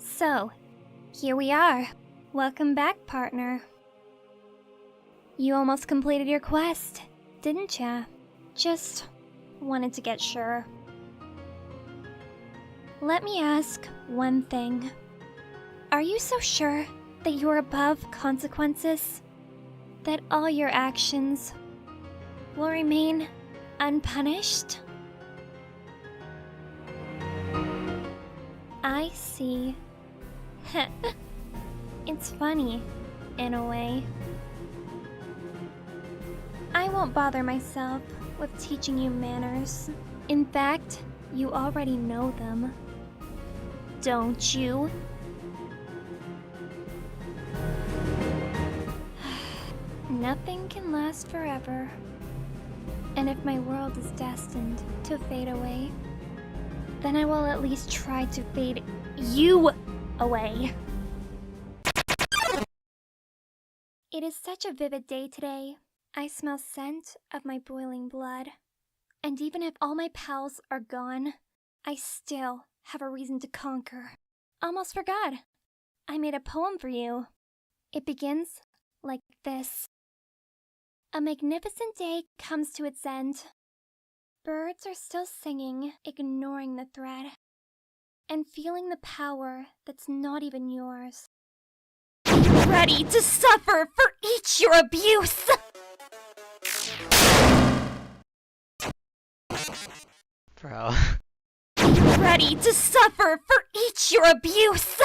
So, here we are. Welcome back, partner. You almost completed your quest, didn't ya? Just wanted to get sure. Let me ask one thing. Are you so sure that you're above consequences? That all your actions will remain unpunished? I see. It's funny, in a way. I won't bother myself with teaching you manners. In fact, you already know them. Don't you? Nothing can last forever. And if my world is destined to fade away, then I will at least try to fade you away. It is such a vivid day today. I smell scent of my boiling blood. And even if all my pals are gone, I still have a reason to conquer. Almost forgot. I made a poem for you. It begins like this. A magnificent day comes to its end. Birds are still singing, ignoring the thread, and feeling the power that's not even yours. Ready to suffer for each your abuse! Bro. Ready to suffer for each your abuse!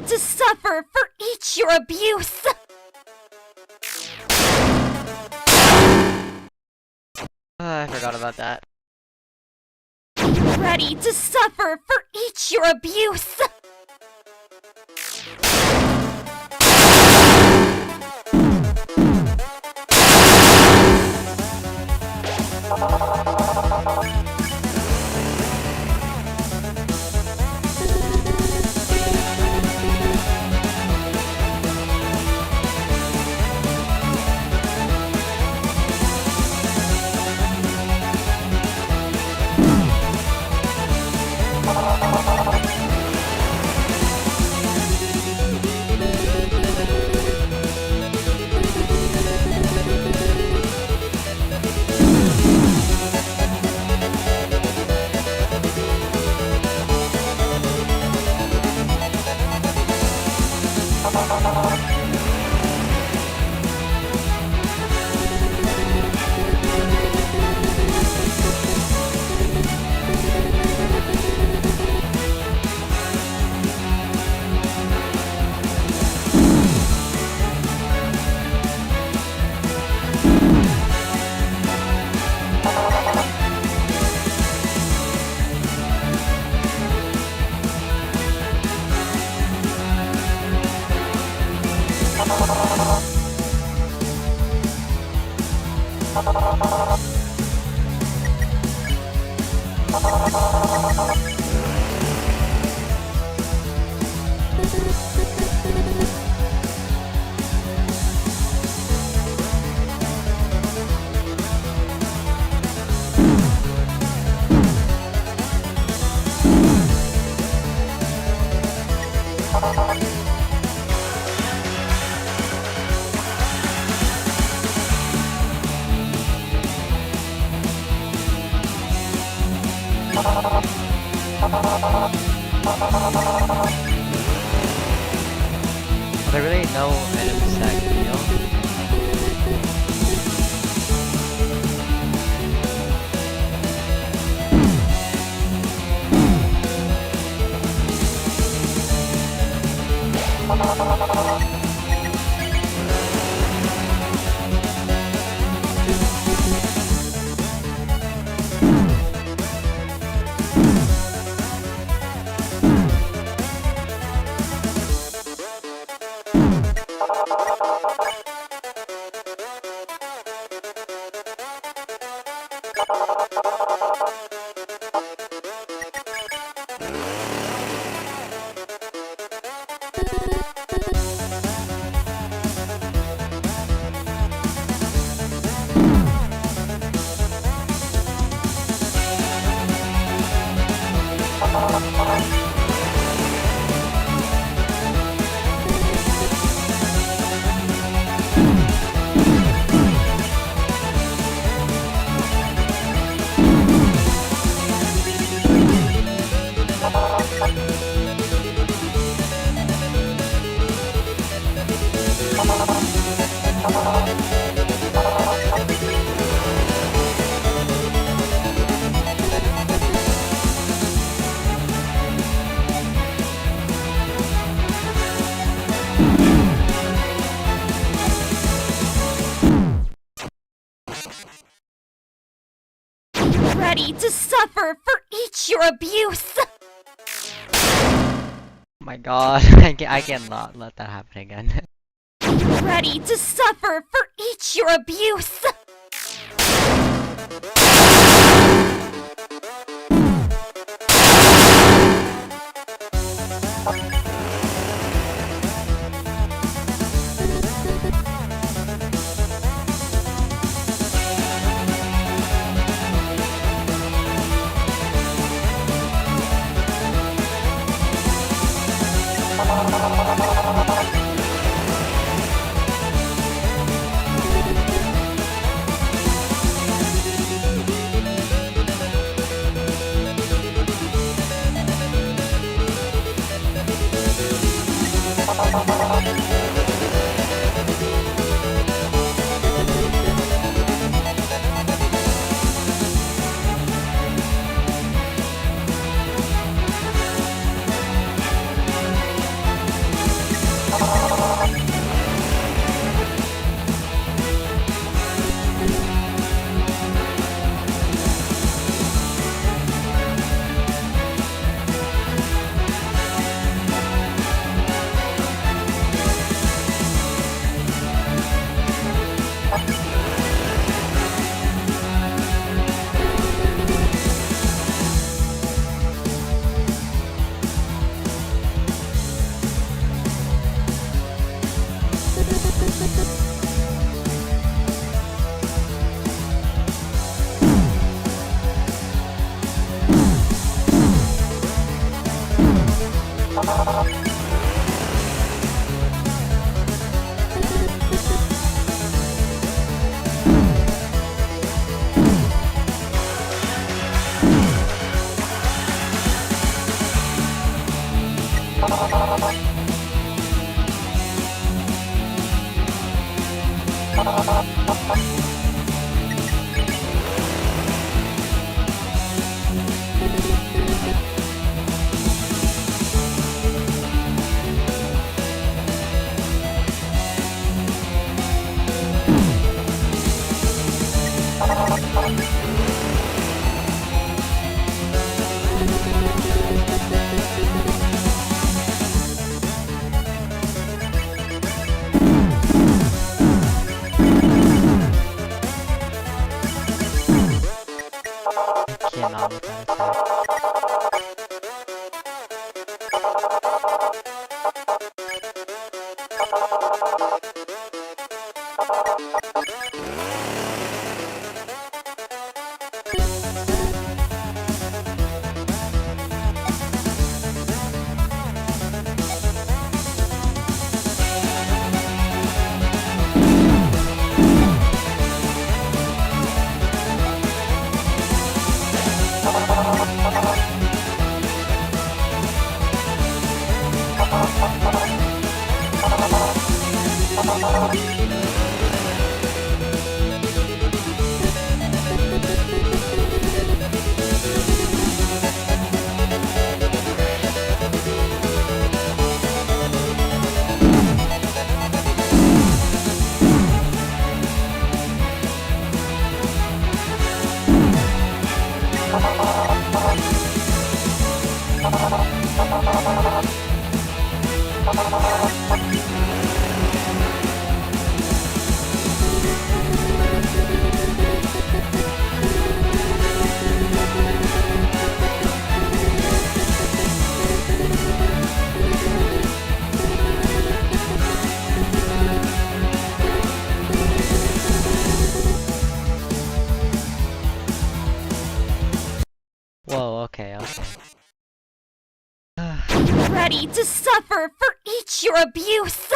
to suffer for each your abuse! I forgot about that. Ready to suffer for each your abuse! Are there really no items that heal? Ready to suffer for each your abuse! Oh my god, I cannot let that happen again. Ready to suffer for each your abuse! Cannot without a sec. Whoa, okay, okay. Ready to suffer for each your abuse!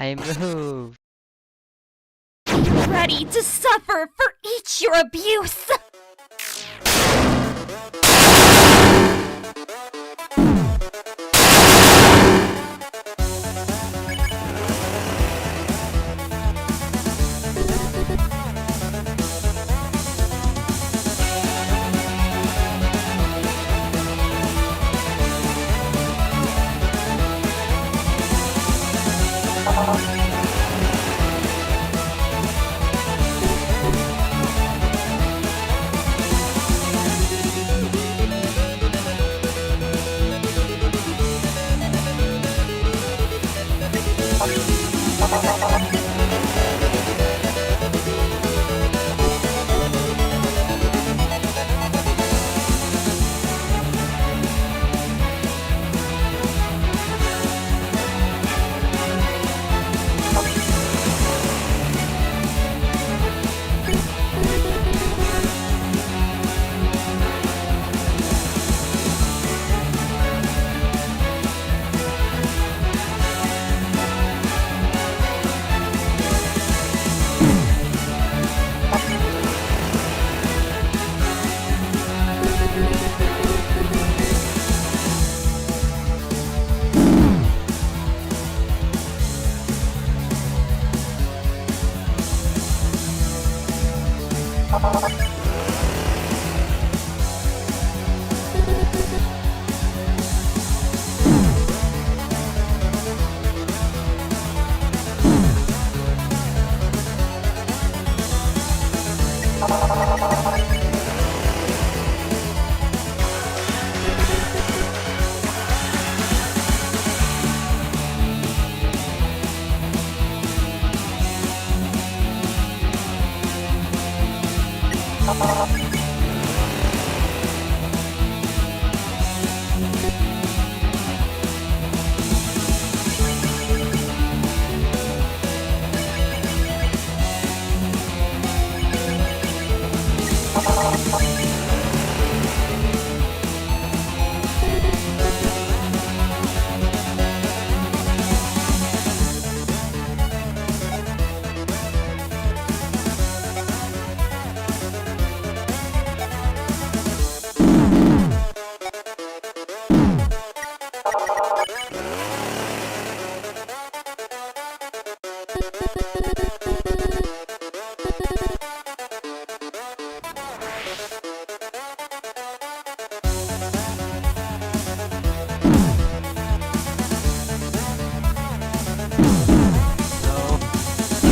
I move. Ready to suffer for each your abuse!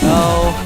No.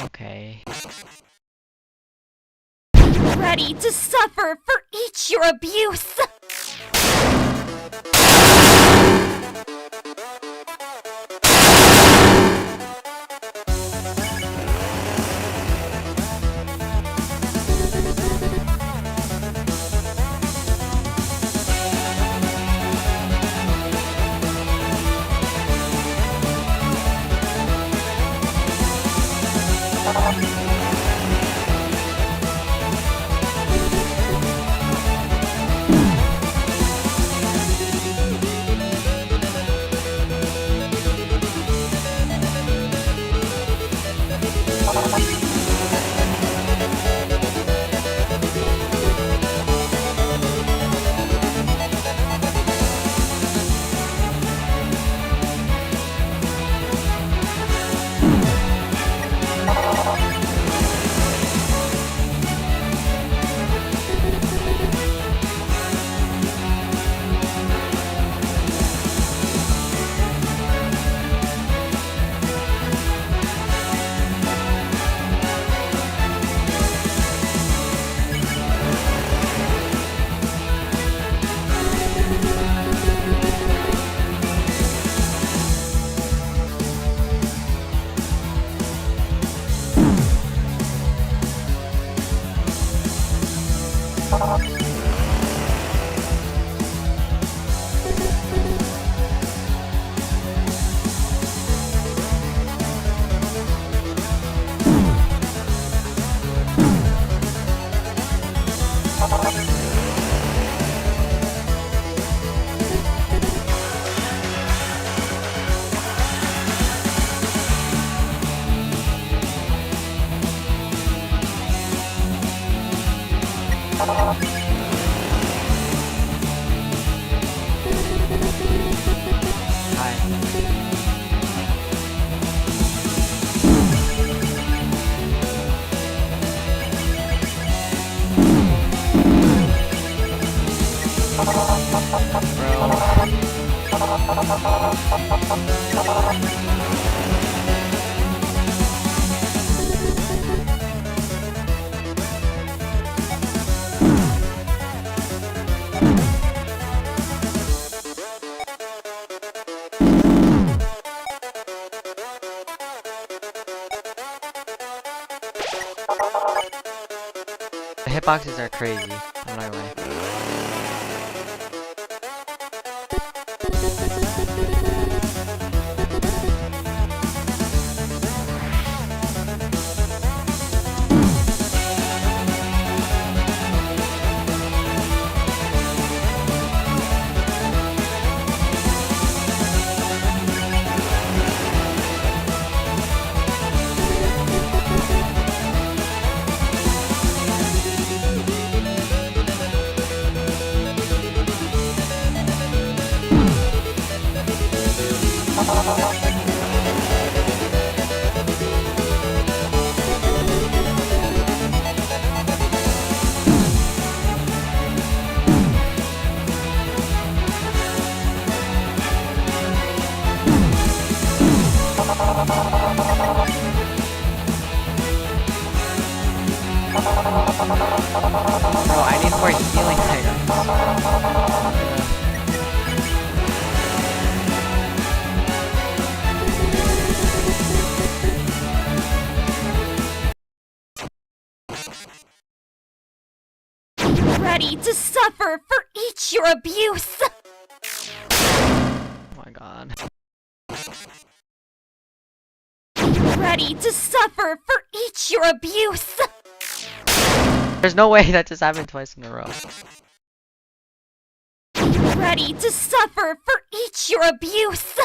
Okay. Ready to suffer for each your abuse! The hitboxes are crazy. I'm not gonna lie. Bro, I need more healing items. Ready to suffer for each your abuse! Oh my god. Ready to suffer for each your abuse! There's no way that just happened twice in a row. Ready to suffer for each your abuse!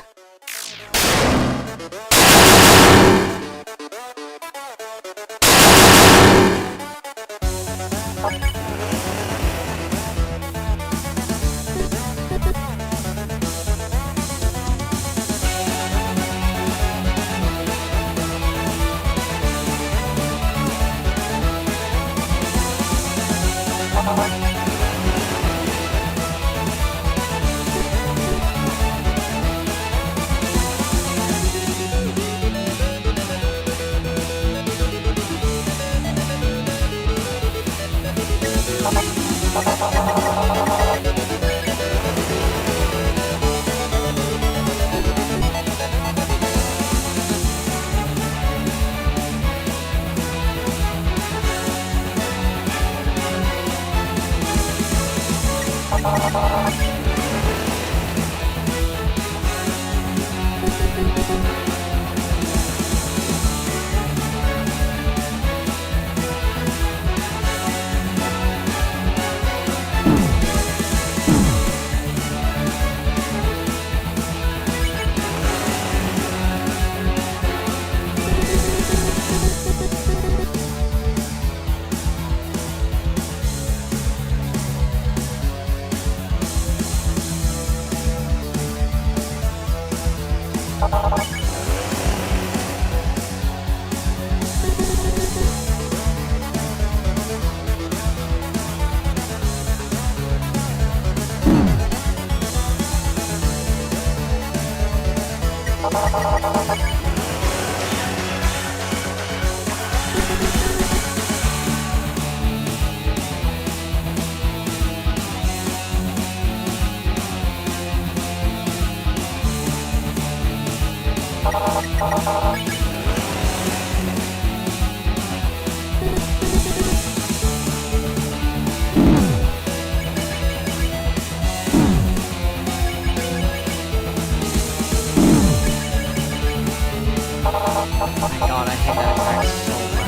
Oh my god, I hate that attack so much.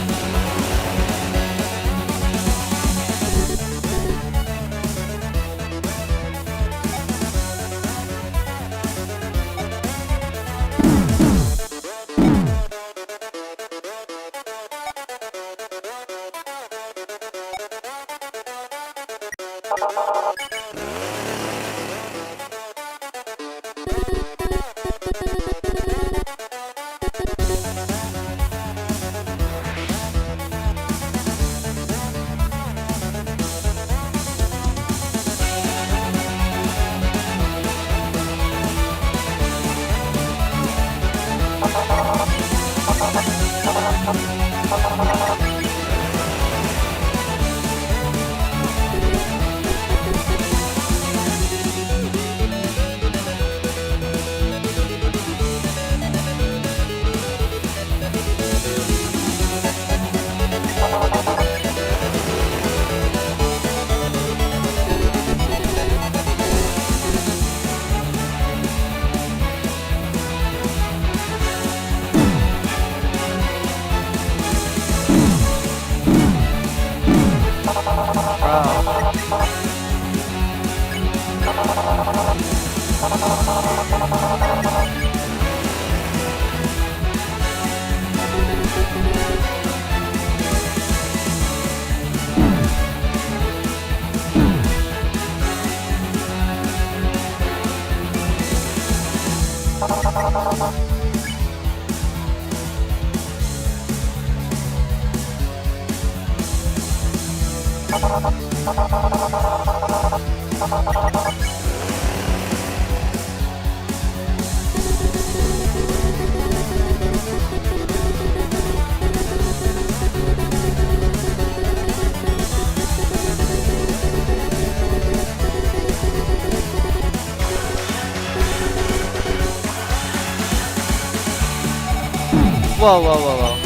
Whoa, whoa, whoa, whoa.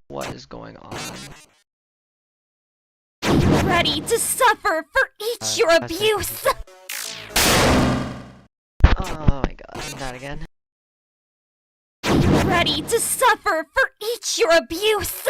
What is going on? Ready to suffer for each your That's it. abuse! Oh my god, not again. Ready to suffer for each your abuse!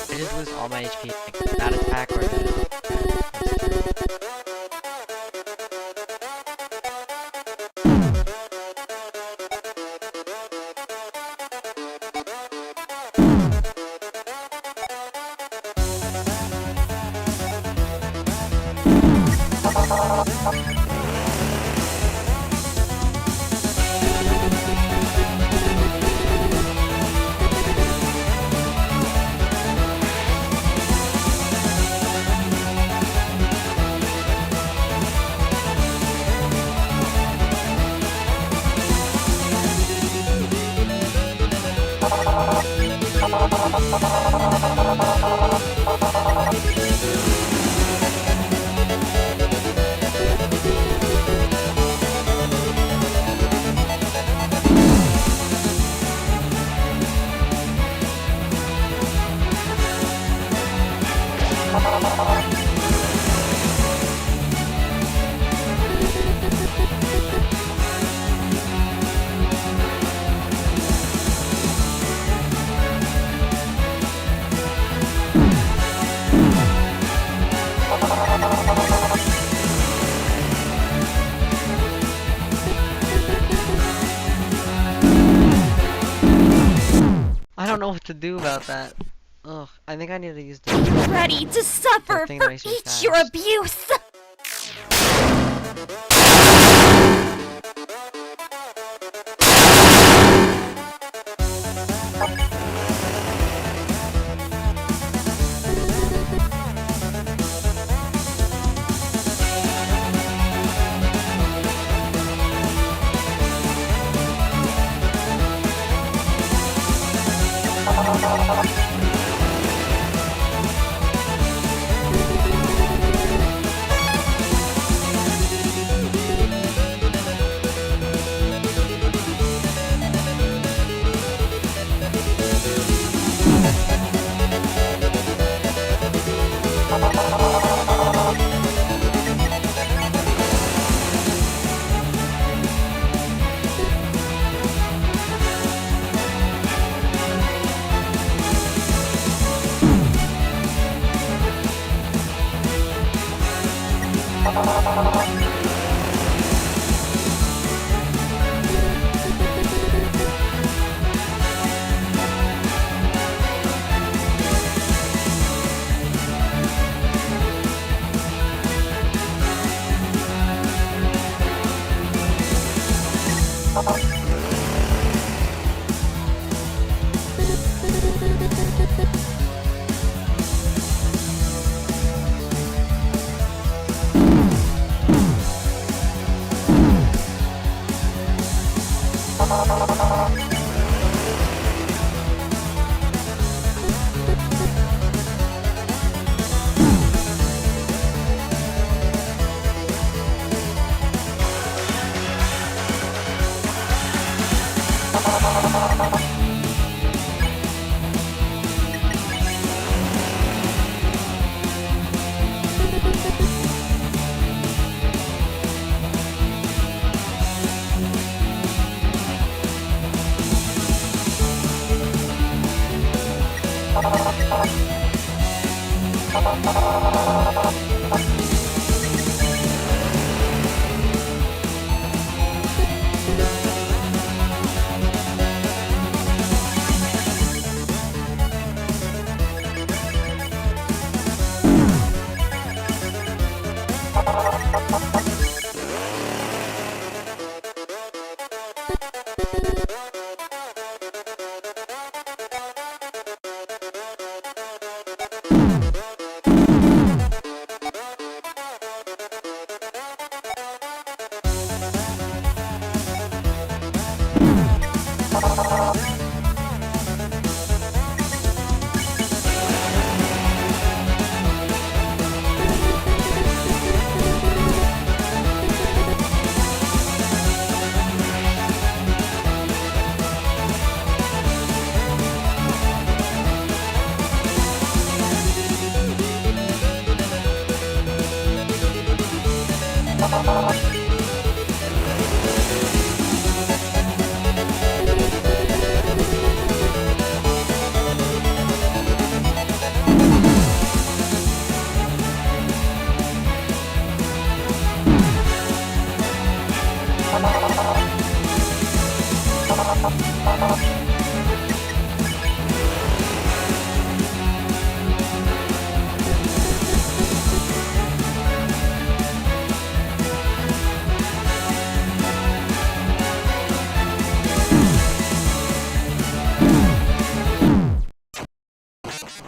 I just lose all my HP, like, that attack or the... I don't know what to do about that. Ugh, I think I need to use the... Ready to suffer That thing that for makes me each your fast. abuse!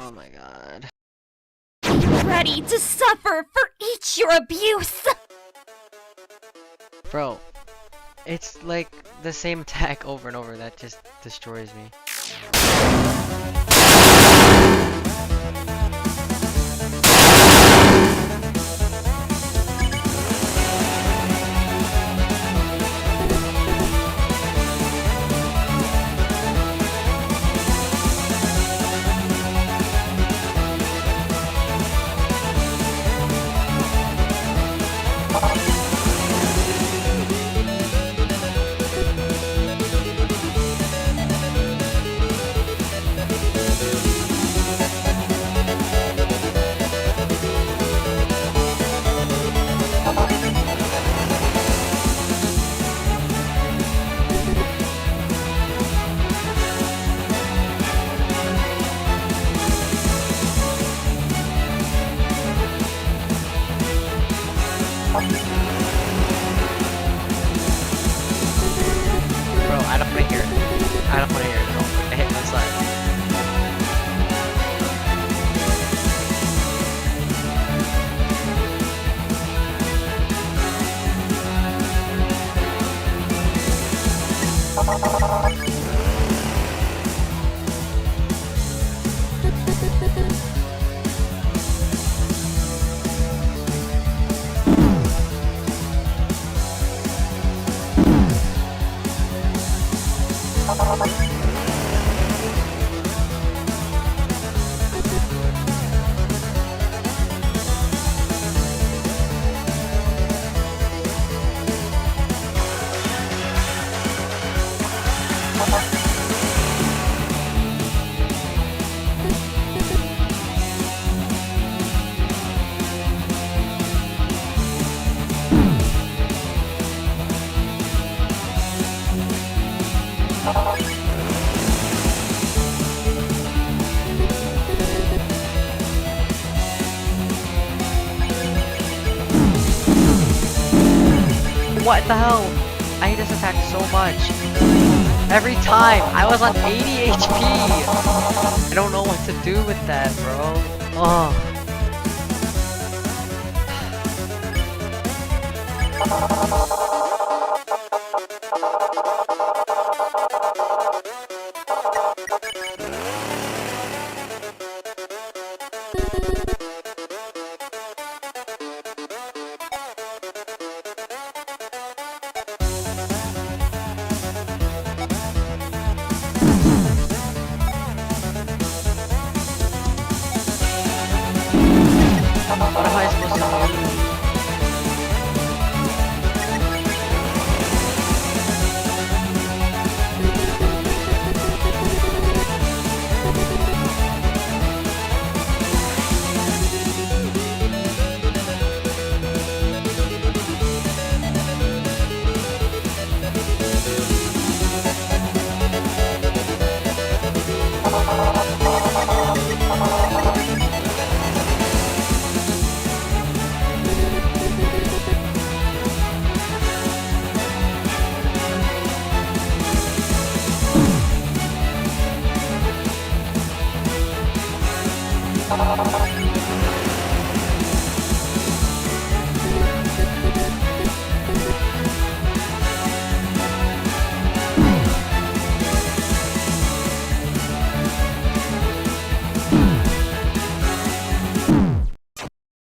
Oh my god. Ready to suffer for each your abuse! Bro, it's like the same attack over and over that just destroys me. Bro, I don't wanna hear it. I don't wanna hear it at all. Hey, that's like... What the hell? I hate this attack so much. Every time! I was on 80 HP! I don't know what to do with that, bro. Oh. What am I supposed to do?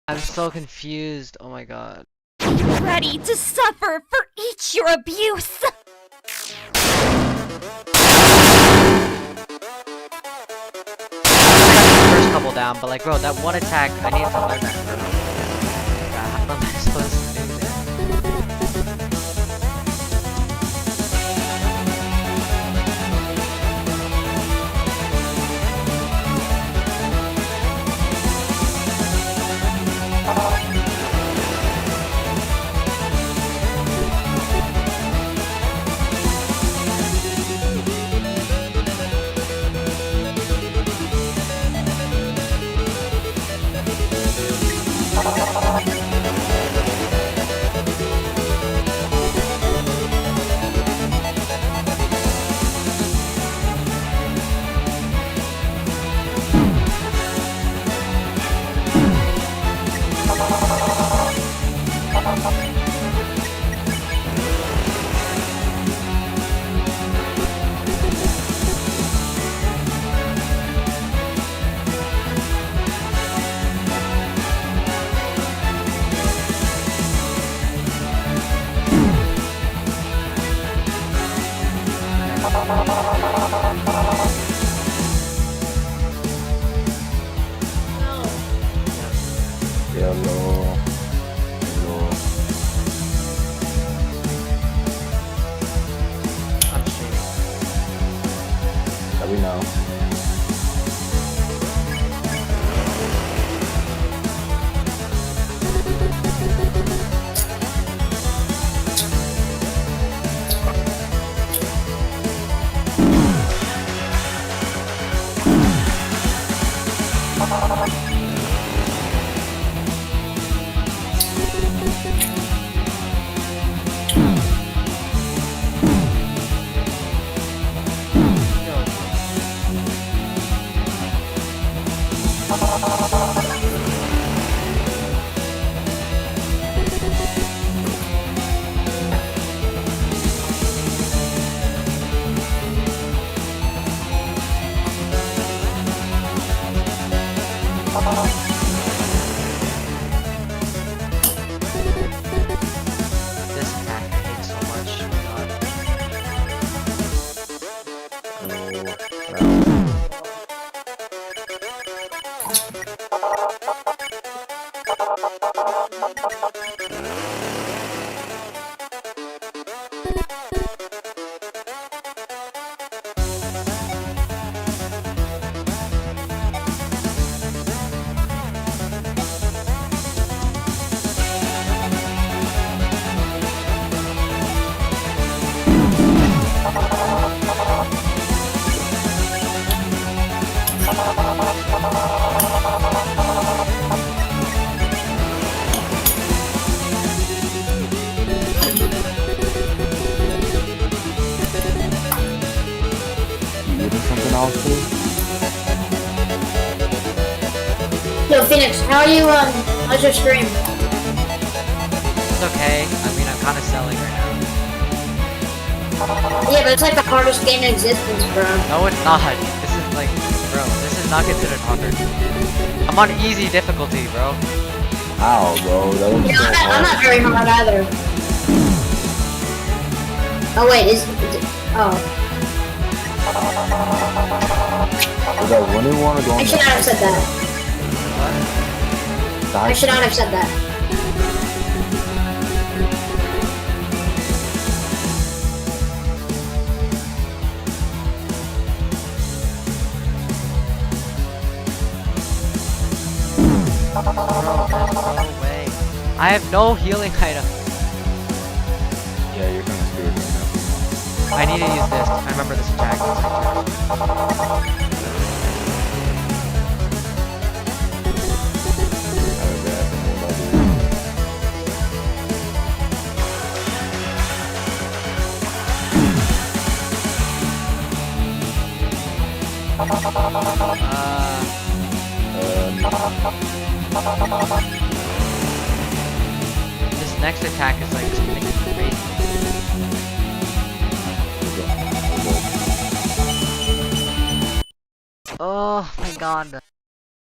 I'm so confused. Oh my god. Ready to suffer for each your abuse! First couple down, but like, bro, that one attack, I need to learn that, bro. How am I supposed to do that? Hello. Hello. I'm streaming. Sabi now. also? Yo, Phoenix, how are you, how's your stream? It's okay. I mean, I'm kind of selling right now. Yeah, but it's like the hardest game in existence, bro. No, it's not. This is like, bro, this is not considered hard. I'm on easy difficulty, bro. Ow, bro. That was Yeah, so I'm hard. not very hard either. Oh, wait, oh. Is that when you want to go I on should not have said that. What? I should not have said that. No way. I have no healing item. Yeah, you're kind of screwed right now. I need to use this. I remember this attack. I have a bad feeling about this. This next attack is like just making me crazy. Oh my god.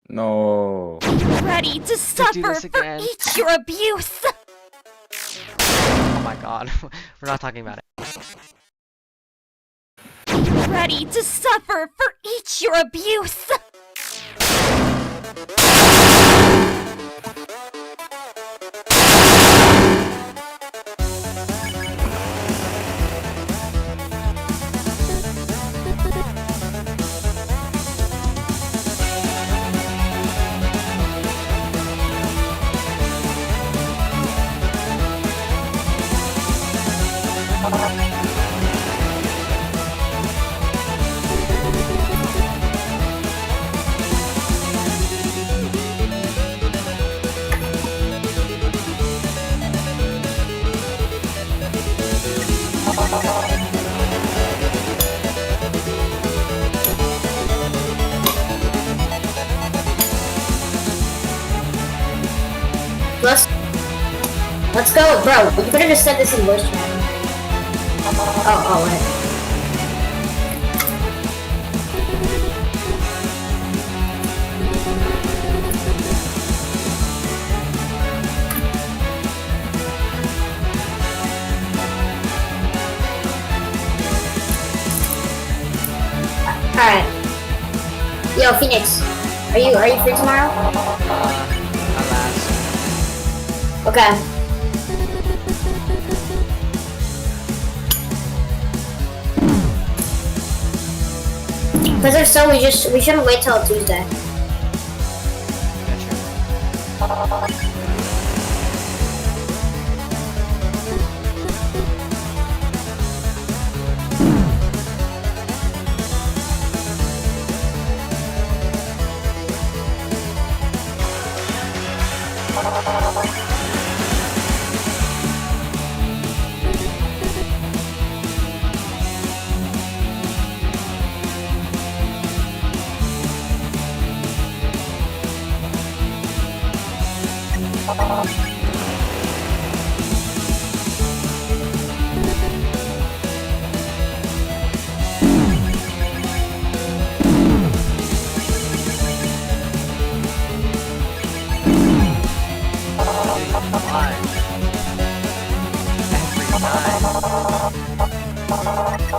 No. Ready to do suffer this for again. each your abuse. Oh my god. We're not talking about it. Ready to suffer for each your abuse. Let's go, bro. You could have just said this in voice chat. Oh, wait. Alright. Yo, Phoenix. Are you free tomorrow? Alas. Okay. Because if so, we shouldn't wait till Tuesday. Yeah, sure.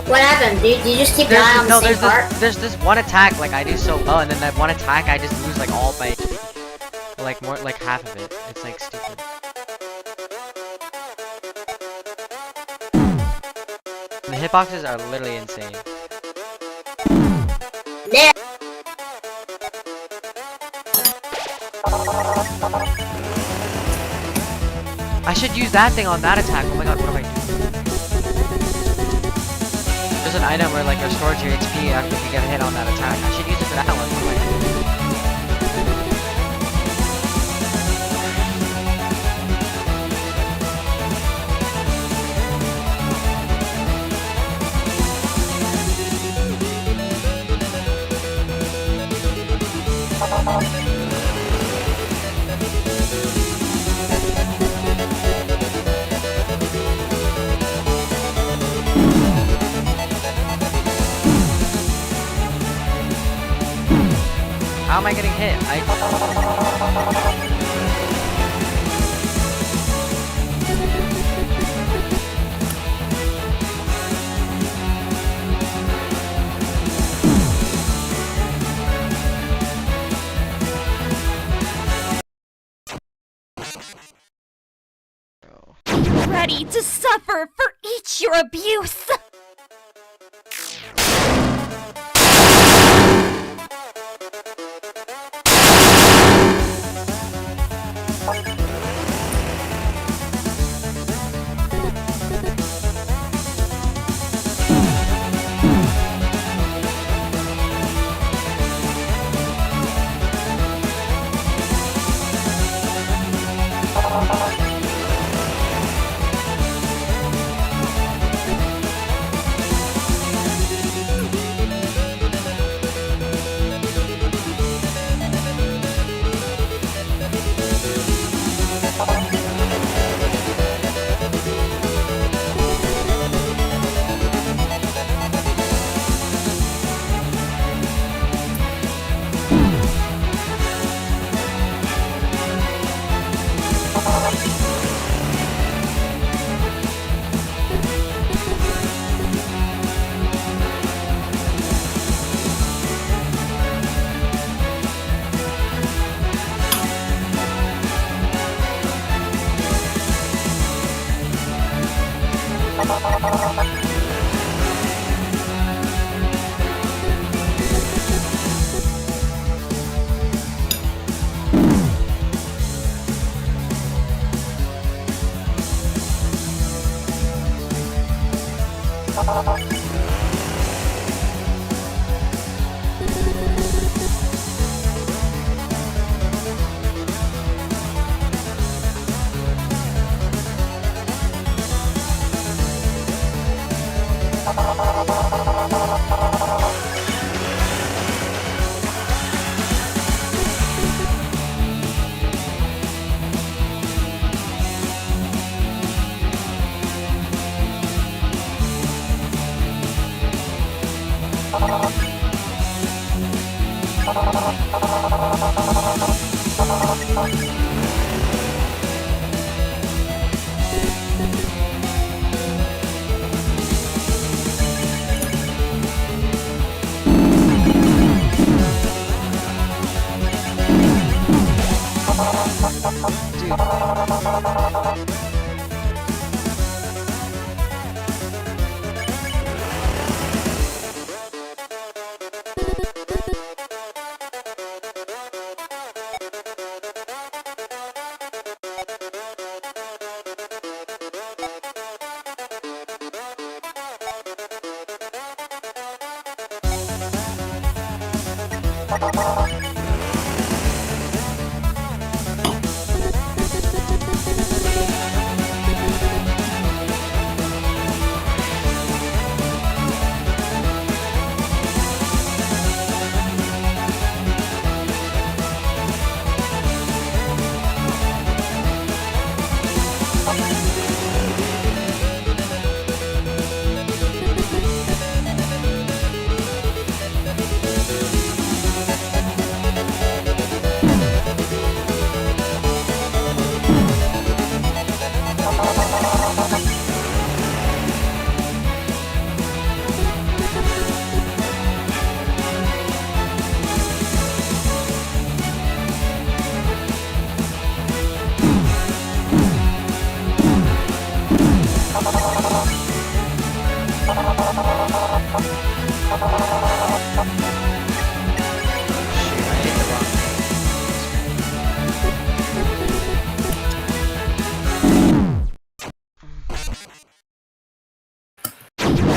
What happened? Did you just keep dying on the same part? There's this one attack like I do so well, and then that one attack I just lose like all my, like more like half of it. It's like stupid. The hitboxes are literally insane. There. I should use that thing on that attack. Oh my god, what am I doing? There's an item where like restores your HP after you get hit on that attack. I should use it for that one. What am I doing? How am I getting hit? Ready to suffer for each your abuse!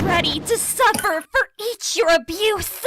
Ready to suffer for each your abuse!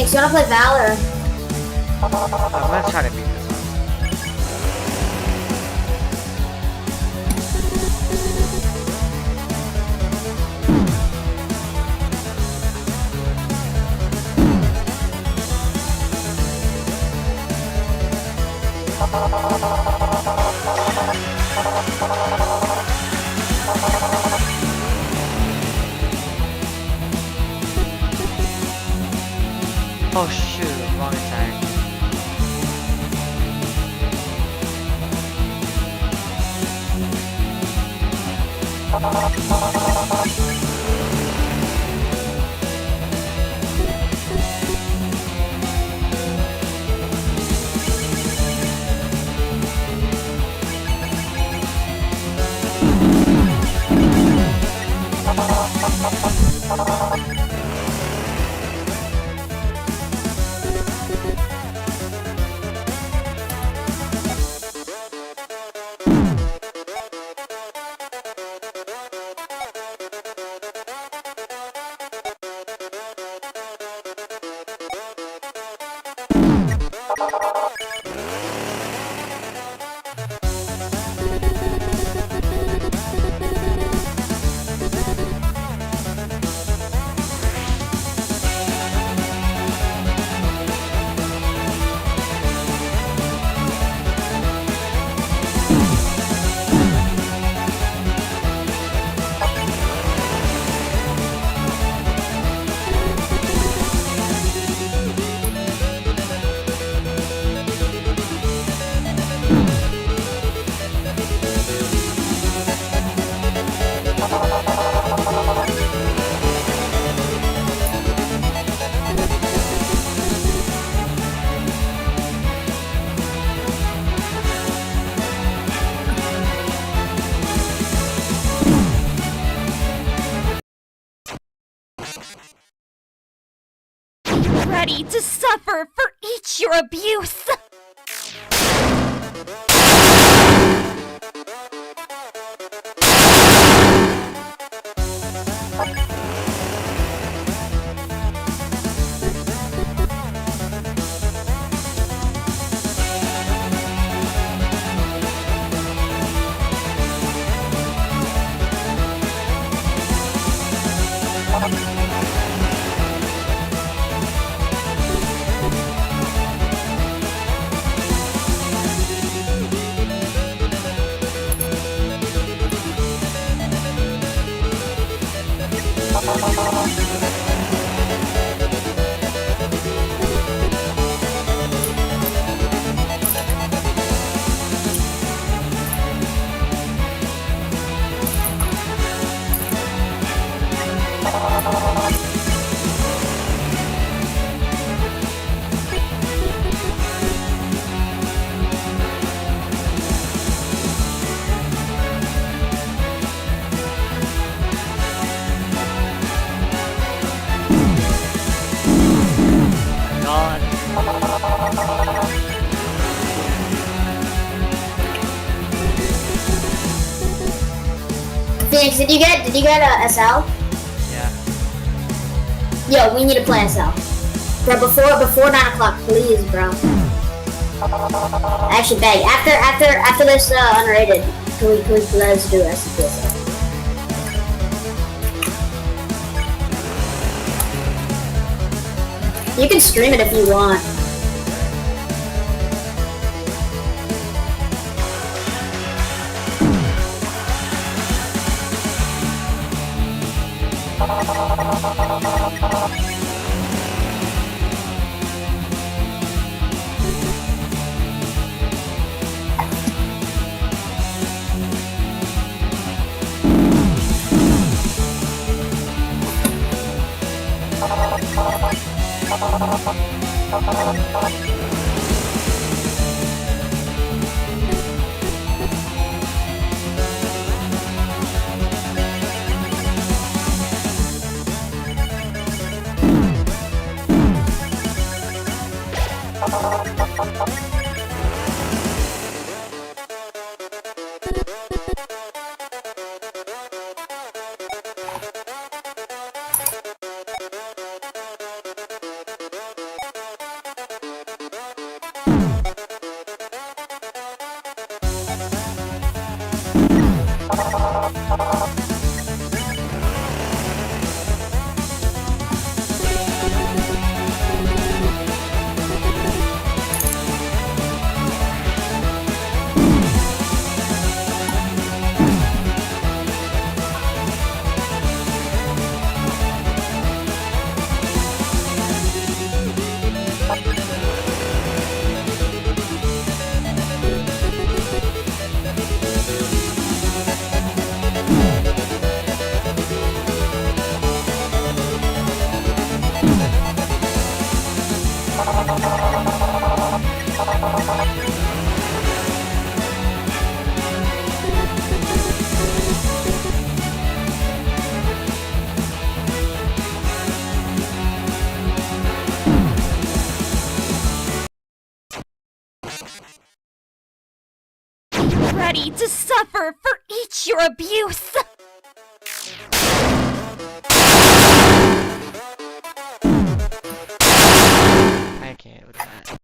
Phoenix, you wanna play Valor? I'm gonna try to beat this one. Oh shoot, wrong attack. Ready to suffer for each your abuse! God. Phoenix, did you get a SL? Yeah. Yo, we need to play SL. Bro, before 9 o'clock, please, bro. I actually beg. After this unrated, can we let us do SL? You can stream it if you want. ready to suffer for each your abuse. I can't with that.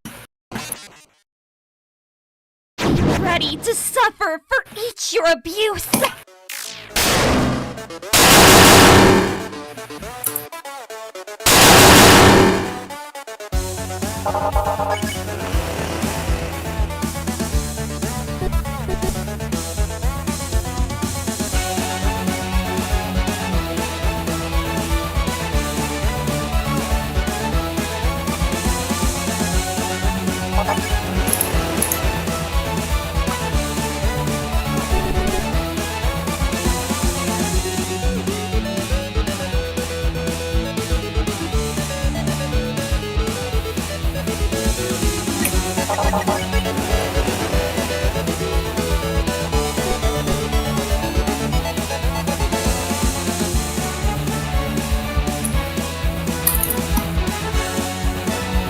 Ready to suffer for each your abuse.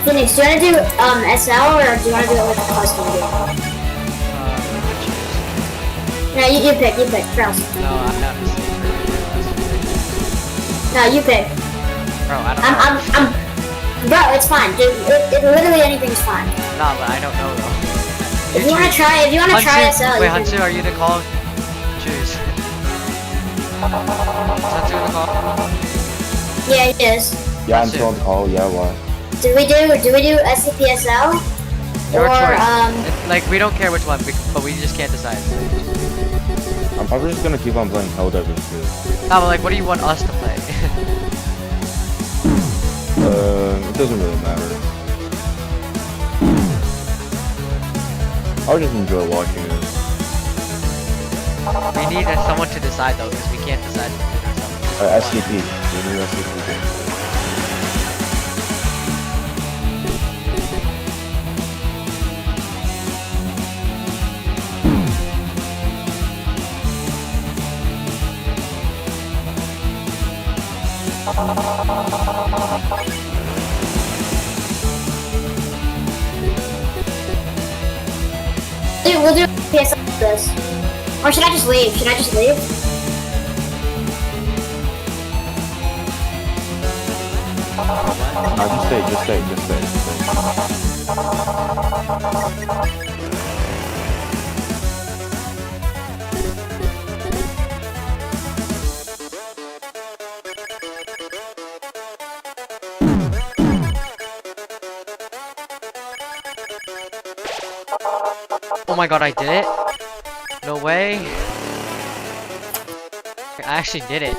Phoenix, do you want to do SL or do you want to do it with a custom game? No, you pick, Kraus. No, I'm not missing No, you pick. Bro, I don't know. Bro, it's fine, dude. Literally anything's fine. Nah, but I don't know though. If you wanna try SL, wait, you Hansu, can. are you the call? Choose. Is Hansu the call? Yeah, it is. Yeah, I'm That's still on the call. Yeah, what? Do we do SCPSL? Your Or choice. Like, we don't care which one, but we just can't decide. I'm probably just gonna keep on playing Helldivers too. Nah, but like, what do you want us to play? It doesn't really matter. I'll just enjoy watching it. We need someone to decide though, because we can't decide between ourselves. SCP. We need SCP game. Dude, we'll do PSL for this. Or should I just leave? Just stay. Oh my god, I did it? No way. I actually did it.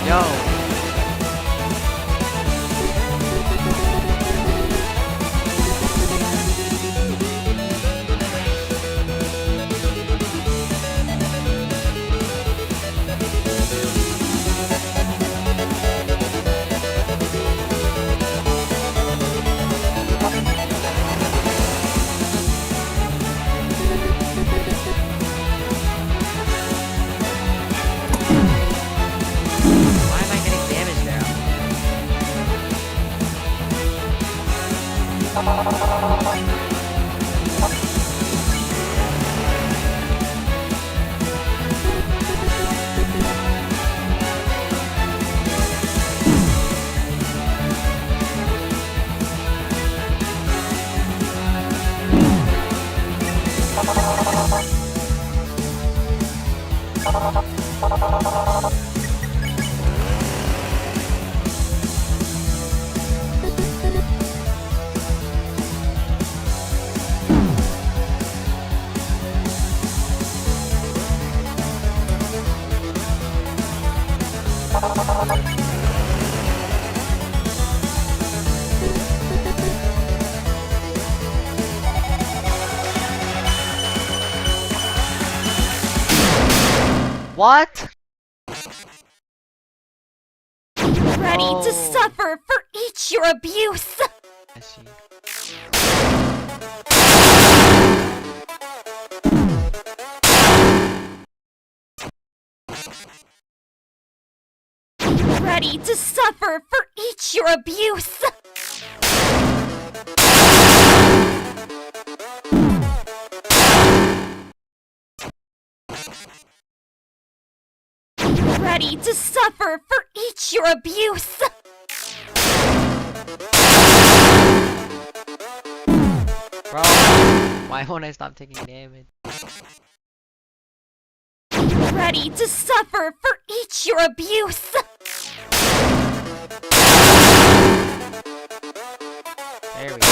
Yo. Why am I getting damage there? What? Ready to Oh. suffer for each your abuse. I see. Ready to suffer for each your abuse! Ready to suffer for each your abuse! Bro, why won't I stop taking damage? Ready to suffer for each your abuse! There we go.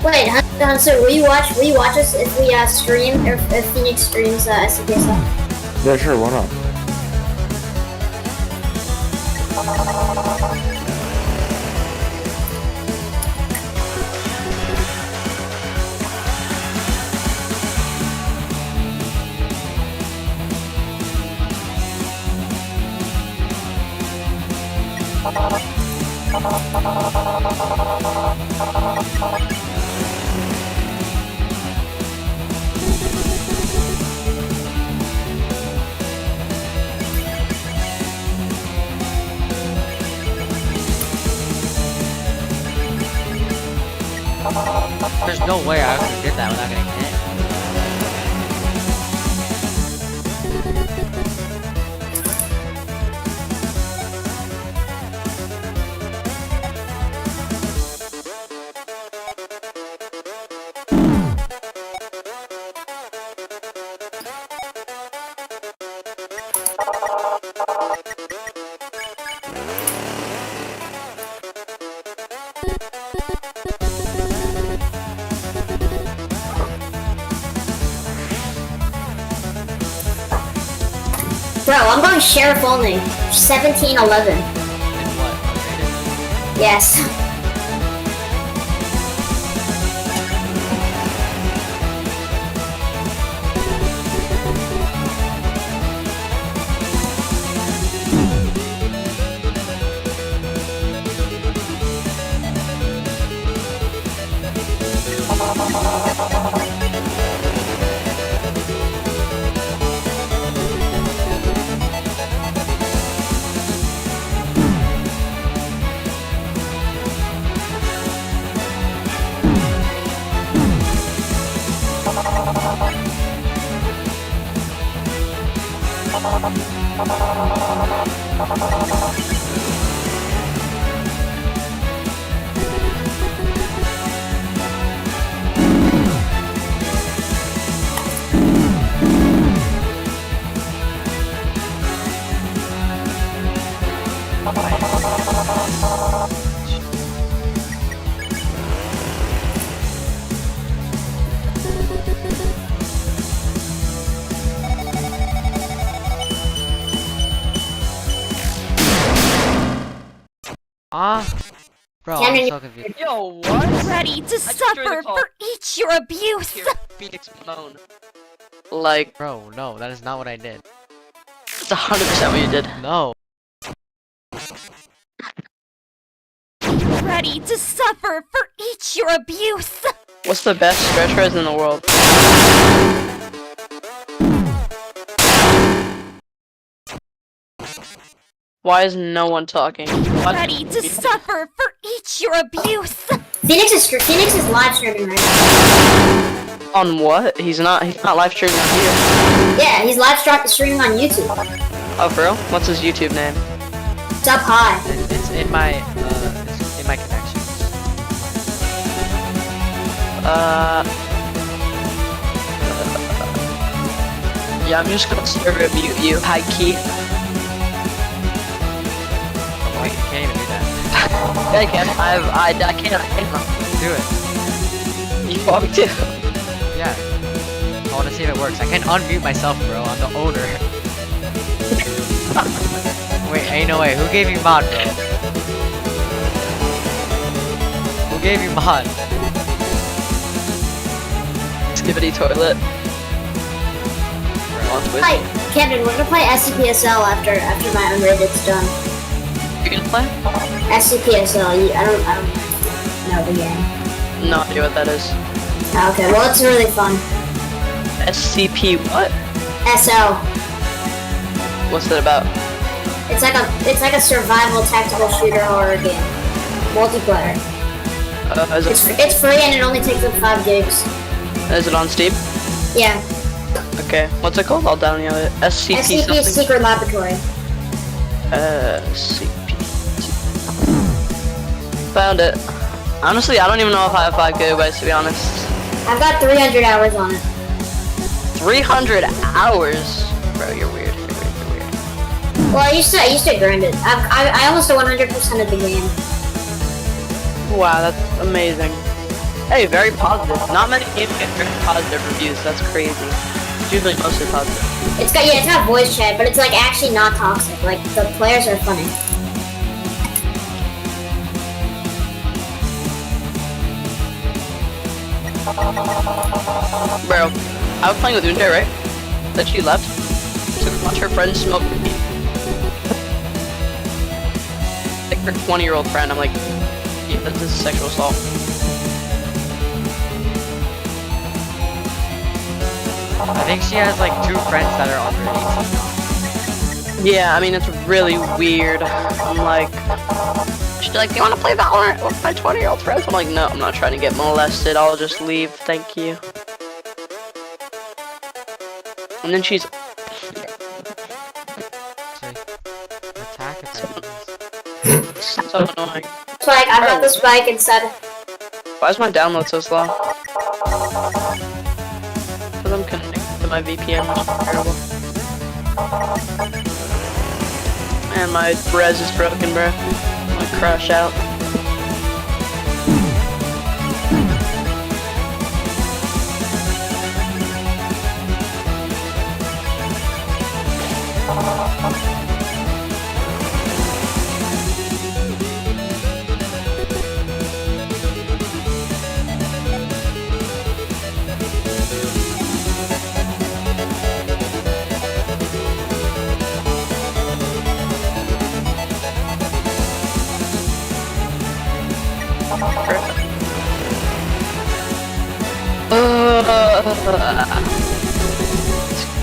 Wait, Hunter, will you watch us if we stream, or if Phoenix streams SCP stuff? Yeah, sure, why not? There's no way I could get that without getting hit. Bro, I'm going sheriff only. 1711. And what? Upgraded? Yes. Bro, Cameron, I'm so confused. Yo, what? Ready to just joined suffer the call. for each your abuse! Here, Phoenix Malone. Like, Bro, no, that is not what I did. it's 100% what you did. No. ready to suffer for each your abuse. What's the best stretch res in the world? Why is no one talking? What? Ready to suffer for each your abuse. Phoenix is live streaming right now. On what? He's not live streaming on here. Yeah, he's live streaming on YouTube. Oh, for real? What's his YouTube name? It's up high. It's in my connections. Yeah, I'm just gonna server mute you, high key. Oh, wait, you can't even do that. I can't. I can't. Do it. You want me to? Yeah. I want to see if it works. I can unmute myself, bro. I'm the owner. Wait, ain't no way. Who gave you mod, bro? Who gave you mod? Skibidi toilet. On Twitch. Hi, Kevin, we're gonna play SCPSL after my unrated's done. You gonna play? SCPSL, I don't know the game. No idea what that is. Okay, well it's really fun. SCP what? SL. What's that about? It's like a survival tactical shooter horror game. Multiplayer. It's free and it only takes up 5 gigs. Is it on Steam? Yeah. Okay. What's it called? I'll download it. SCP SCP something? Secret Laboratory. SCP. Found it. Honestly, I don't even know if I have 5 gigabytes to be honest. I've got 300 hours on it. 300 hours? Bro, you're weird. You're weird. Well, I used to grind it. I almost did 100% of the game. Wow, that's amazing. Hey, very positive. Not many games get very positive reviews. That's crazy. It's usually mostly positive. It's got voice chat, but it's like actually not toxic. Like the players are funny. Bro, I was playing with Unde, right? Then she left. Took a bunch of her friends smoke weed. Like her 20-year-old friend. I'm like, yeah, this is sexual assault. I think she has like 2 friends that are under 18. Yeah, I mean, it's really weird. I'm like, she's like, you want to play Valorant with my 20-year-old friends? I'm like, no, I'm not trying to get molested. I'll just leave. Thank you. And then she's... Attack attack. so annoying. It's like I've got the spike instead. Why is my download so slow? Because I'm connected to my VPN, which is terrible. Man, my res is broken, bro. I'm gonna crash out.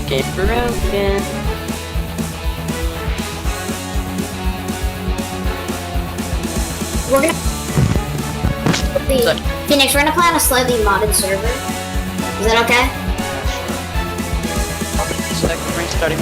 Escape broken. We're gonna. Phoenix, we're gonna play on a slightly modded server. Is that okay? Second restarting.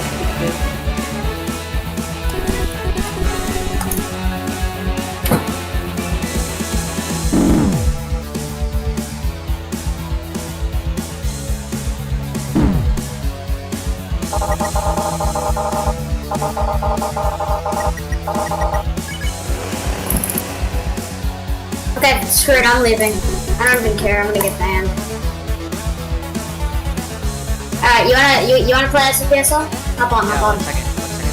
Okay, screw it, I'm leaving. I don't even care, I'm gonna get banned. Alright, you wanna play SCPSL? Hop on, Yeah, hop on. 1 second.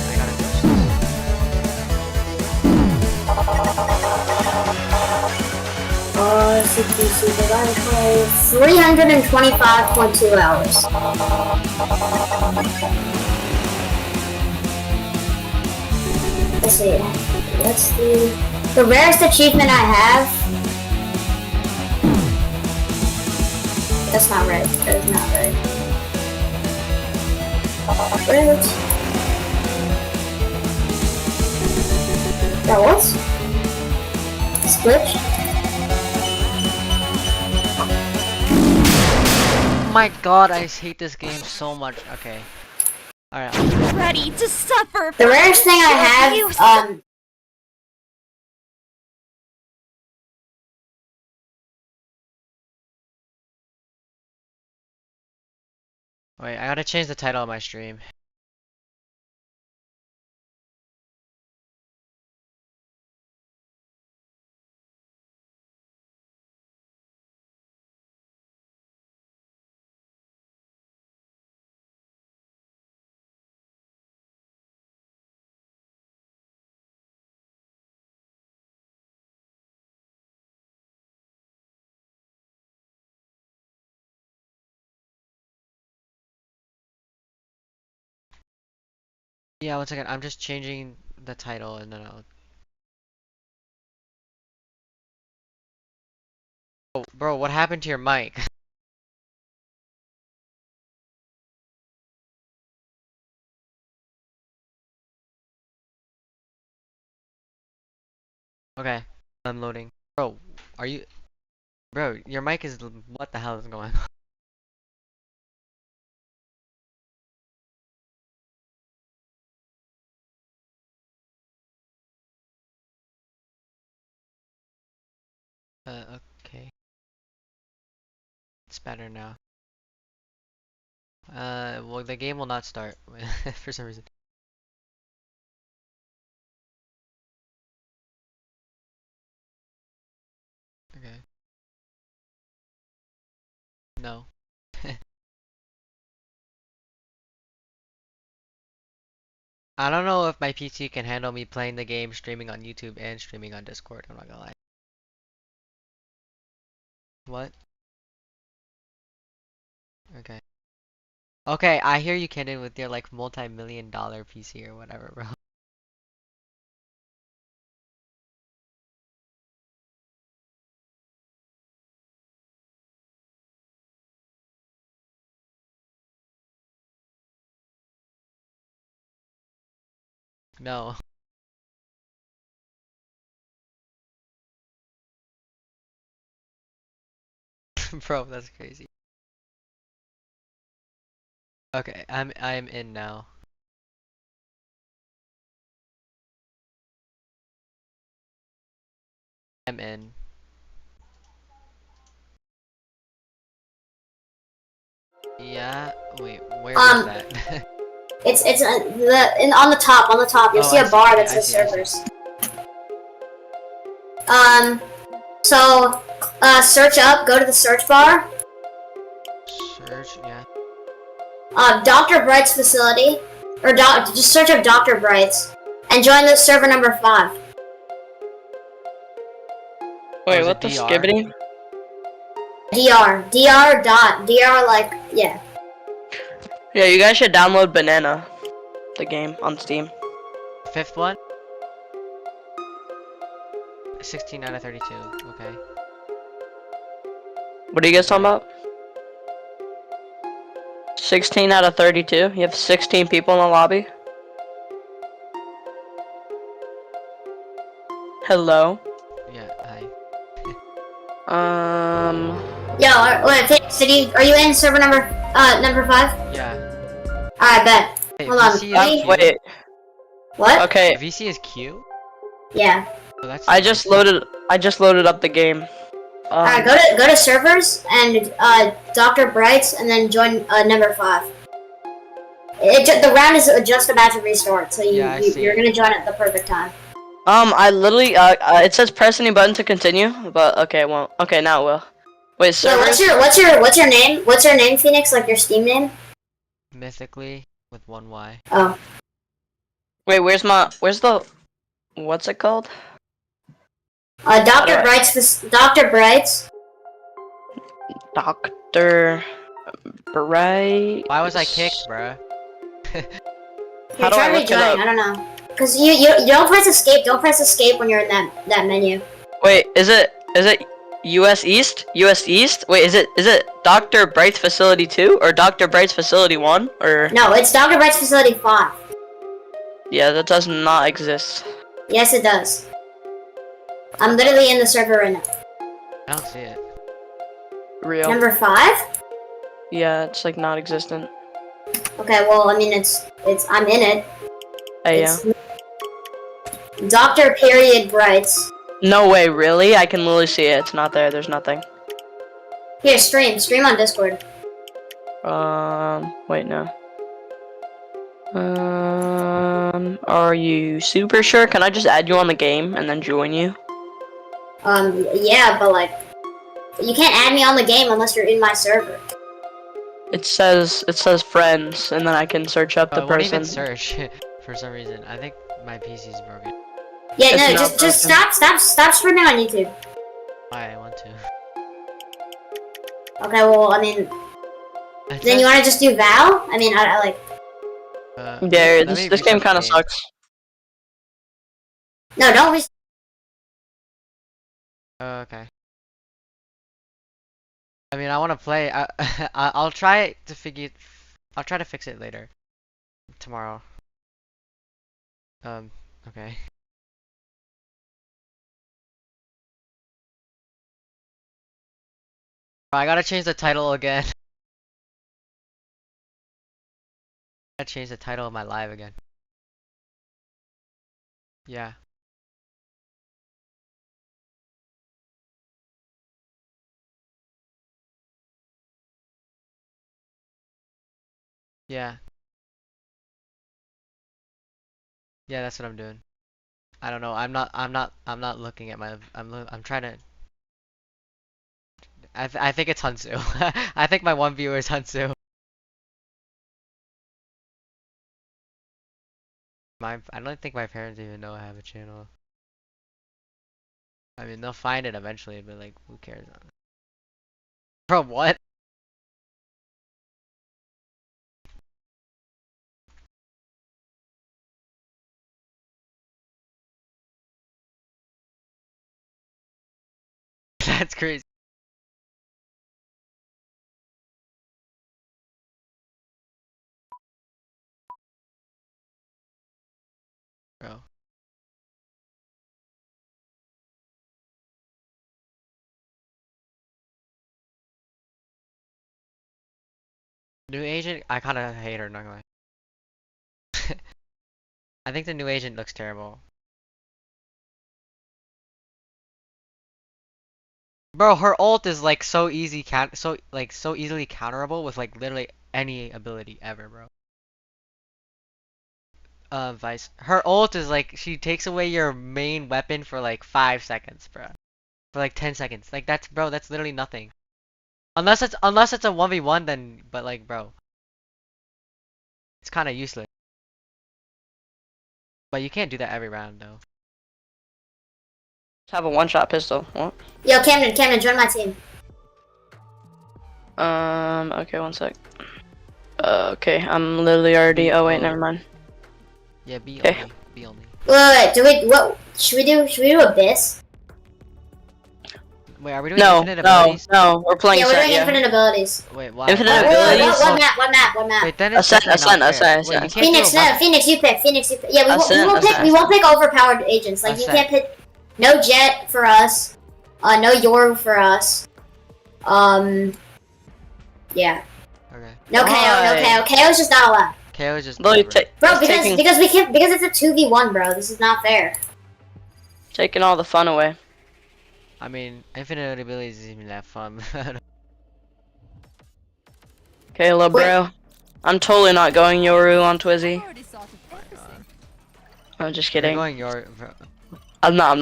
I gotta finish SCPC, I play 325.2 hours. Let's see. Let's do The rarest achievement I have. That's not right. That is not right. Rarest. That was? Glitch? Oh my god, I hate this game so much. Okay. Alright. Ready to suffer. The rarest thing I have, Wait, I gotta change the title of my stream. Yeah, one second. I'm just changing the title and then I'll. Oh, bro, what happened to your mic? Okay, I'm loading. Bro, are you? Bro, your mic is. What the hell is going on? Okay. It's better now. Well, the game will not start for some reason. Okay. No. I don't know if my PC can handle me playing the game, streaming on YouTube, and streaming on Discord. I'm not gonna lie. What? Okay. Okay, I hear you, Kenan, with your like multi-million-dollar PC or whatever, bro. No. Bro, that's crazy. Okay, I'm in now. I'm in. Yeah, wait, where is that? it's on the top. You'll Oh, see I a bar okay, that I says see, I see. servers. So search up. Go to the search bar. Search, yeah. Dr. Bright's facility, or just search up Dr. Bright's, and join the server number 5. Wait, Was it what the DR? skibbity? DR like, yeah. Yeah, you guys should download Banana, the game, on Steam. Fifth one? 16 out of 32, okay. What are you guys talking about? 16 out of 32? You have 16 people in the lobby? Hello? Yeah, hi. Yo, wait, Phoenix City, are you in server number 5? Yeah. Alright, bet. Hey, Hold on. VC is Ready? Q? Wait, What? okay, VC is Q? Yeah. Oh, that's I just loaded up the game. Alright, go to servers and Dr. Bright's and then join number 5. The round is just about to restart, so Yeah, I see. you're gonna join at the perfect time. I literally, it says press any button to continue, but okay, it won't. Okay, now it will. Wait, So servers? what's your name? What's your name, Phoenix? Like your Steam name? Mythically with one Y. Oh. Wait, where's the, what's it called? Dr. Bright's. Dr. Bright's. Dr. Bright. Why was I kicked, bruh? How do I Try look it rejoining, up? I don't know. Cause you don't press escape. Don't press escape when you're in that menu. Wait, is it US East? US East? Wait, is it Dr. Bright's Facility 2 or Dr. Bright's Facility 1 or? No, it's Dr. Bright's Facility 5. Yeah, that does not exist. Yes, it does. I'm literally in the server right now. I don't see it. Real. Number 5? Yeah, it's like not existent. Okay, well, I mean, it's I'm in it. Yeah. It's Dr. Period Brights. No way, really? I can literally see it. It's not there. There's nothing. Here, stream on Discord. Wait, no. Are you super sure? Can I just add you on the game and then join you? Yeah, but like, you can't add me on the game unless you're in my server. It says friends, and then I can search up the I won't person. even search for some reason. I think my PC's broken. Yeah, It's no, not just broken. stop streaming on YouTube. Why I want to. Okay, well, I mean, I then you want to just do Val? I mean, I like. Yeah, let me this game restart kind of the game. sucks. No, don't. Okay. I mean, I want to play. I'll try to figure. I'll try to fix it later. Tomorrow. Okay. I gotta change the title again. I gotta change the title of my live again. Yeah. Yeah. Yeah, that's what I'm doing. I don't know. I'm not looking at my. I'm trying to. I think it's Hansu. I think my one viewer is Hansu. I don't think my parents even know I have a channel. I mean, they'll find it eventually, but like, who cares? Bro, what? That's crazy. Bro. New agent, I kinda hate her, not gonna lie. I think the new agent looks terrible. Bro, her ult is like so easy so easily counterable with like literally any ability ever, bro. Vice. Her ult is like she takes away your main weapon for like 5 seconds, bro. For like 10 seconds. Like that's bro, that's literally nothing. Unless it's a 1v1 then but like bro. It's kinda useless. But you can't do that every round though. Just have a one-shot pistol. What? Yo, Camden, join my team. Okay, one sec. Okay, I'm literally already. Oh wait, never mind. Yeah, B Okay. only. B only. Wait, what should we do? Should we do Abyss? Wait, are we doing No, infinite abilities? no, we're playing Yeah, we're set, doing yeah. infinite abilities. Wait, why? Infinite why- abilities? What map? Wait, then it's Ascent, definitely not Ascent, fair. Ascent, Wait, you Ascent. can't Phoenix, do a no, Phoenix, you pick. Yeah, Ascent, we Ascent. won't pick overpowered agents. Like you Ascent. can't pick no Jet for us. No Yoru for us. Yeah. Okay. No Why? KO. KO's just not allowed. KO is just Literally whatever. Bro, it's taking, because we can't because it's a 2v1, bro. This is not fair. taking all the fun away. I mean, infinite abilities isn't even that fun. Okay, little bro. I'm totally not going Yoru on Twizzy. I'm just You're kidding. going your. I'm not.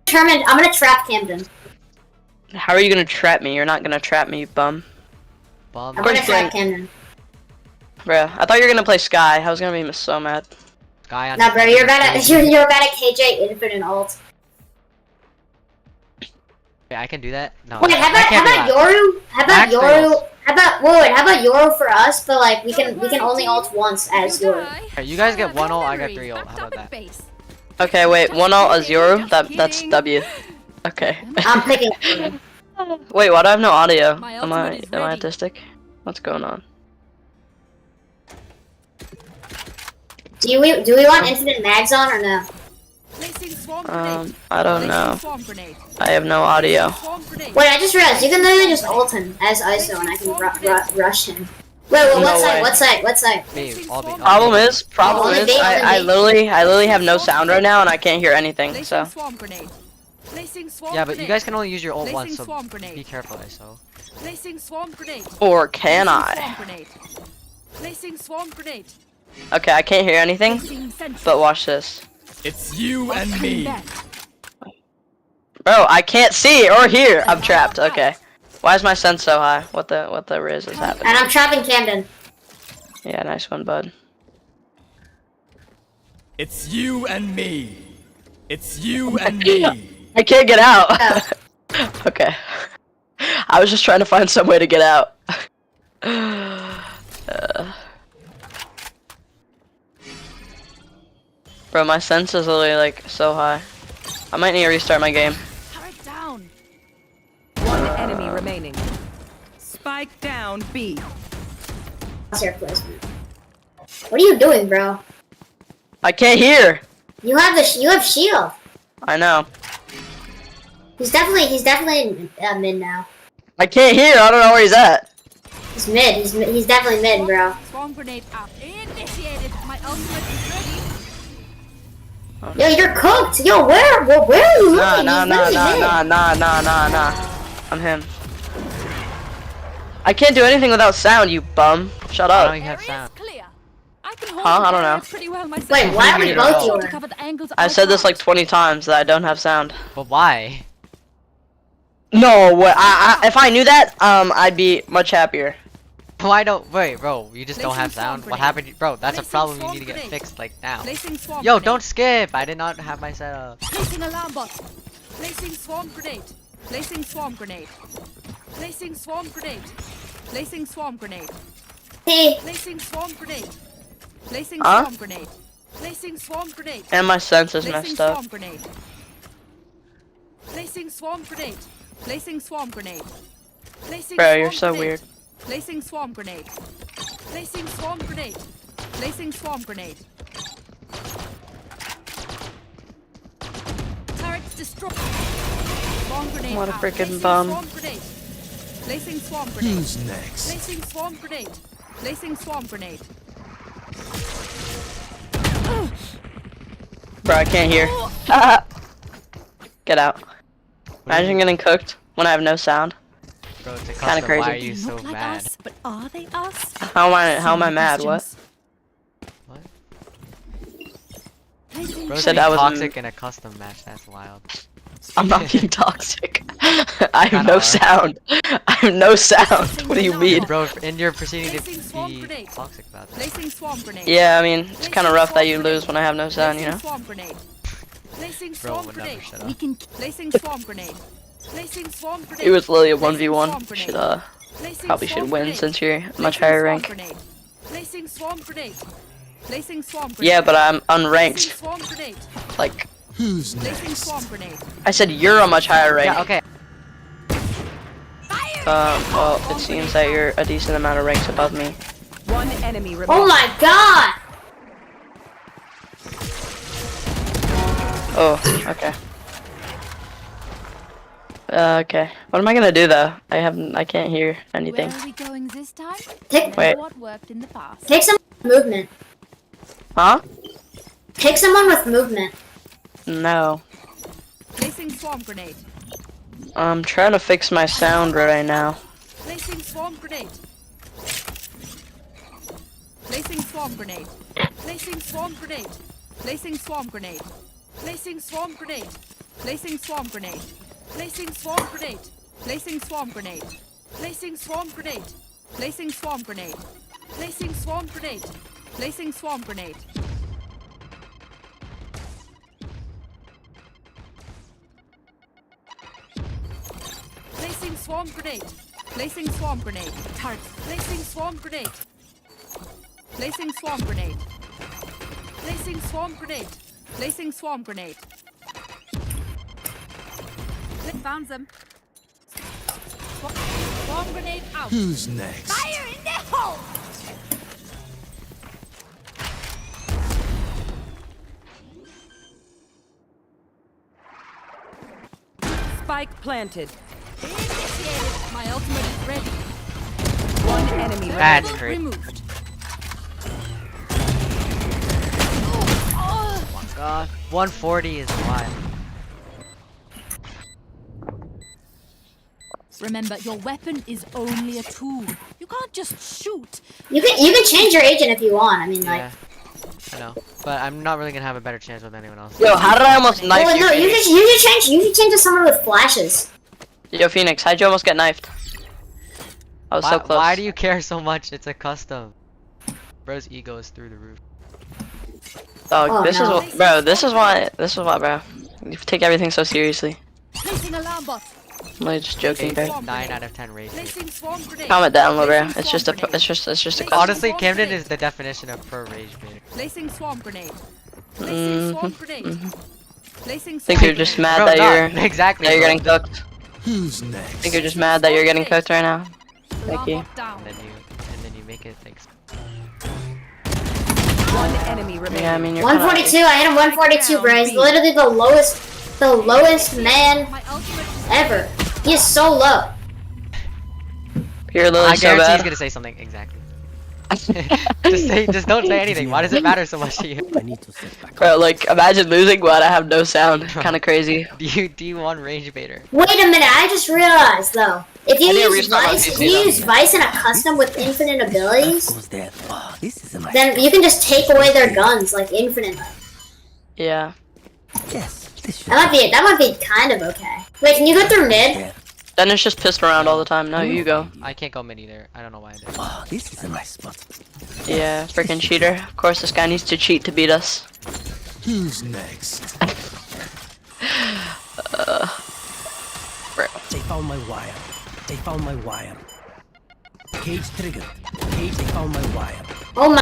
Determined. I'm gonna trap Camden. How are you gonna trap me? You're not gonna trap me, you bum. Bomb. I'm course gonna you're trap Camden. Bruh, I thought you were gonna play Sky. I was gonna be so mad. Guy on Nah, the bro, bench you're is bad at crazy. you're bad at KJ Infinite ult. Wait, I can do that? No. Wait, how that about can't be allowed. Yoru? How about Max Yoru? fails. How about Yoru for us? But like we can only ult once as Yoru. Okay, you guys get 1 ult, I got 3 ult. How about that? Okay, wait. 1 ult Azure. That's W. Okay. I'm picking. Wait, why do I have no audio? My Am I ultimate is ready. autistic? What's going on? Do we want infinite mags on or no? I don't know. I have no audio. Wait, I just realized you can literally just ult him as ISO and I can rush him. Wait, No what way. side? What side? Me, all be. Problem is, Only me, I literally have no sound right now and I can't hear anything. So Yeah, but you guys can only use your ult once, so be careful, ISO. or can I? Okay, I can't hear anything. But watch this, It's you and me. bro. I can't see or hear. I'm trapped. Okay. Why is my sense so high? What the riz is happening? And I'm trapping Camden. Yeah, nice one, bud. It's you and me. It's you and me. I can't get out. Okay. I was just trying to find some way to get out. Bro, my sense is literally like so high. I might need to restart my game. Turret down. One enemy remaining. Spike down B. Crosshair placement. What are you doing, bro? I can't hear. You have shield. I know. He's definitely mid now. I can't hear. I don't know where he's at. He's mid. He's definitely mid, bro. Swarm grenade up. Initiated. My ultimate is ready. Yo, you're cooked. Yo, where are you Nah, looking? nah, He's nah, literally nah, mid. nah. I'm him. I can't do anything without sound, you bum. Shut I up. don't even have Area is sound. clear. I can hold Huh? the I don't area know. pretty well myself. Wait, why are we Maybe both not. To yours? cover the angles I've said this like can't. 20 times that I don't have sound. But why? No, what? If I knew that, I'd be much happier. Why don't? Wait, bro, you just don't Placing have swarm sound? What grenade. happened? Bro, that's a Placing problem you swarm need to get grenade. fixed, like, now. Placing swarm Yo, grenade. don't skip! I did not have my setup. Placing alarm bot. Placing swarm grenade. Placing swarm grenade. Placing swarm grenade. Placing swarm grenade. Hey, Placing swarm grenade. Placing Huh? swarm grenade. Placing swarm grenade. And my sense is Placing messed up. swarm grenade. Placing swarm grenade. Placing swarm grenade. Placing Bro, swarm you're so grenade. weird. Placing swarm grenade. Placing swarm grenade. Placing swarm grenade. Turrets destroyed. Swarm grenade. What a out. freaking Placing bum. Swarm grenade. Placing swarm grenade. Who's next? Placing swarm grenade. Placing swarm grenade. Bro, I can't hear. Get out. Imagine getting cooked when I have no sound. Bro, it's a Kinda custom. crazy. Why are you so Not like mad? us, but are they us? How am I mad? What? What? Placing Bro, Said being I was toxic in a custom match. That's wild. I'm not being toxic. I have Kinda no are. sound. I have no sound. What do you mean? Bro, and you're proceeding Placing to swarm be grenade. toxic about that. Placing swarm grenade. Yeah, I mean, it's kind of rough that you lose when I have no sound, you know? Placing swarm grenade. Placing Bro swarm would never grenade. shut We up. can placing swarm grenade. Placing swarm grenade. It was literally a Placing swarm 1v1. grenade. Should Placing probably swarm should win grenade. since you're much Placing higher swarm rank. grenade. Placing swarm grenade. Placing swarm grenade. Yeah, but I'm Placing unranked. swarm grenade. Like, Who's Placing next? swarm grenade. I said you're a much higher rank. Yeah, okay. Well, it seems that you're a decent amount of ranks above me. One enemy remaining. oh my god! Oh, okay. Okay. What am I gonna do though? I can't hear anything. Where are we going this time? Take Wait. What worked in the past? take some movement. Huh? Take someone with movement. No. Placing swarm grenade. I'm trying to fix my sound right now. Placing swarm grenade. Placing swarm grenade. Placing swarm grenade. Placing swarm grenade. Placing swarm grenade. Placing swarm grenade. Placing swarm grenade. Placing swarm grenade. Placing swarm grenade. Placing swarm grenade. Placing swarm grenade. Placing swarm grenade. Placing swarm grenade. Placing swarm grenade. Turret. Placing swarm grenade. Placing swarm grenade. Placing swarm grenade. Placing swarm grenade. Found them. Swarm grenade out. Who's next? Fire in the hole! Spike planted. Initiated. My ultimate is ready. One enemy That's remaining. great. Removed. God, 140 is wild. Remember, your weapon is only a tool. You can't just shoot. You can change your agent if you want. I mean, like. Yeah, I know, but I'm not really gonna have a better chance with anyone else. Yo, how did I almost knife Well, you? no, you Phoenix? should change to someone with flashes. Yo, Phoenix, how'd you almost get knifed? I was so close. Why do you care so much? It's a custom. Bro's ego is through the roof. Dog, Oh, this no. is what, bro. This is why, bro. You take everything so seriously. Placing alarm bot. I'm like just joking, Okay, bro. 9 out of 10 rate. Placing swarm grenade. Calm it down, bro. Placing It's just swarm a, grenade. it's just a Placing custom. Honestly, swarm Camden grenade. is the definition of pro rage baiter. Placing swarm grenade. Placing swarm grenade. Placing I swarm think you're just grenade. mad Bro, that not you're exactly. that you're bro. getting cooked. Who's I next? think you're just mad that you're getting cooked right now. Thank Alarm you. bot down. And then you make it thanks. One enemy remaining. Yeah, I mean you're 142. I hit him 142, bro. He's literally the lowest man My ultimate is ever. He is so low. You're literally I so guarantee he's bad. gonna say something exactly. just don't say anything. Why does it matter so much to you? Bro, like imagine losing but I have no sound. Kind of crazy. Do you want range baiter? Wait a minute. I just realized though. If you I didn't use restart my Vice, PC if you though. use Vice in a custom with infinite abilities, This is a nice. then you can just take away their guns like infinitely. Yeah. Yes, this should That might be kind of okay. Wait, can you go through mid? Then it's just pissed around all the time. No, you go. I can't go mid either. I don't know why I did. This is a nice spot. Yeah, freaking cheater. Of course, this guy needs to cheat to beat us. Who's next? Bro. They found my wire. They found my wire. Cage triggered. Cage, they found my wire. Oh my!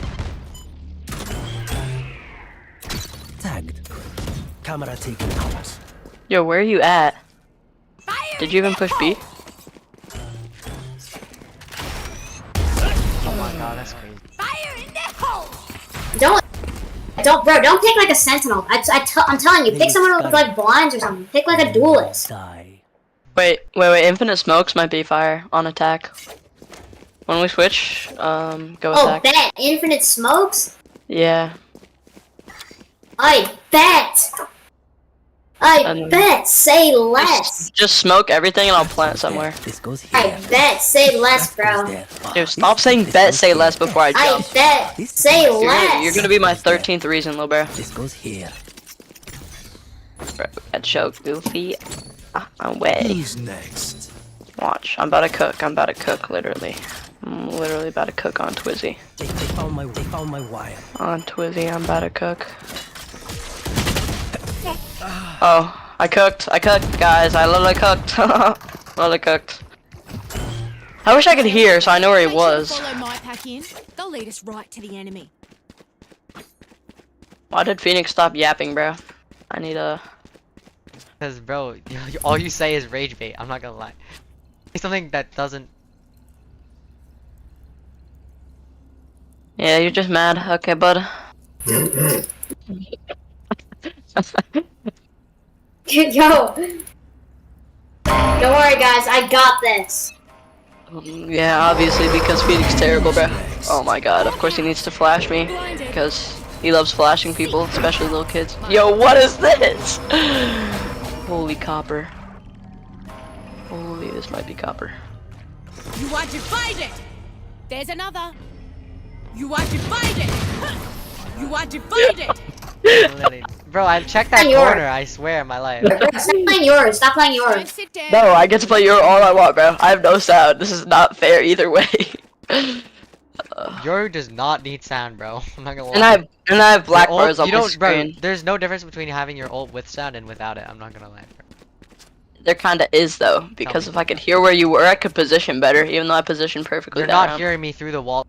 Tagged. Camera taken out. Yo, where are you at? Did you even push B? Oh my god, that's crazy. Don't pick like a sentinel. I'm telling you, pick someone with like blinds or something. Pick like a duelist. Die. Wait. Infinite smokes might be fire on attack. When we switch, go Oh, attack. bet infinite smokes. Yeah. I bet. Um, Say less. Just smoke everything and I'll plant somewhere. This goes here. I bet. Say less, bro. There. Dude, stop saying bet, say less before I I jump. bet. Say less. You're gonna be my 13th reason, little bro. This goes here. Bro, got choked, Goofy. Away. Who's next? Watch, I'm about to cook, literally. I'm literally about to cook on Twizzy. They found my wire. On Twizzy, I'm about to cook. Oh, I cooked, guys. I literally cooked. Literally cooked. I wish I could hear so I know where he was. Follow my pack in. They'll lead us right to the enemy. Why did Phoenix stop yapping, bro? I need a... Because bro, all you say is rage bait. I'm not gonna lie. Say something that doesn't. Yeah, you're just mad. Okay, bud. Yo. Don't worry, guys. I got this. Yeah, obviously because Phoenix terrible, bro. Oh my god, of course he needs to flash me. Because he loves flashing people, especially little kids. Yo, what is this? Holy copper. Holy, this might be copper. You are divided. There's another. You are divided. You are divided. Literally. Bro, I checked that And yours. corner. I swear, my life. Stop playing yours. Stop playing Don't yours. sit down. No, I get to play your all I want, bro. I have no sound. This is not fair either way. Yoru does not need sound, bro. I'm not gonna lie. and I have black Your ult- bars on you my don't, bro. screen. There's no difference between having your ult with sound and without it. I'm not gonna lie, bro. There kinda is though, because if I could hear where you were, I could position better, even though I positioned perfectly You're down. not hearing me through the wall.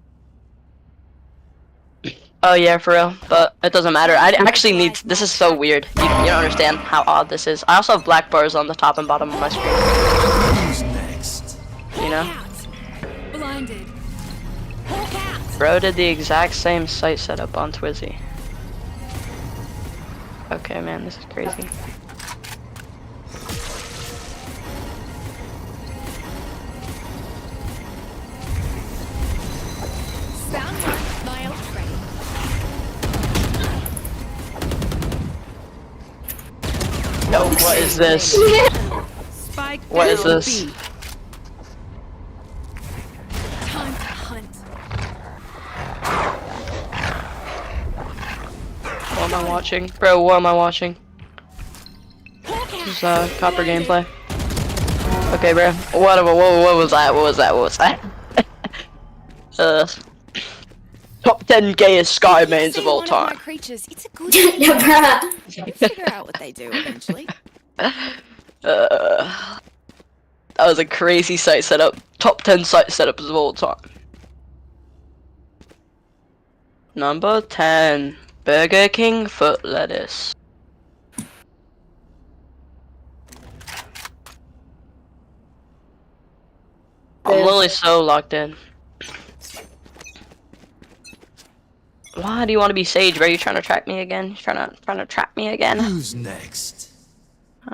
Oh yeah, for real. But it doesn't matter. I actually need. This is so weird. You don't understand how odd this is. I also have black bars on the top and bottom of my screen. Who's next? You know? Blinded. Hawk out. Bro did the exact same site setup on Twizzy. Okay, man, this is crazy. Sound one. My ult ready. Yo, what is this? Spike What is down this? B. Time to hunt. What am I watching? Bro, what am I watching? This is copper gameplay. Okay, bro. What was that? What was that? What was that? Top 10 gayest Sky mains of all My time. creatures, it's a good Yeah, bruh. You'll figure out what they do eventually. That was a crazy site setup. Top 10 site setups of all time. Number 10. Burger King foot lettuce. I'm literally so locked in. Why do you want to be Sage, bro? You trying to track me again? You trying to trap me again? Who's next?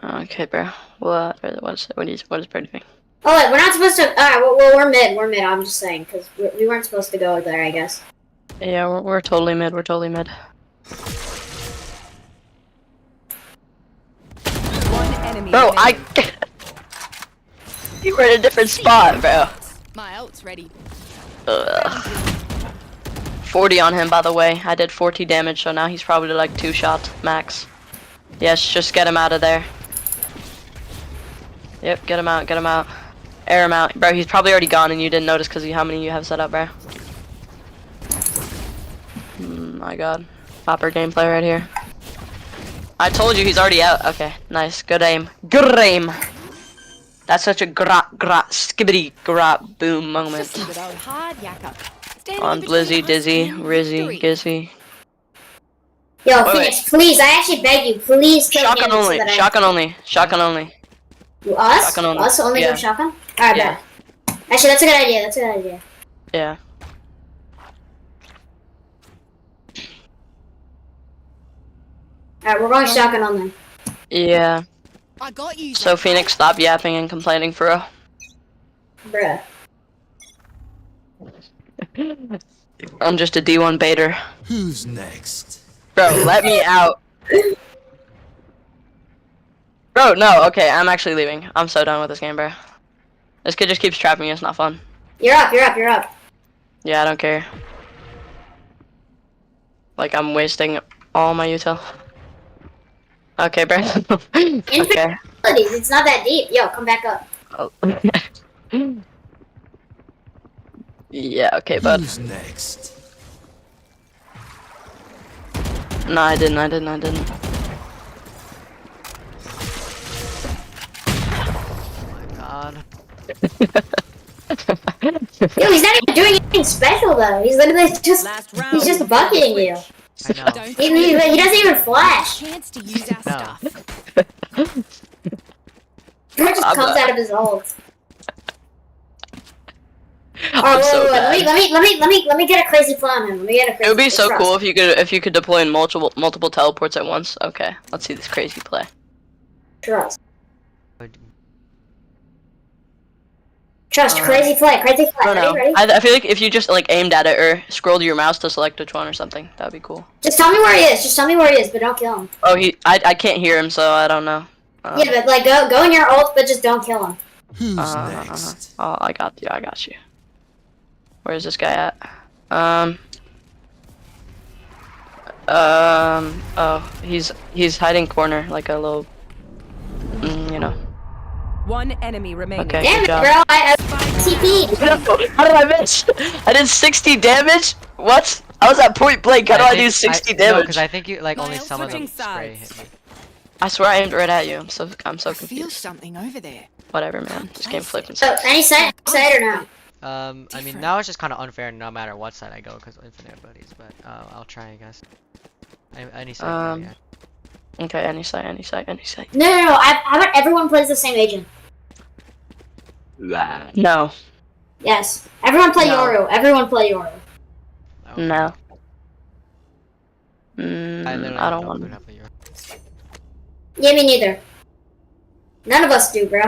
Okay, bro. What is bro doing? Oh wait, we're not supposed to. Alright, well, we're mid. We're mid. I'm just saying because we weren't supposed to go there. I guess. Yeah, we're totally mid. We're totally mid. One enemy Bro, remaining. You were in a different spot, bro. My ult's ready. Ugh. 40 on him, by the way. I did 40 damage, so now he's probably like 2 shots max. Yes, just get him out of there. Yep, get him out, get him out. Air him out. Bro, he's probably already gone and you didn't notice because of how many you have set up, bro. My god. Popper gameplay right here. I told you he's already out. Okay, nice. Good aim. Good aim! That's such a skibbity boom moment. Good old hard yakka. On Blizzy, Dizzy, Rizzy, Gizzy. Yo, Wait, Phoenix, please, I actually beg you, please take Shotgun damage so only, that shotgun only, shotgun only. Us? Shotgun only. Us only Yeah. go shotgun? Alright, Yeah. bet. Actually, that's a good idea. That's a good idea. Yeah. Alright, we're going shotgun only. Yeah. I got you. So Phoenix, stop yapping and complaining for real. Bruh. I'm just a D1 baiter. Who's next? Bro, let me out. Bro, no, okay, I'm actually leaving. I'm so done with this game, bro. This kid just keeps trapping me, it's not fun. You're up, you're up, you're up. Yeah, I don't care. Like, I'm wasting all my util. Okay, bro. Okay. It's not that deep. Yo, come back up. Oh. Yeah, okay, bud. Who's next? No, I didn't. God. Yo, he's not even doing anything special though. He's literally just Last round. he's just bucketing you. I know. Don't He doesn't even flash. chance to use our No. stuff. It just I'm comes not- out of his ult. I'm so wait, bad. let me get a crazy play on him. Let me get a crazy. It would be so trust. cool if you could deploy in multiple teleports at once. Okay, let's see this crazy play. Trust, Uh, crazy play, crazy play. I don't know. Ready? I feel like if you just like aimed at it or scrolled your mouse to select which one or something, that'd be cool. Just tell me where he is. Just tell me where he is, but don't kill him. Oh, I can't hear him, so I don't know. Yeah, but like go in your ult, but just don't kill him. Who's next? Oh, I got you. Where's this guy at? Oh, he's hiding corner like a little, you know. One enemy remaining. Okay. Damn Good it, job. bro! I TP. How did I miss? I did 60 damage. What? I was at point blank. How do I do 60 damage? Because I think you like only Miles some of them switching spray sides. hit me. I swear I aimed right at you. I'm so I feel confused. something over there. Whatever, man. This game flipping. So, any side or no? I mean, now it's just kind of unfair no matter what side I go because infinite abilities, but I'll try, I guess. Any side, really, yeah. Okay, any side. No. How about everyone plays the same agent? No. Yes. Everyone play No. Yoru. Everyone play Yoru. Okay. No. literally I don't have want. no clue how to play Euro. Yeah, me neither. None of us do, bro.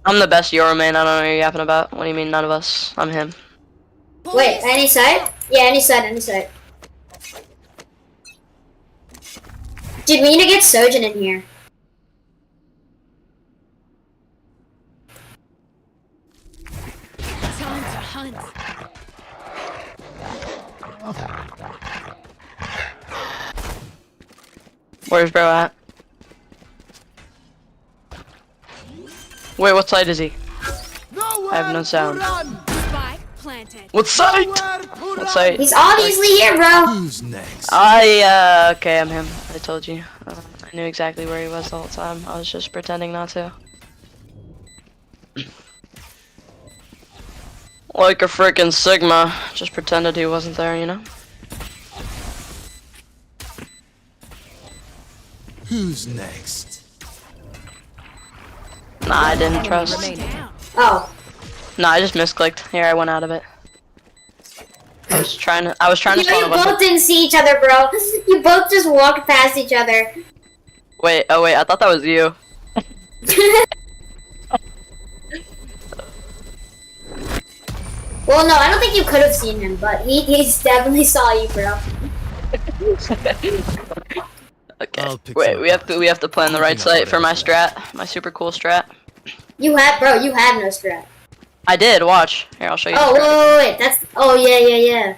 I'm the best Euro main. I don't know what you're yapping about. What do you mean, none of us? I'm him. Wait, any side? Yeah, any side. Dude, we need to get Sojin in here. Time to hunt. Where's bro at? Wait, what side is he? I have no sound. Spike planted. What side? What side? He's obviously here, bro. Who's next? Okay, I'm him. I told you. I knew exactly where he was the whole time. I was just pretending not to. Like a freaking Sigma. Just pretended he wasn't there, you know? Who's next? Nah, I didn't trust. Remaining. Oh. Nah, I just misclicked. Here, I went out of it. I was trying to You spawn a bunch both of... didn't see each other, bro. You both just walked past each other. Wait, oh wait, I thought that was you. Well, no, I don't think you could have seen him, but he definitely saw you, bro. Okay. I'll pick Wait, some we have to plan the right site for my strat, my super cool strat. You have no strat. I did. Watch. Here, I'll show you. Oh, the strat. wait, that's. Oh, yeah.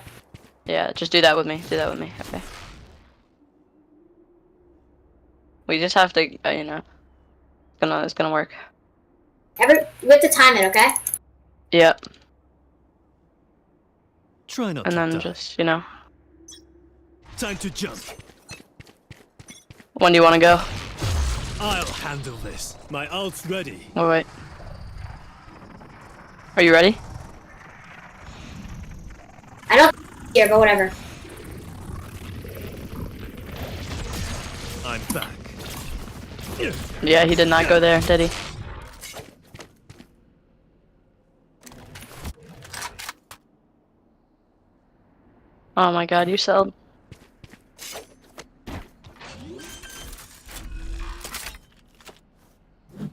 Yeah, just do that with me. Okay. We just have to, you know, it's gonna work. We have to time it, okay? Yep. Try not And to then die. just, you know, Time to jump. when do you want to go? I'll handle this. My ult's ready. Oh wait. Are you ready? I don't here, but whatever. I'm back. Yeah, he did not go there, did he? Oh my god, you sold.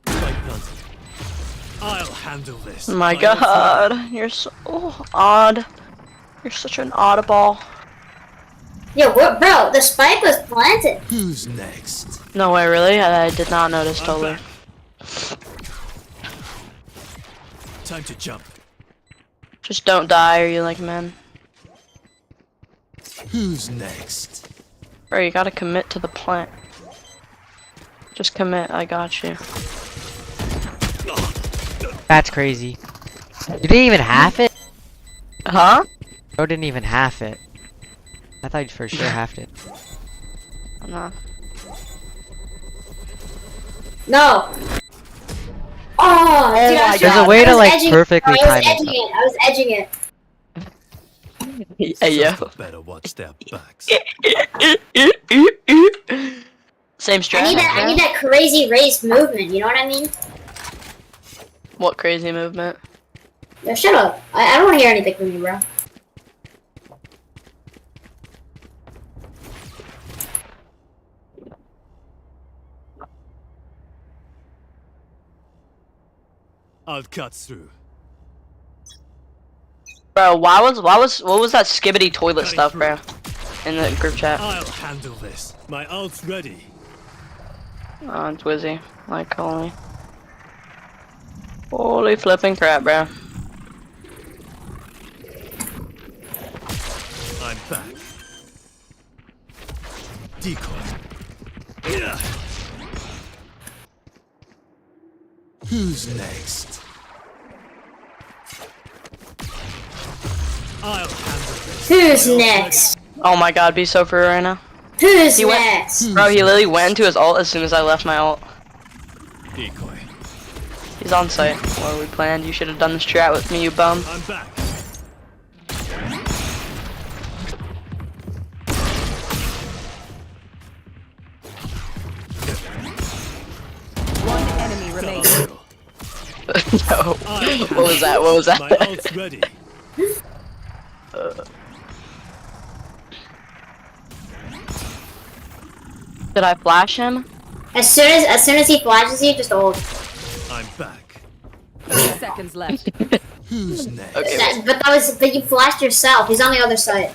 Fight none. I'll handle this. Oh my My ult's god, you're so odd. You're such an oddball. Yo, bro, the spike was planted. ready. Who's next? No way, really? I did not notice I'm totally. back. Time to jump. Just don't die, or you like man. Who's next? Bro, you gotta commit to the plant. Just commit, I got you. That's crazy. You didn't even half it? Huh? Bro didn't even half it. I thought you for sure halved it. No. No. Oh, dude, I was There's a trying- way I to was like edging- perfectly I was time edging it. it. I was edging it. Yeah, yeah. Some better watch their backs. Same strat. I need that crazy race movement. You know what I mean? What crazy movement? Yo, shut up. I don't want to hear anything from you, bro. I'll cut through. Bro, what was that skibbity toilet stuff, bro? In the group chat. I'll handle this. My ult's ready. Oh, it's Wizzy. Like, holy flipping crap, bro. I'm back. Decoy. Yeah. Who's next? I'll handle this. Who's next? Oh my god, be so free right now. Who's He went- next? Bro, he literally went into his ult as soon as I left my ult. Decoy. He's on site. What we planned. You should have done this chat with me, you bum. I'm back. One enemy remaining. No. What was that? What was that? My ult's ready. Did I flash him? As soon as he flashes you, just ult. I'm back. 30 seconds left. Who's next? Okay. But you flashed yourself. He's on the other side.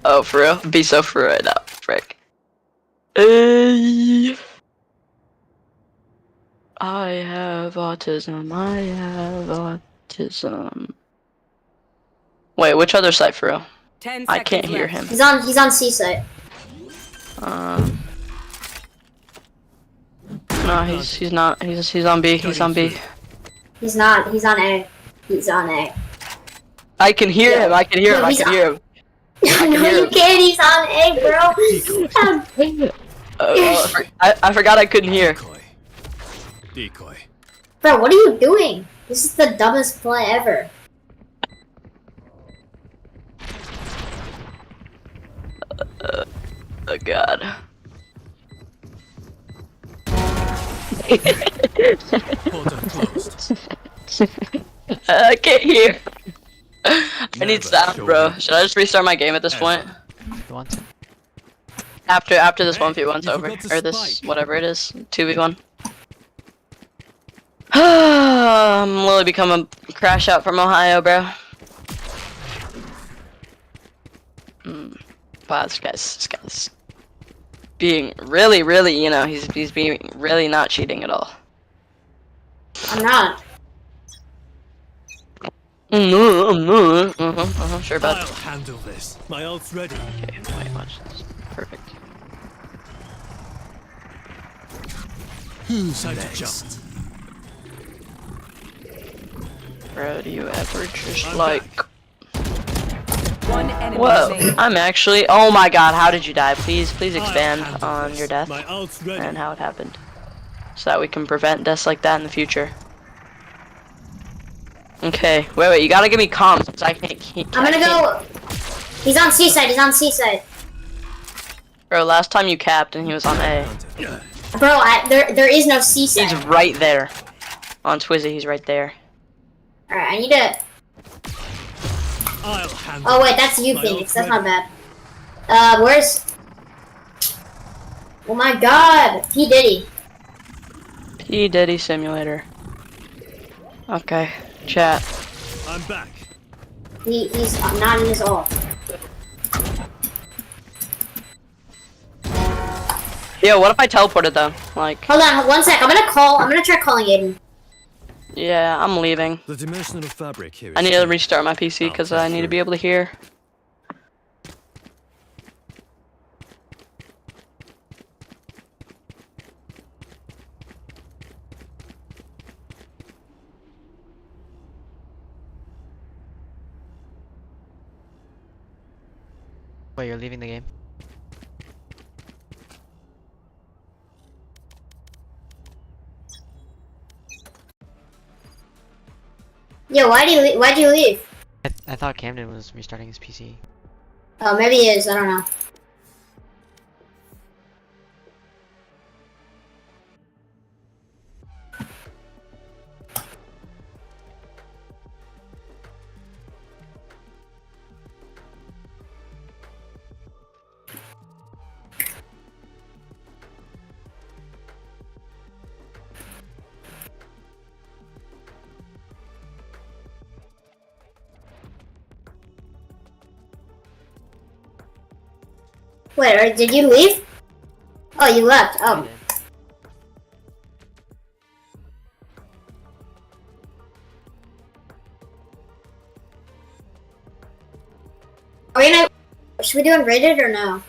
Oh, for real? Be so for right now. Frick. I have autism. I have autism. Wait, which other site for real? 10 seconds I can't hear left. him. He's on C site. No, he's not. He's on B. He's on B. He's not. He's on A. He's on A. I can hear him. I can hear him. I can hear him. No, hear you him. can't. He's on A, bro. I forgot I couldn't hear. Decoy. Decoy. Bro, what are you doing? This is the dumbest play ever. Oh god. Portal closed. I can't hear. I need sound, bro. Should I just restart my game at this point? You want to? After this 1v1's you over, forgot to or this spike. whatever it is, 2v1. I'm literally become a crash out from Ohio, bro. Wow, this guy's being really, you know, he's being really not cheating at all. I'm not. Sure, bud. I'll handle this. My ult's ready. Okay, wait, watch this. Perfect. Who's next? Bro, do you ever just I'm like... back. One enemy Whoa, remaining. I'm actually... Oh my god, how did you die? Please I'll expand handle on this. your death My ult's ready. and how it happened. So that we can prevent deaths like that in the future. Okay, wait, you gotta give me comms, because I can't... I'm gonna go. He's on C side. He's on C side. Bro, last time you capped and he was on A. Bro, there is no C side. He's right there. On Twizzy, he's right there. Alright, I need to. I'll handle Oh wait, that's you, My Phoenix. ult's That's ready. not bad. Where's? Oh my God, P Diddy. P Diddy Simulator. Okay, chat. I'm back. He's not in his ult. Yo, what if I teleported though? Like, Hold on, 1 sec. I'm gonna try calling Aiden. yeah, I'm leaving. The dimensional fabric here. I need to restart my PC because I need to be able to hear. Wait, you're leaving the game? Yo, why'd you leave? I thought Camden was restarting his PC. Oh, maybe he is. I don't know. Wait, did you leave? Oh, you left. Oh. Are we gonna? Should we do unrated or no?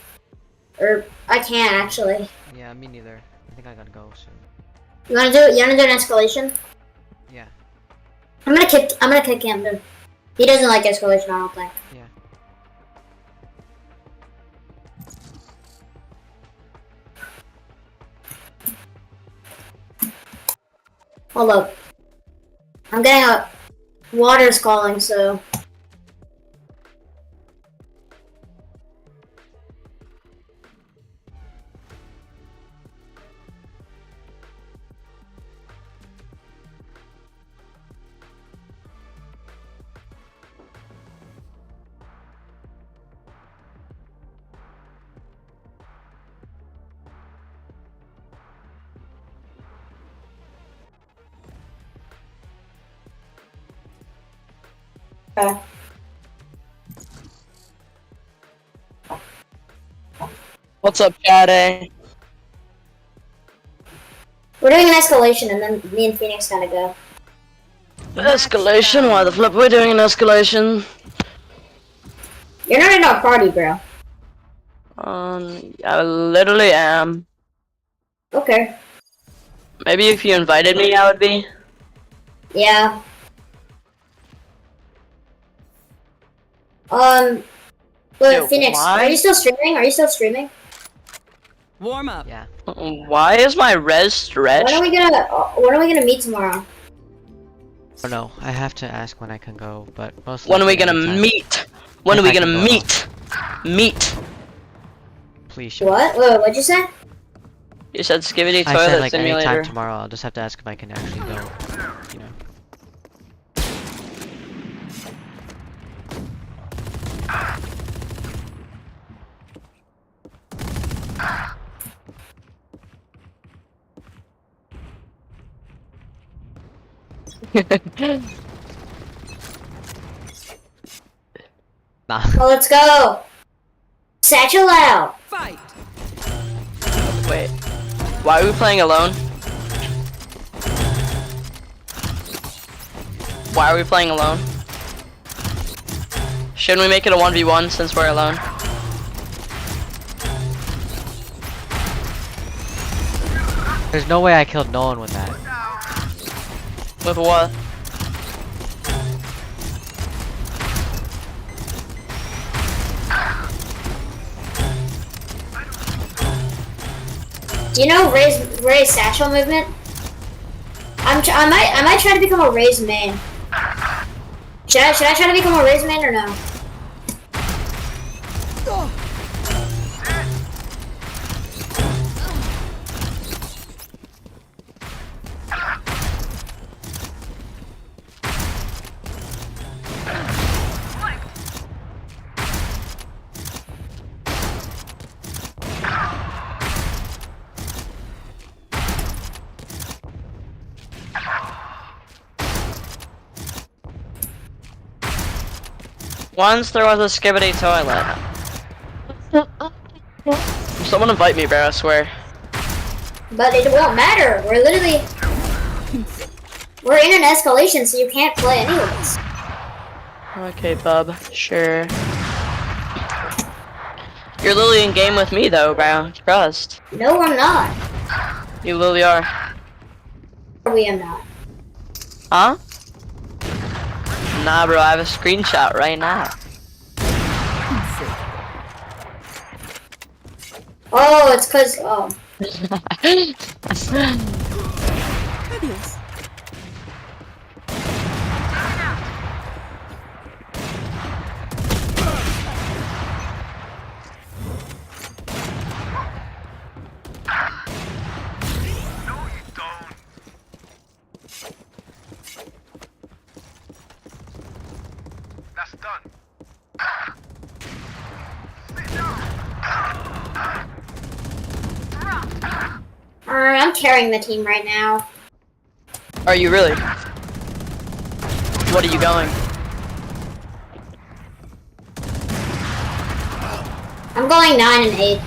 Or I can't actually. Yeah, me neither. I think I gotta go soon. You wanna do? You wanna do an escalation? Yeah. I'm gonna kick him. Dude. He doesn't like escalation. I don't think. Yeah. Hold up. I'm getting a water's calling, so. Okay. What's up, Chatty? We're doing an escalation, and then me and Phoenix gotta go. Escalation? Why the flip are we doing an escalation? You're not in our party, bro. I literally am. Okay. Maybe if you invited me, I would be. Yeah. But Yo, Phoenix, why? are you still streaming? Are you still streaming? Warm up. Yeah. Why is my res stretched? When are we gonna meet tomorrow? Oh no, I have to ask when I can go, but most When are we likely gonna anytime. meet? When If are we I can gonna go at all. meet? Meet. Please show. What? What'd you say? You said Skibidi I Toilet said like Simulator. anytime tomorrow. I'll just have to ask if I can actually go. You know. Nah. Well, let's go. Satchel out. Fight. Wait. Why are we playing alone? Why are we playing alone? Shouldn't we make it a 1v1 since we're alone? There's no way I killed no one with that. With what? Do you know Ray's satchel movement? I might try to become a Ray's main. Should I try to become a Ray's main or no? Once there was a Skibidi Toilet. Someone invite me, bro, I swear. But it won't matter. We're in an escalation, so you can't play anyways. Okay, bub. Sure. You're literally in game with me, though, bro. Trust. No, I'm not. You literally are. We am not. Huh? Nah, bro, I have a screenshot right now. Oh, it's cause I'm carrying the team right now. Are you really? What are you going? I'm going 9 and 8.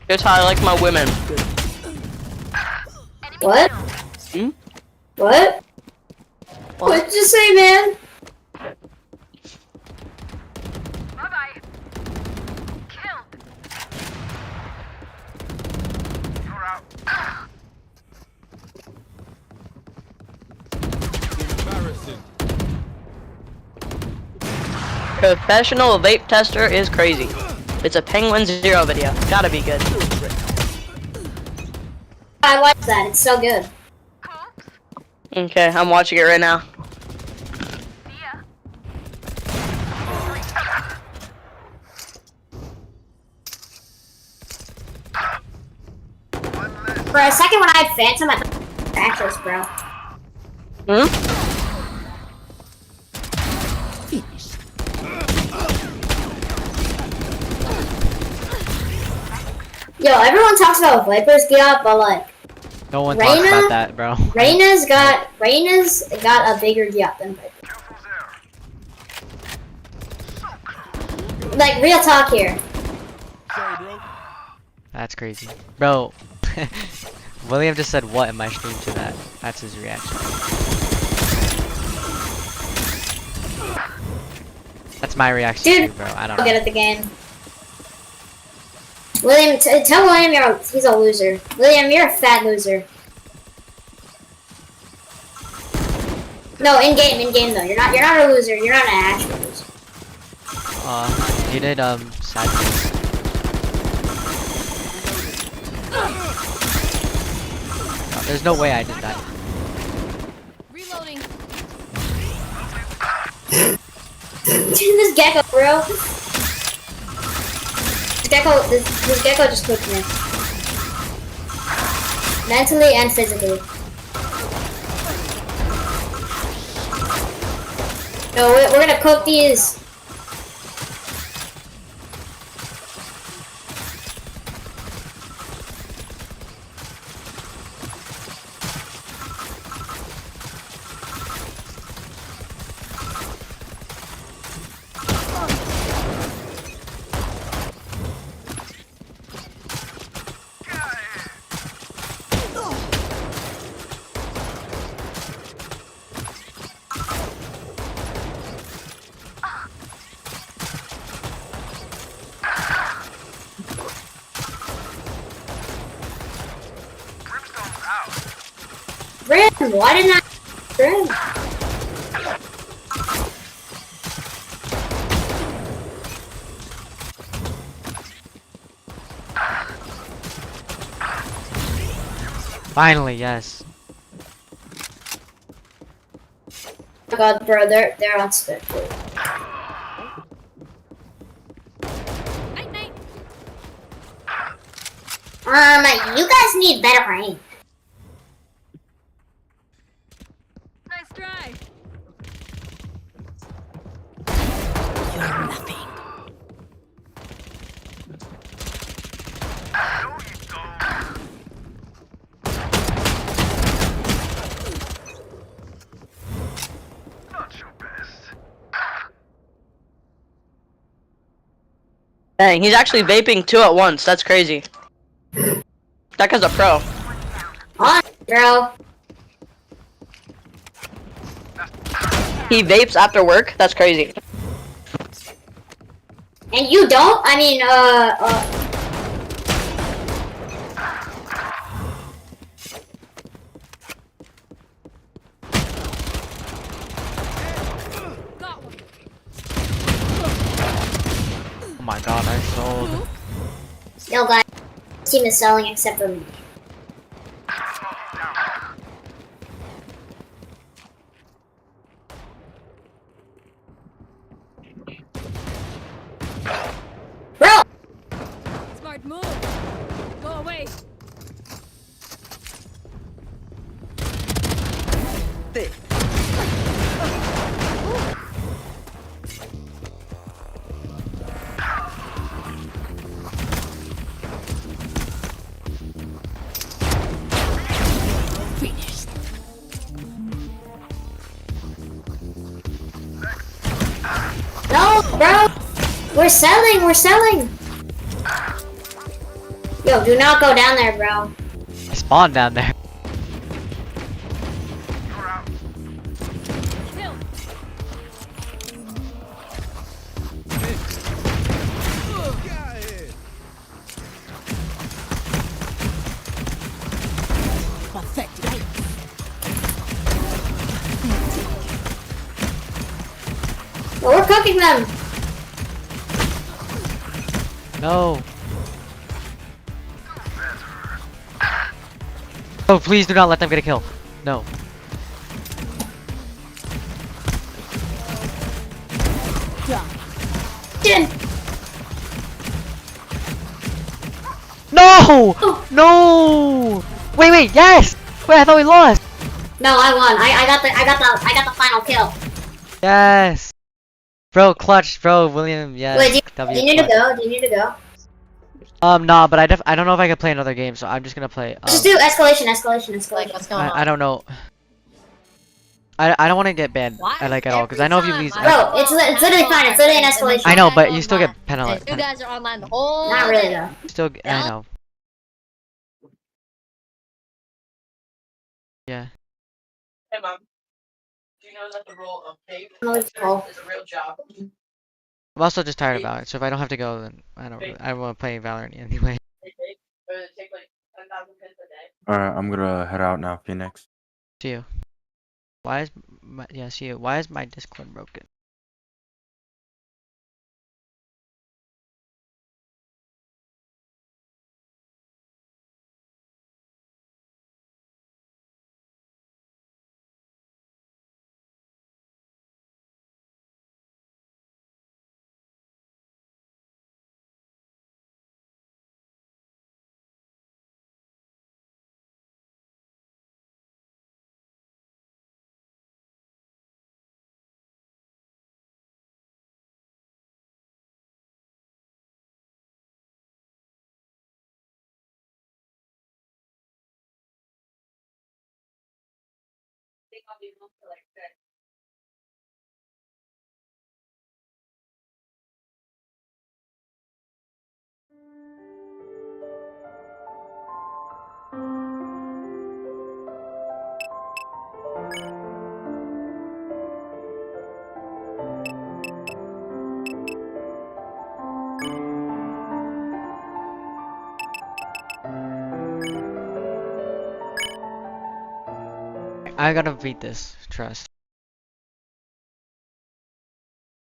Here's how I like my women. What? Hmm? What? What'd you say, man? Professional vape tester is crazy. It's a Penguin Zero video. Gotta be good. I watched that. It's so good. Okay, I'm watching it right now. For a second, when I had Phantom, I thought it was Actress, bro. Hmm? Yo, everyone talks about Viper's Giat, but like, No one talks Reyna? about that, bro. Reyna's got a bigger Giat than Viper. Like, real talk here. That's crazy. Bro, William just said what in my stream to that. That's his reaction. That's my reaction Dude, too, bro. I don't I'll get know. at the game. William, tell William he's a loser. William, you're a fat loser. No, in game though. You're not a loser. You're not an actual loser. He did sad things. No, there's no way I did that. Reloading. This Gecko, bro. This Gecko just cooked me. Mentally and physically. No, we're gonna cook these. Brim, why didn't I? Brim. Finally, yes. Oh god, bro, they're on spectrum. Night. You guys need better aim. Nice try. You're nothing. Dang, he's actually vaping 2 at once. That's crazy. That guy's a pro. On, bro. He vapes after work? That's crazy. And you don't? I mean, Got one. Oh my god, I sold. no guys. This team is selling except for me. Bro! Smart move. Go away. Finished. No, bro! We're selling! Yo, do not go down there, bro. I spawned down there. Kill. Pathetic. Well, we're cooking them. No. Oh, please do not let them get a kill. No. Jin! No! No! Wait, yes! Wait, I thought we lost. No, I won. I got the final kill. Yes. Bro, clutch, bro, William, yes. Wait, do W you need to clutch. go? Do you need to go? Nah, but I don't know if I can play another game, so I'm just gonna play. Let's just do escalation. Like, what's going on? I don't know. I don't want to get banned like at all, because I know if you lose. Bro, it's literally fine. It's literally an escalation. I know, but you still get And penalized. you guys are online the whole Not really though. Still, I know. Yeah. Hey mom, do you know that the role of babe No, it's cool. is a real job? I'm also just tired of Valorant, so if I don't have to go, then I don't want to play Valorant anyway. Or they take like 10,000 hits a day. Alright, I'm gonna head out now, Phoenix. See you. Why is see you. Why is my Discord broken? I gotta beat this. Trust.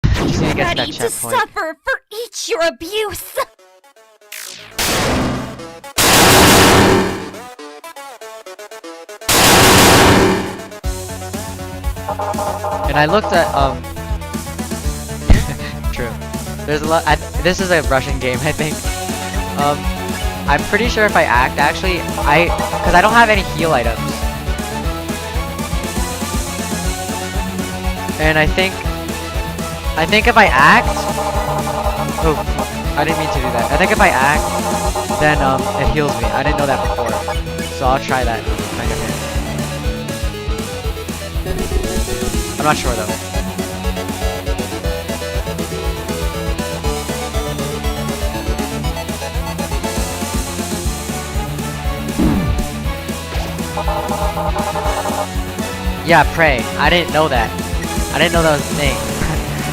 Just need to get to that Ready to checkpoint. suffer for each your abuse! And I looked at true. There's a lot. This is a Russian game, I think. I'm pretty sure if I act, actually, because I don't have any heal items. And I think if I act, oh, I didn't mean to do that. I think if I act, then it heals me. I didn't know that before, so I'll try that kind of hit. I'm not sure though. Yeah, pray. I didn't know that. I didn't know that was a thing.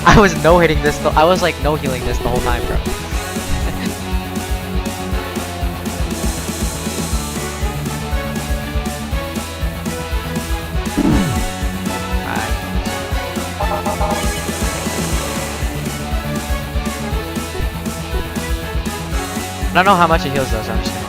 I was no hitting this. I was like no healing this the whole time, bro. I don't know how much it heals though, so I'm just gonna.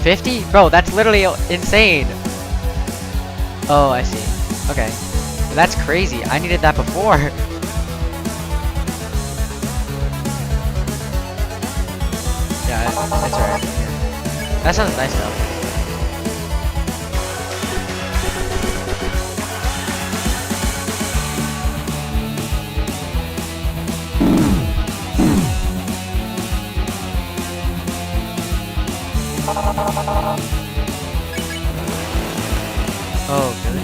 $50? Bro, that's literally insane. Oh, I see. Okay. That's crazy. I needed that before. Yeah, it's alright. That sounds nice though. Oh, really?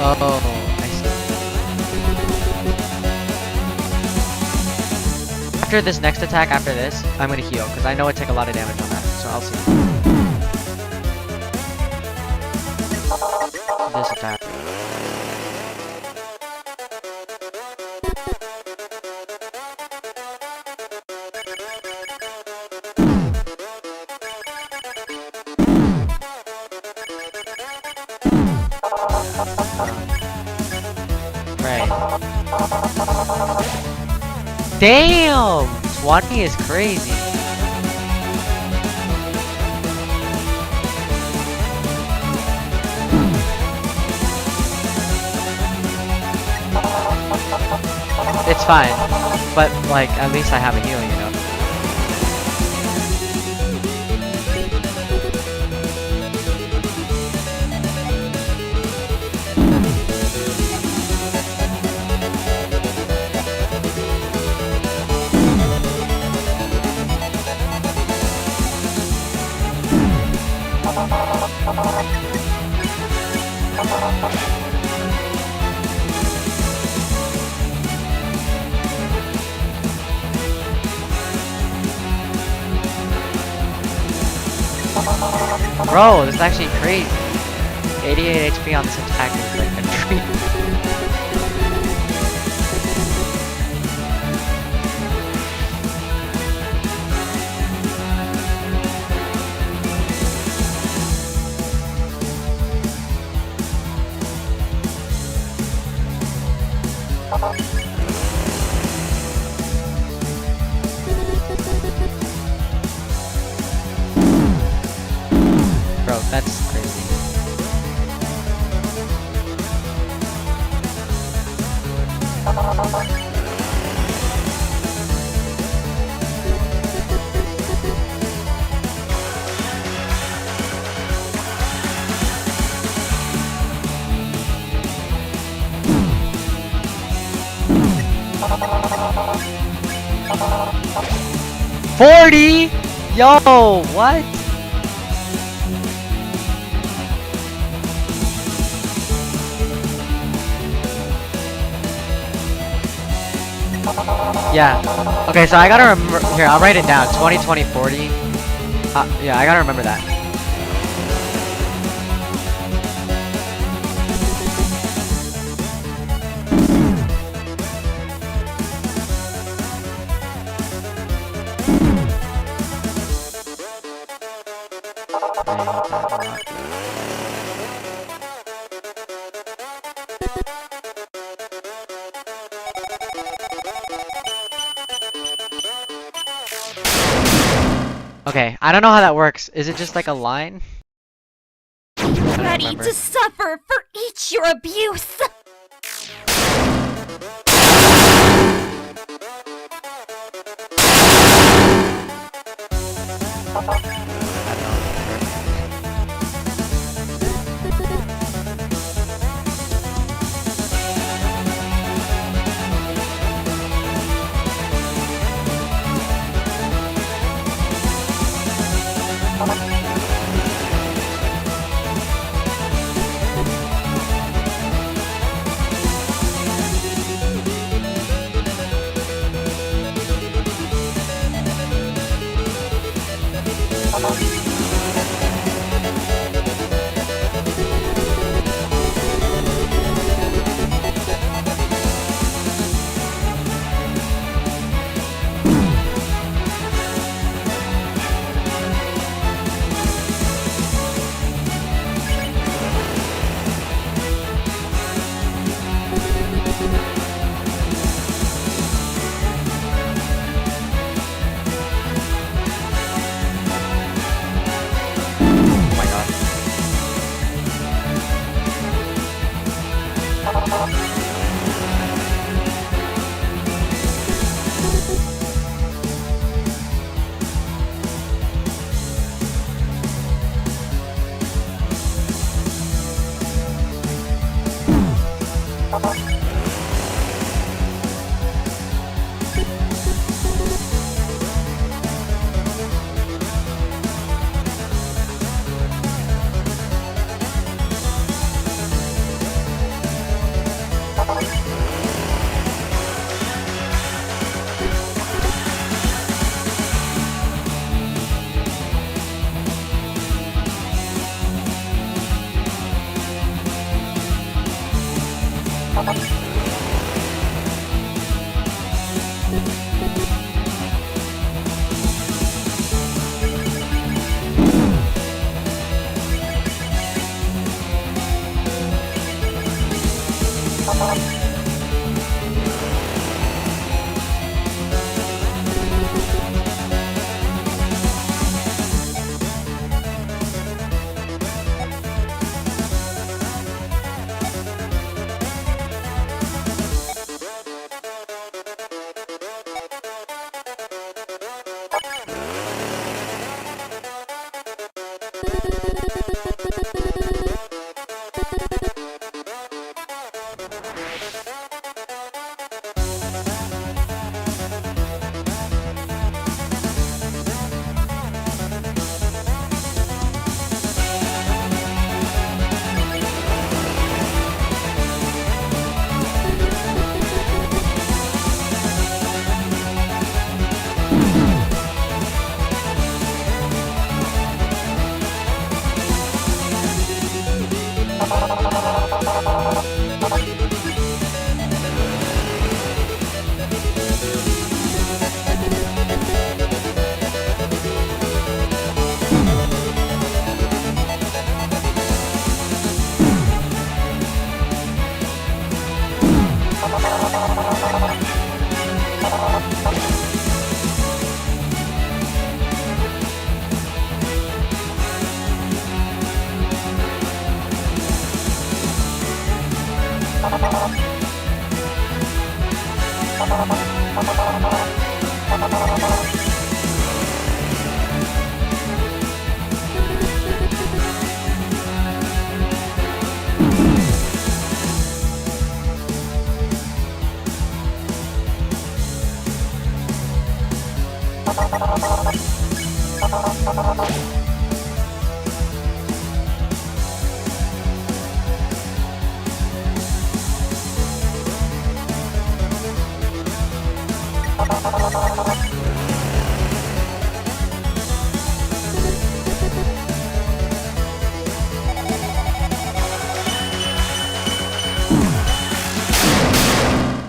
Oh, I see. After this next attack, after this, I'm gonna heal, because I know it took a lot of damage on that, so I'll see. This attack. Damn! 20 is crazy. It's fine, but like at least I have a heal, you know. Bro, this is actually crazy. 88 HP on this attack is like a treat. Bro, that's crazy. $40? Yo, what? Yeah. Okay, so I gotta remember. Here, I'll write it down. 20, 20, 40. Yeah, I gotta remember that. Okay, I don't know how that works. Is it just like a line? Ready to suffer for each your abuse!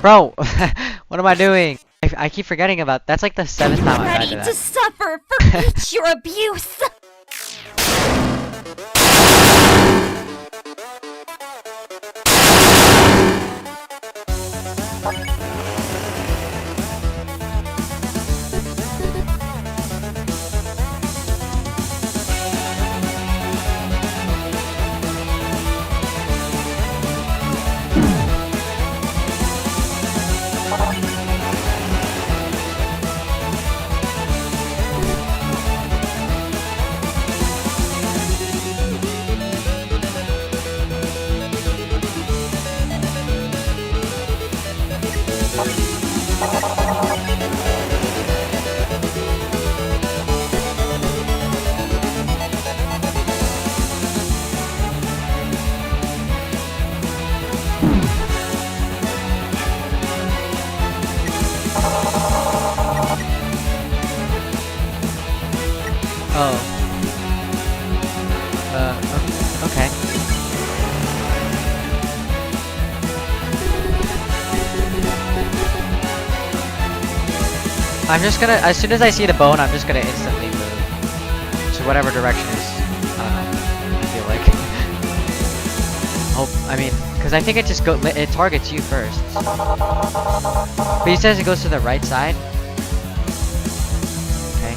Bro, what am I doing? I keep forgetting about. That's like the 7th time I've Ready tried to that. suffer for each your abuse. Oh. Okay. I'm just gonna, as soon as I see the bone, I'm just gonna instantly move to whatever direction is, I feel like. I mean, because I think it just it targets you first. But he says it goes to the right side. Okay.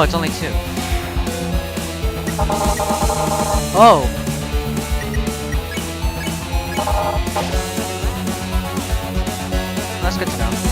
Oh, it's only 2. Oh! That's good to know.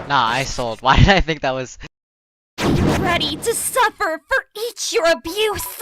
Nah, I sold. Why did I think that was... Ready to suffer for each your abuse!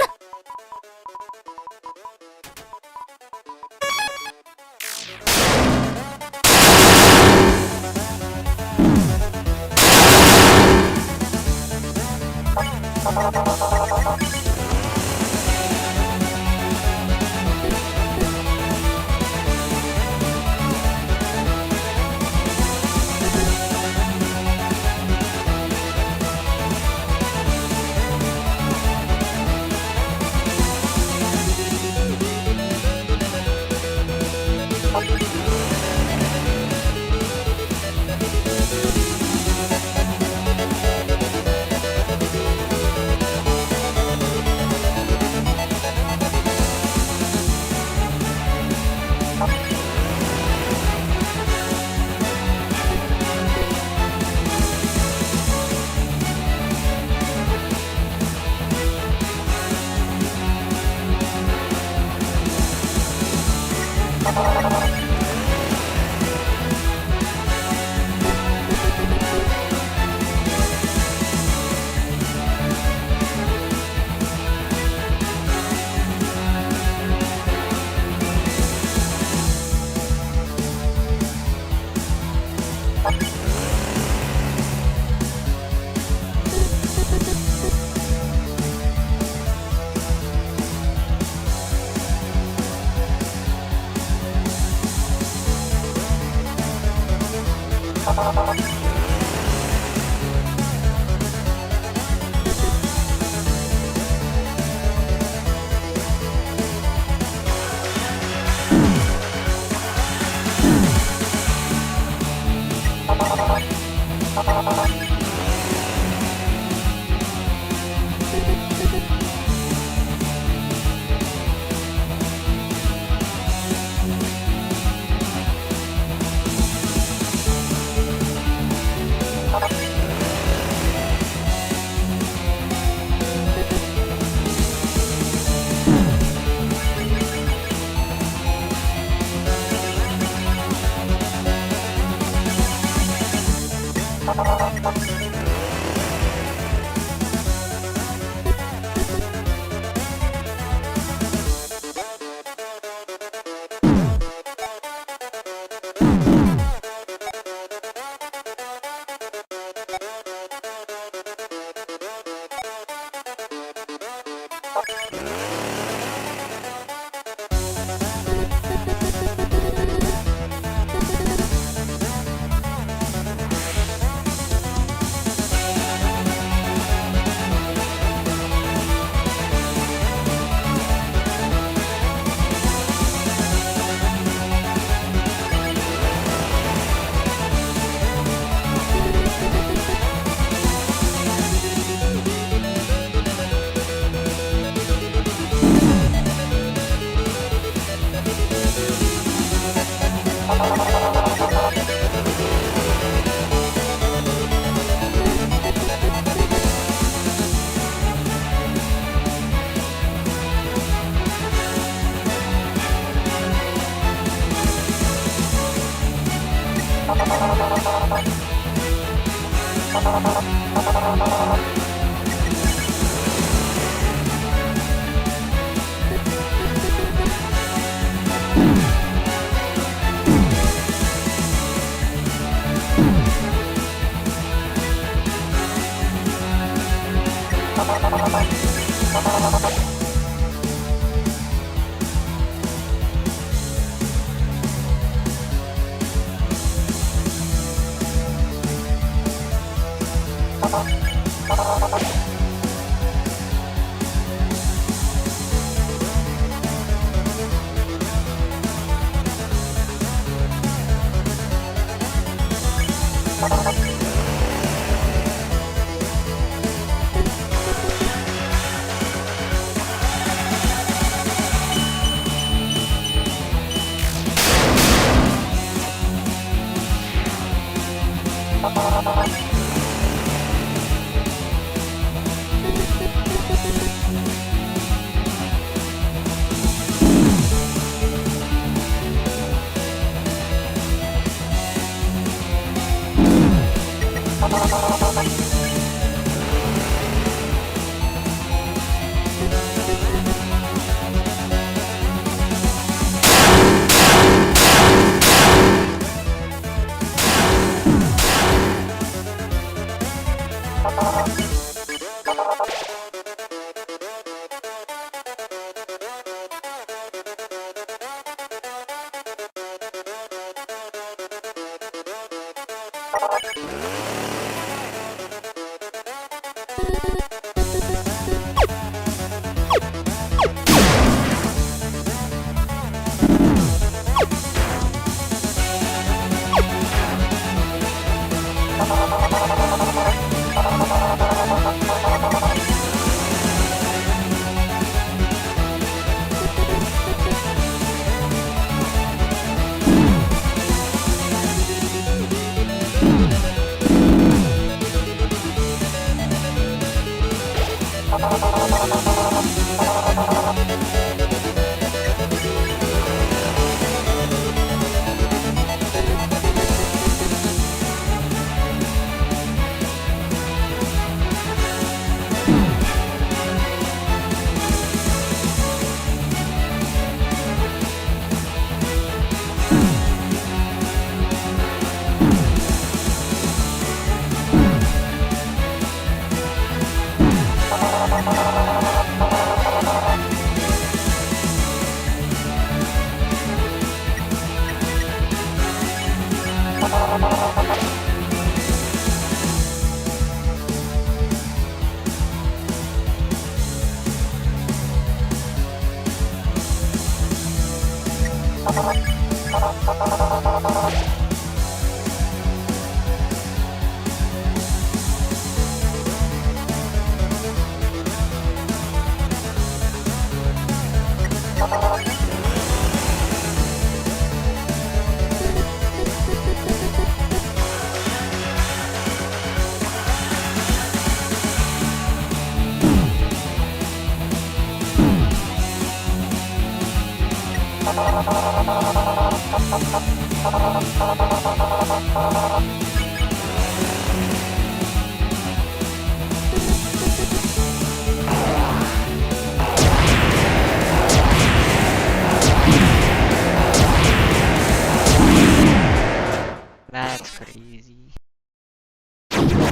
That's crazy.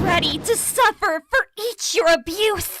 Ready to suffer for each your abuse!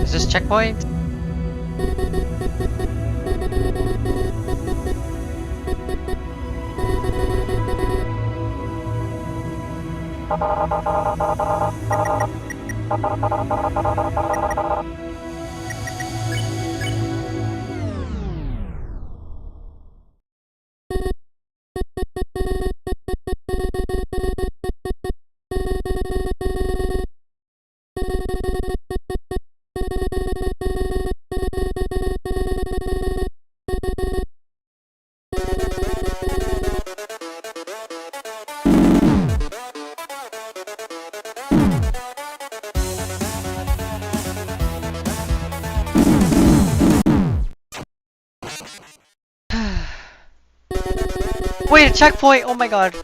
Is this checkpoint? Wait, a checkpoint! Oh my god.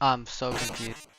I'm so confused.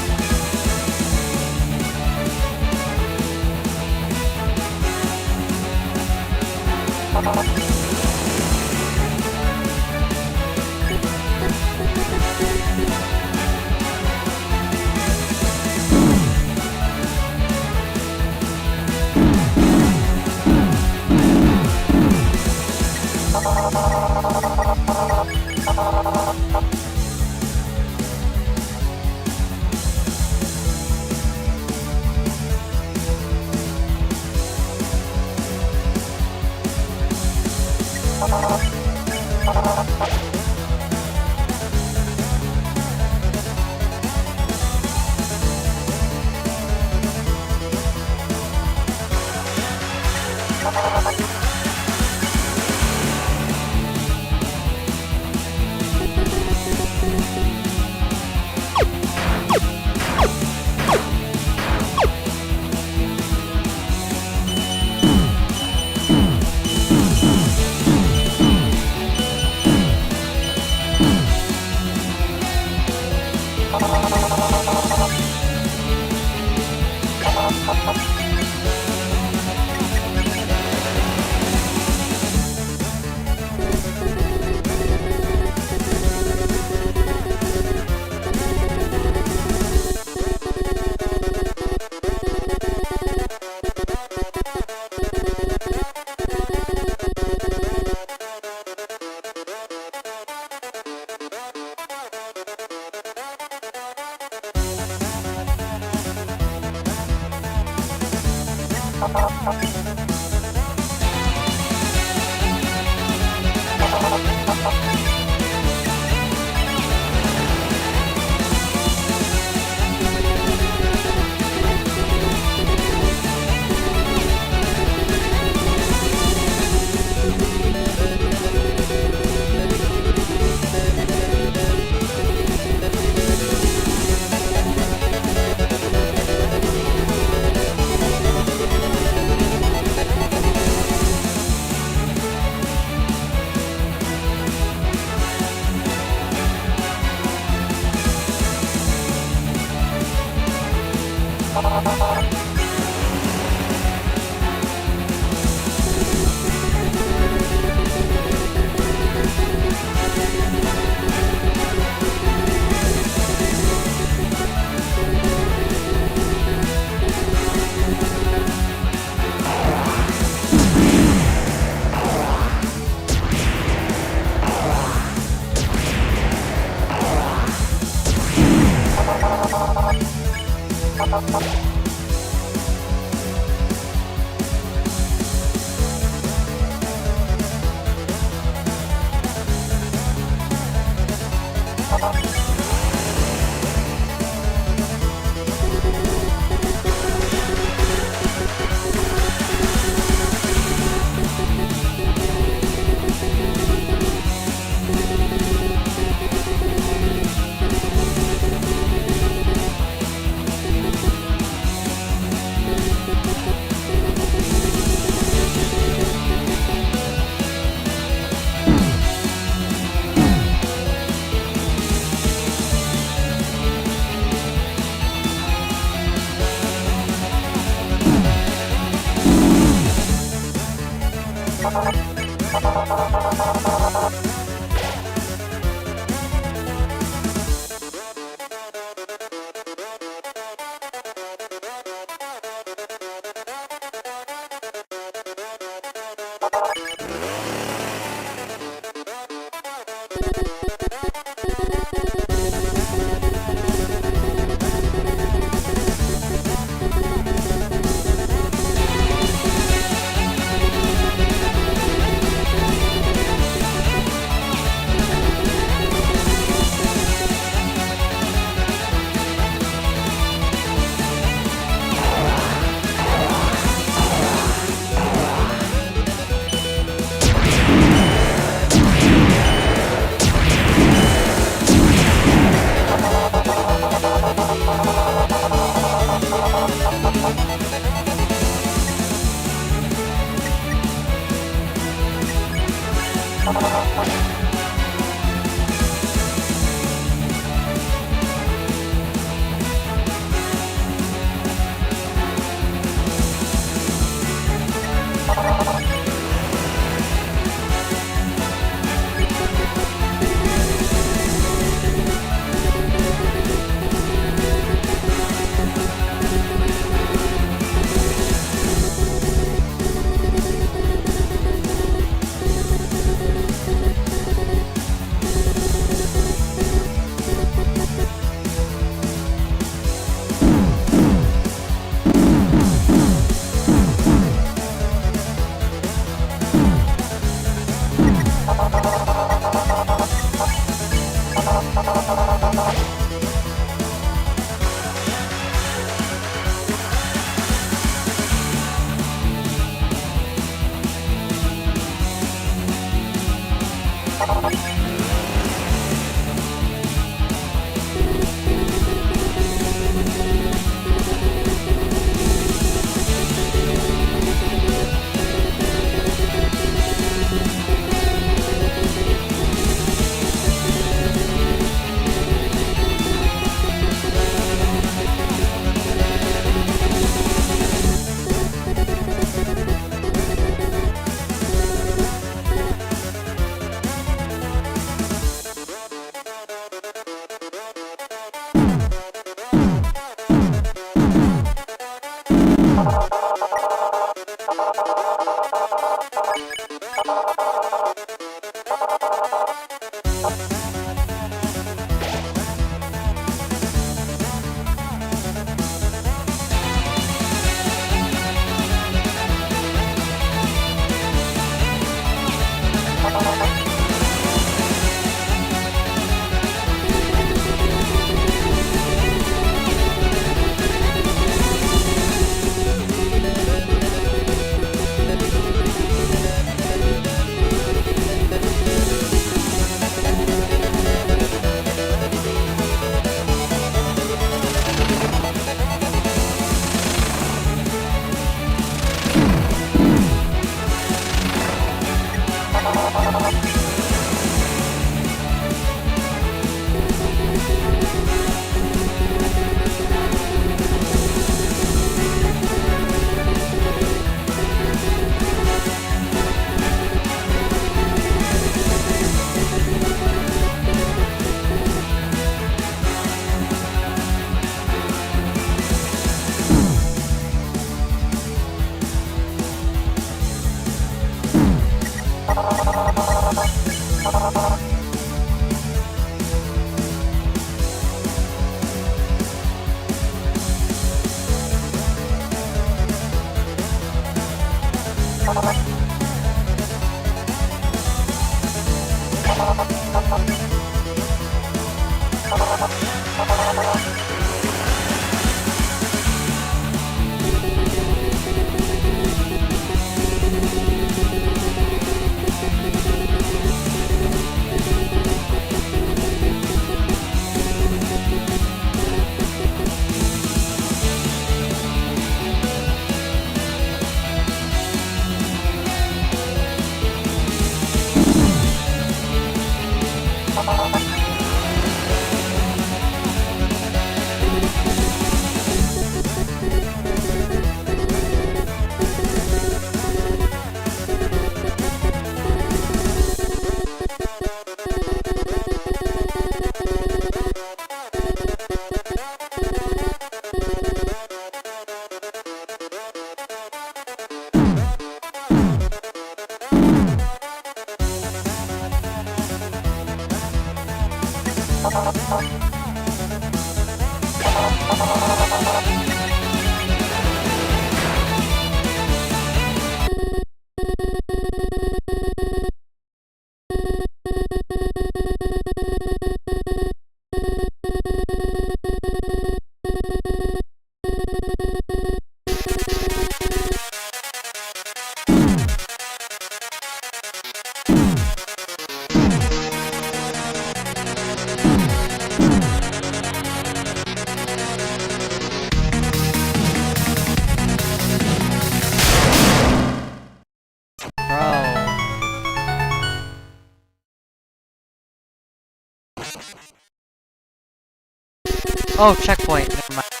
Oh, checkpoint. Never mind.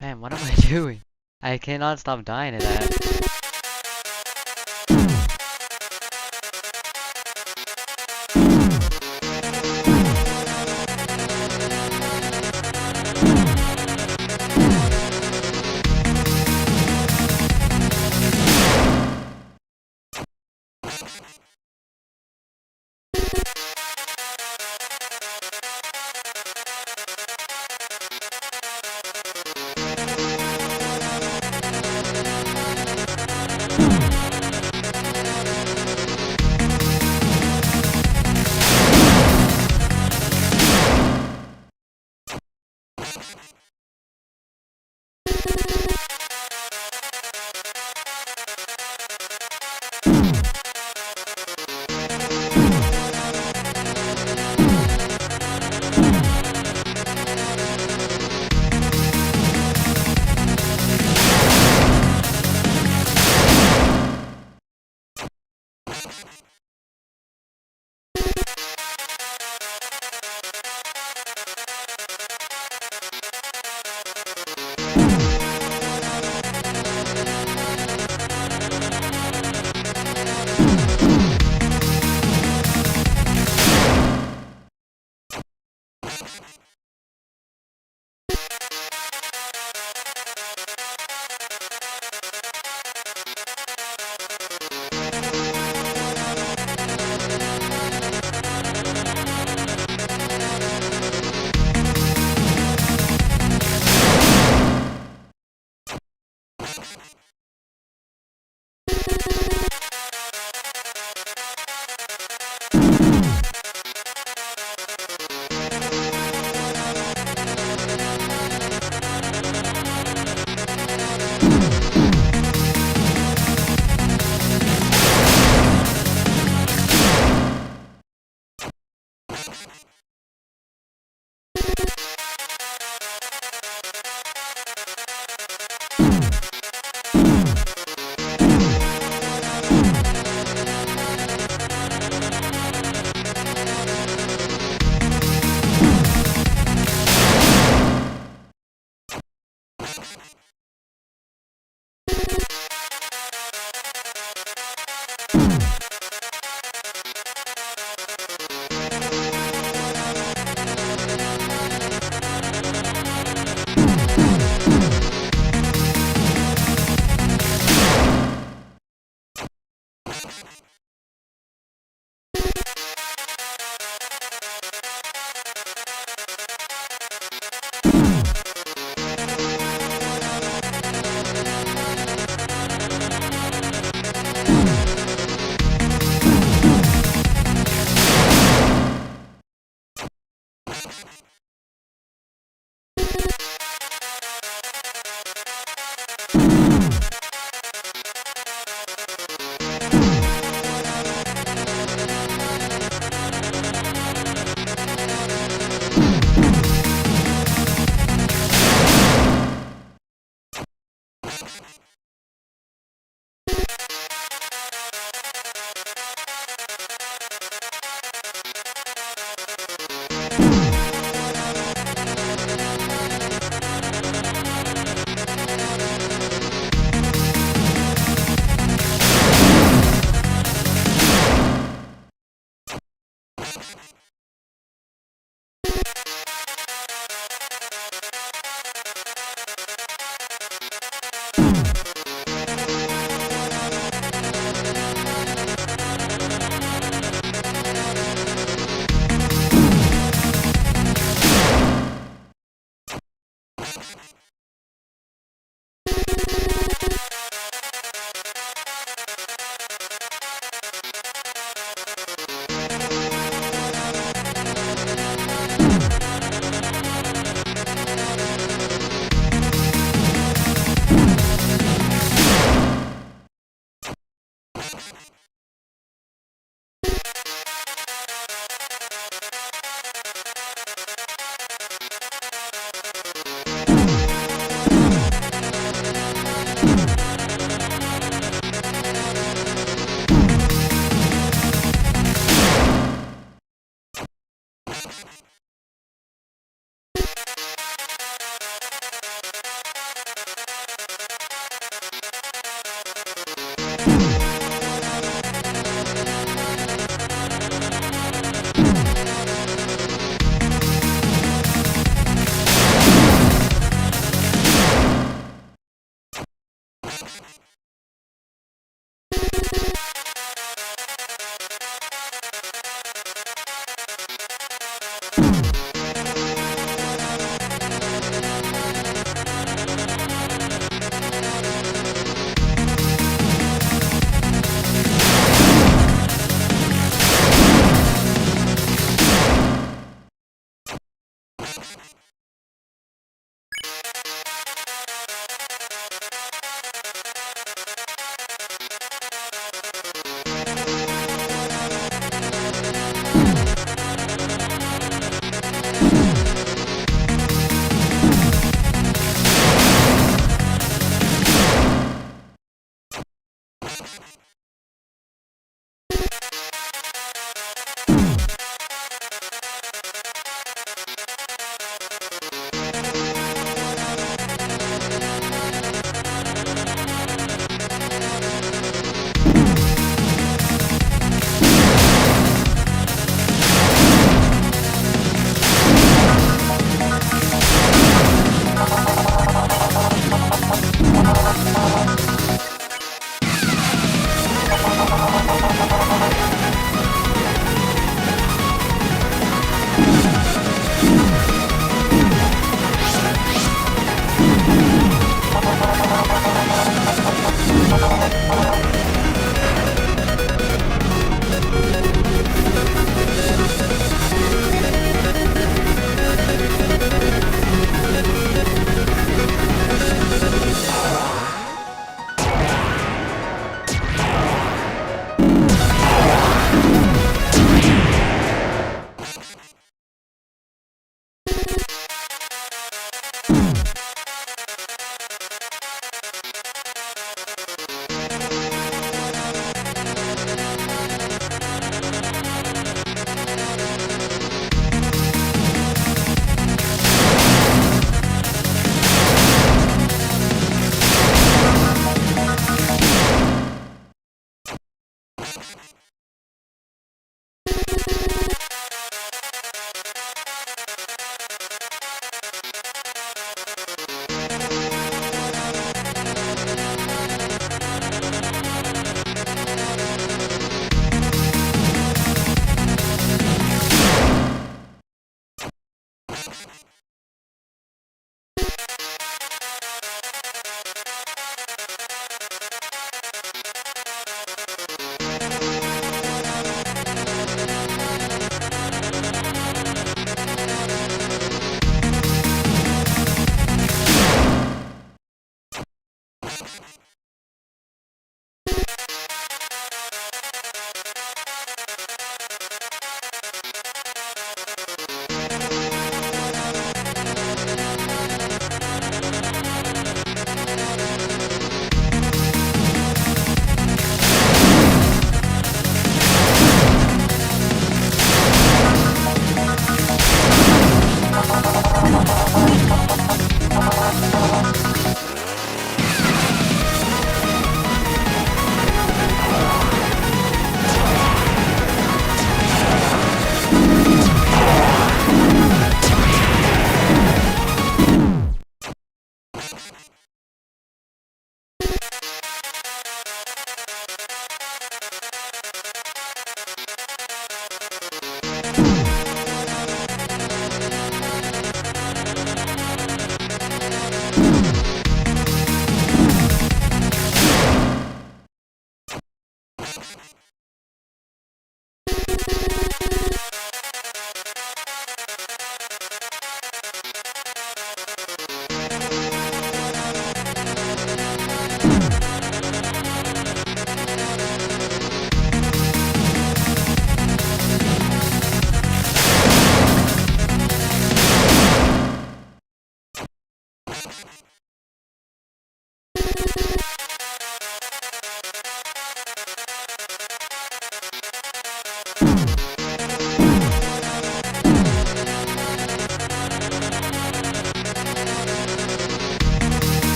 Man, what am I doing? I cannot stop dying to that.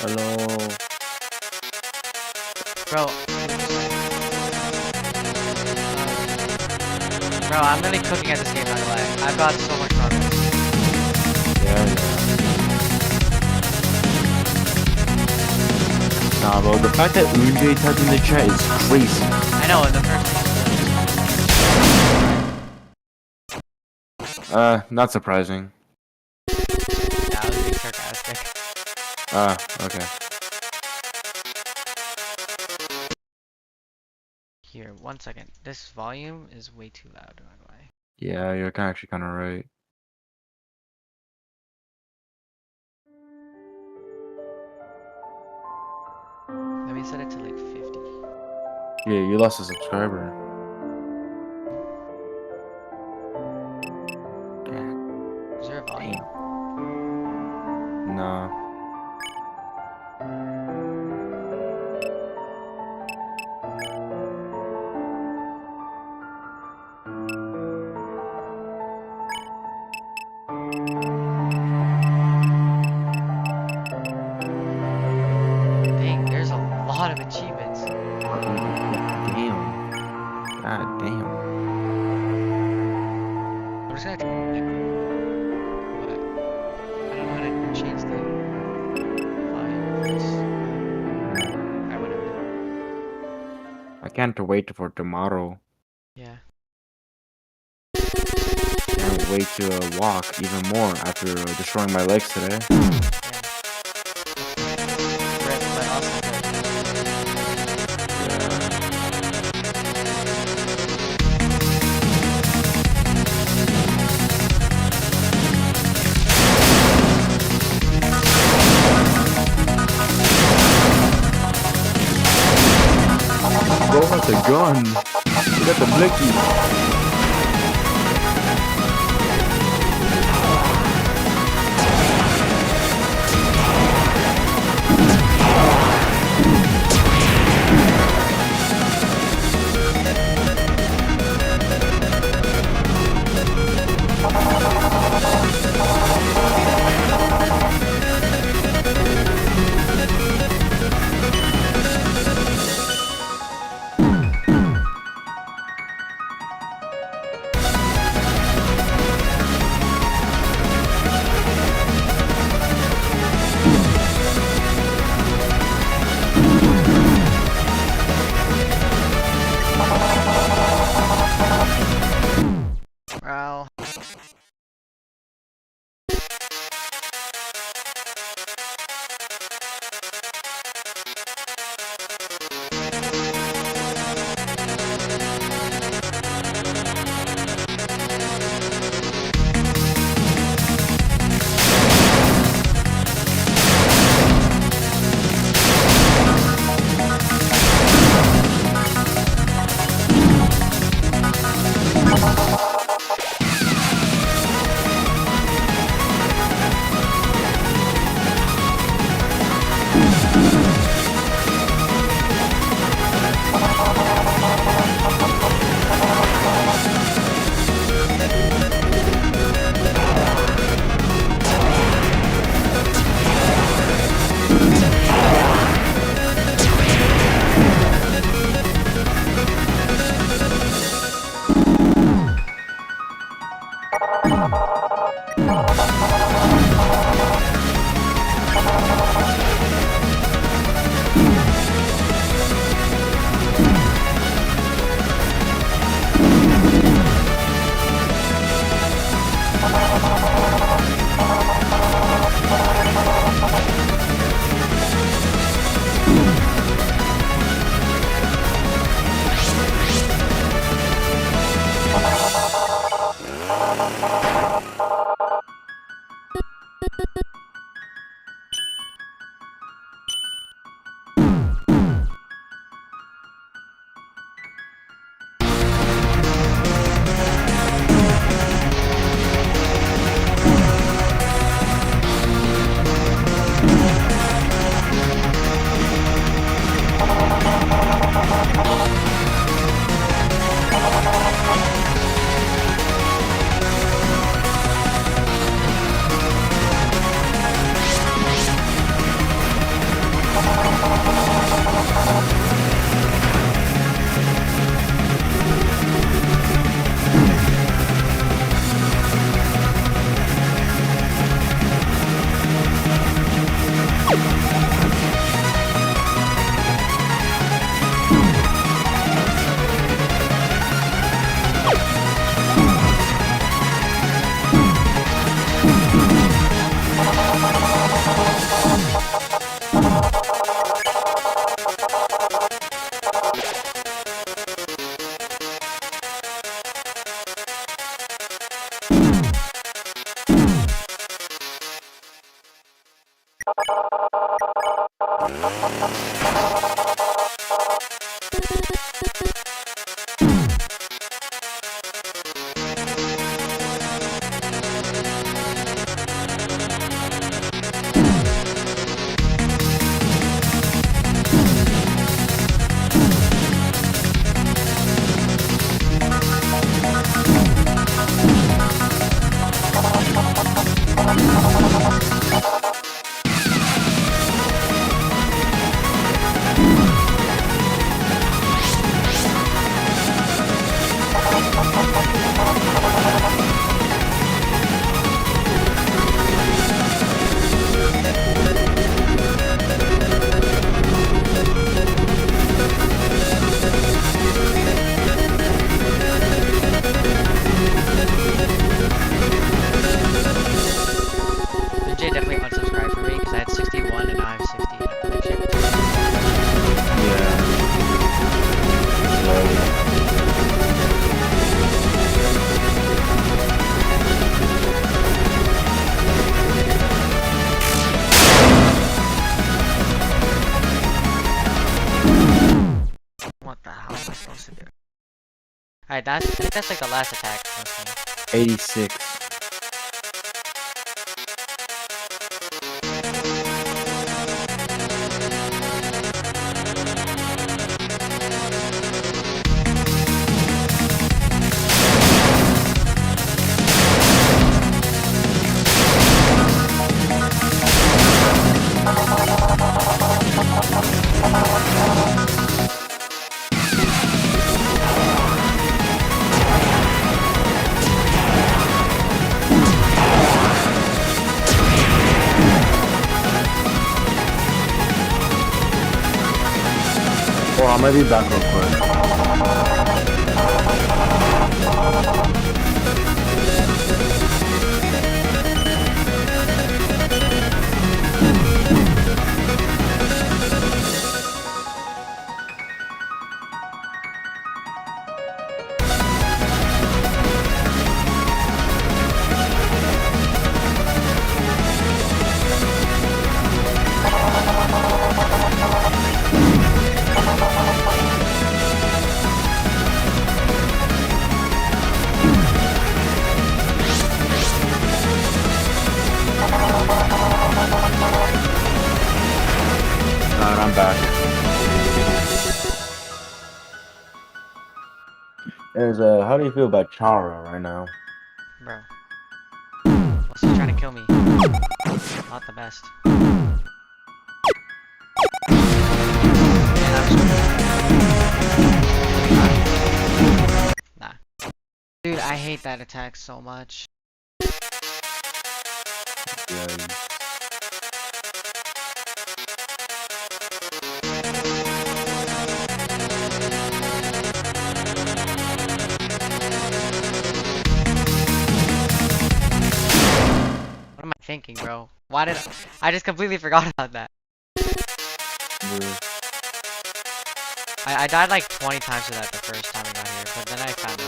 Hello. Bro. Bro, I'm really cooking at this game, by the way. I've got so much progress. Yeah. Nah, bro, the fact that Unjay typed in the chat is crazy. I know, in the first Not surprising. yeah, I was being sarcastic. Okay. Here, 1 second. This volume is way too loud, by the way. Yeah, you're actually kind of right. Let me set it to like 50. Yeah, you lost a subscriber. Is there a volume? Nah. Dang, there's a lot of achievements. Damn. God damn. I'm just gonna but I don't know how to change the volume of this. Alright, whatever. I can't wait for tomorrow. Yeah. Can't wait to walk even more after destroying my legs today. Rip, but also good. Bro has a gun. He got the blicky. Jay definitely unsubscribed for me because I had 61 and now I have 60. What the hell am I supposed to do? Alright, I think that's like the last attack. Okay. 86. Well, I'm gonna be back real quick. Alright, I'm back. How do you feel about Chara right now? Bro. Well, she's trying to kill me. Not the best. Nah. Dude, I hate that attack so much. Yeah. What am I thinking, bro? Why did I just completely forgot about that. I died like 20 times to that the first time I got here, but then I found it.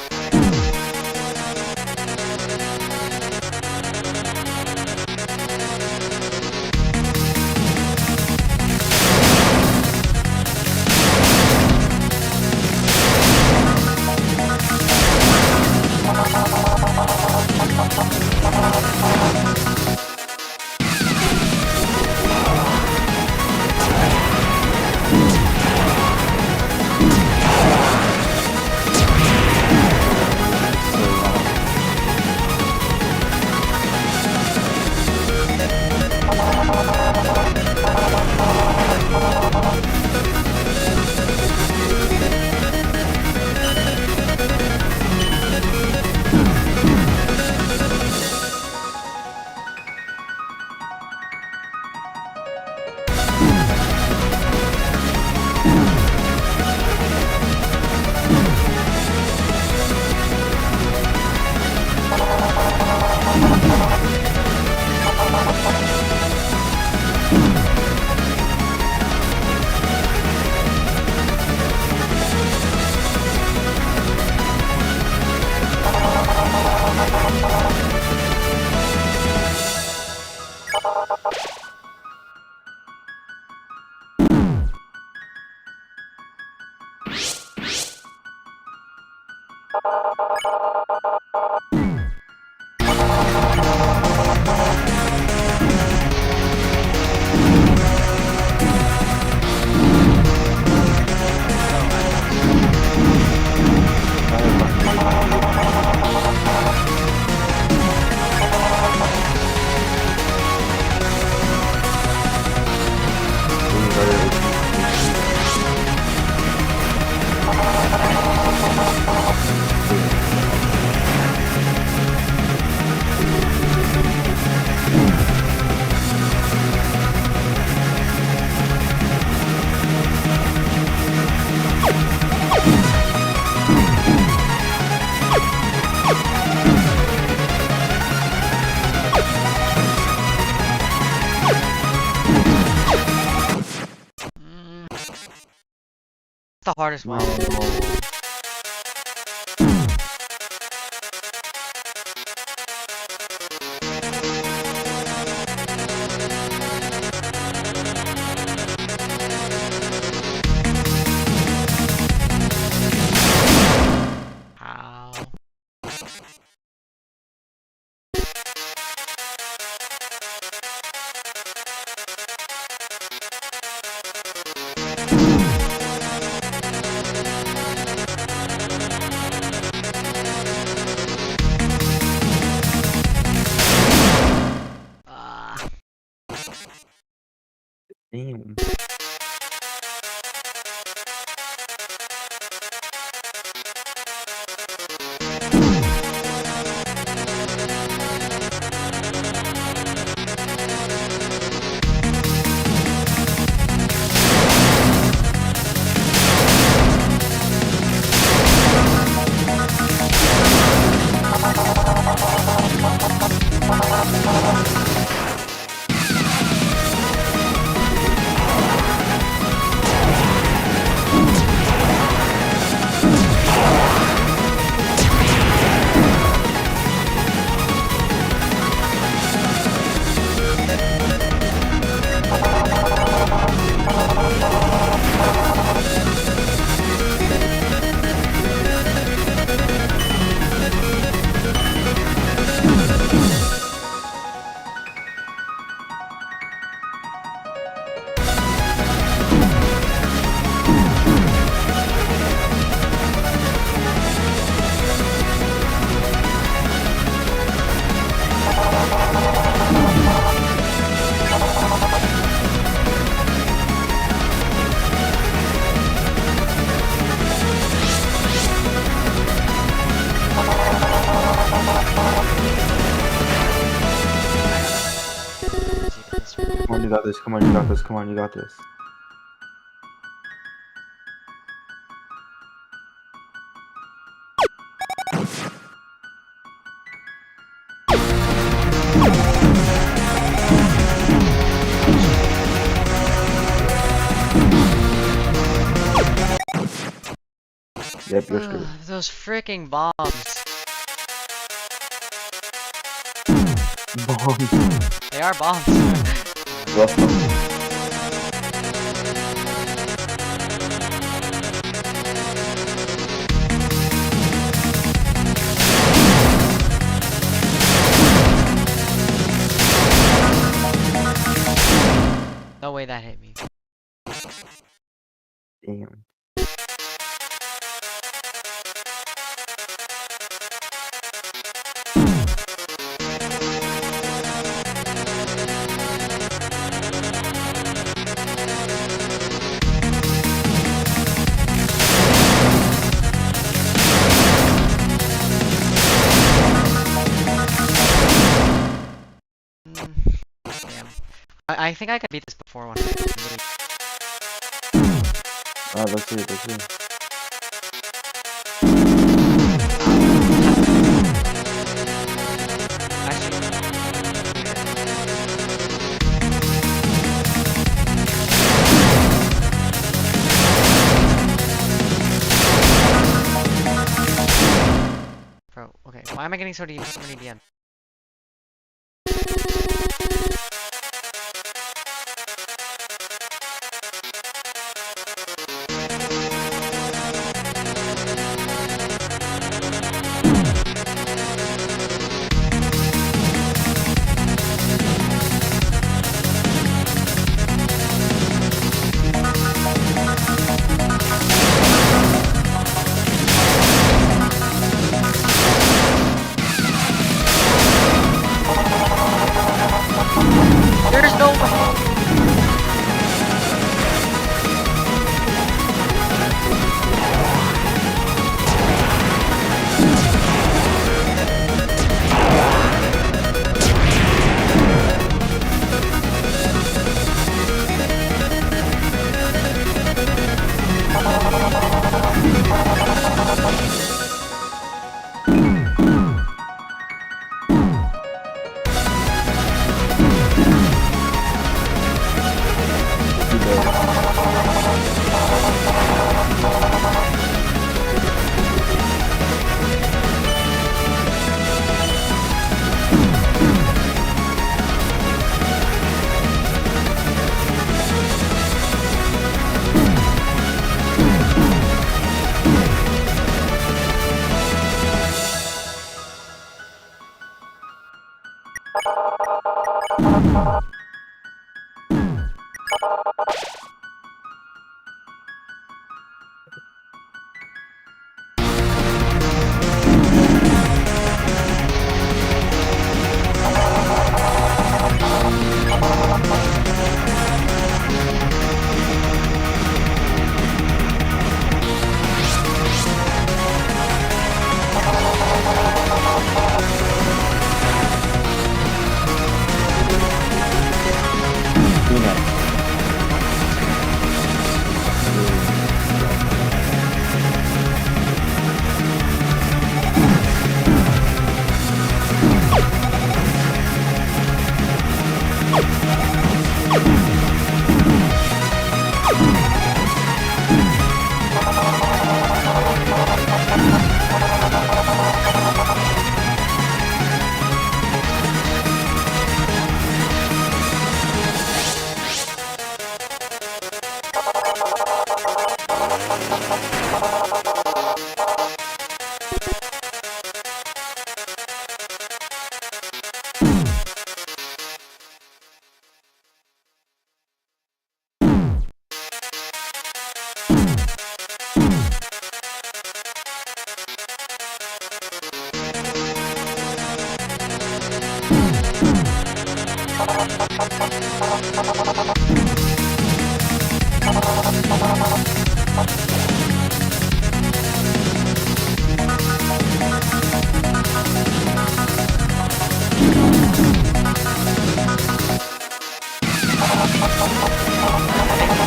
the hardest one. How? Ah. Damn. Come on, you got this. Come on, you got this. Come on, you got this. Yep, you're screwed. Those freaking bombs. Bomb. They are bombs. Rough bomb. No way that hit me. Damn. Damn. I think I can beat this before one. Let's see, let's see. Bro, okay. Why am I getting so many DM? There's no way.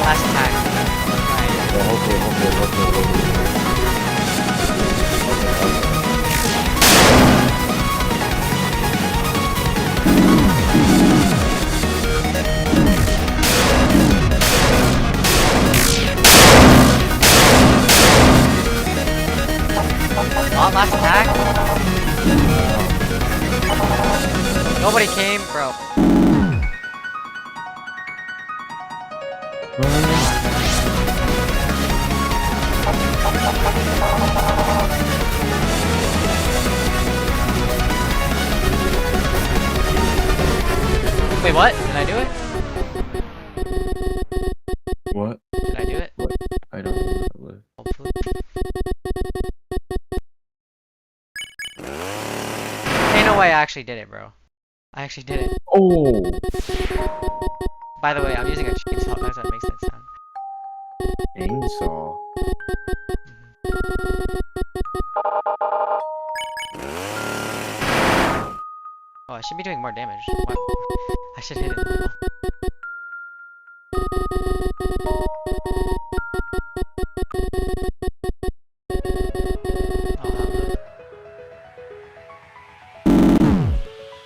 Last attack. Right. So hopefully. Oh, last attack. Nobody came, bro. Wait, what? Did I do it? What? Did I do it? I don't know. Hopefully. Ain't no way I actually did it, bro. I actually did it. Oh! By the way, I'm using a chainsaw. How does that make that sound? Chainsaw. Oh, I should be doing more damage. What? I should hit it in the middle.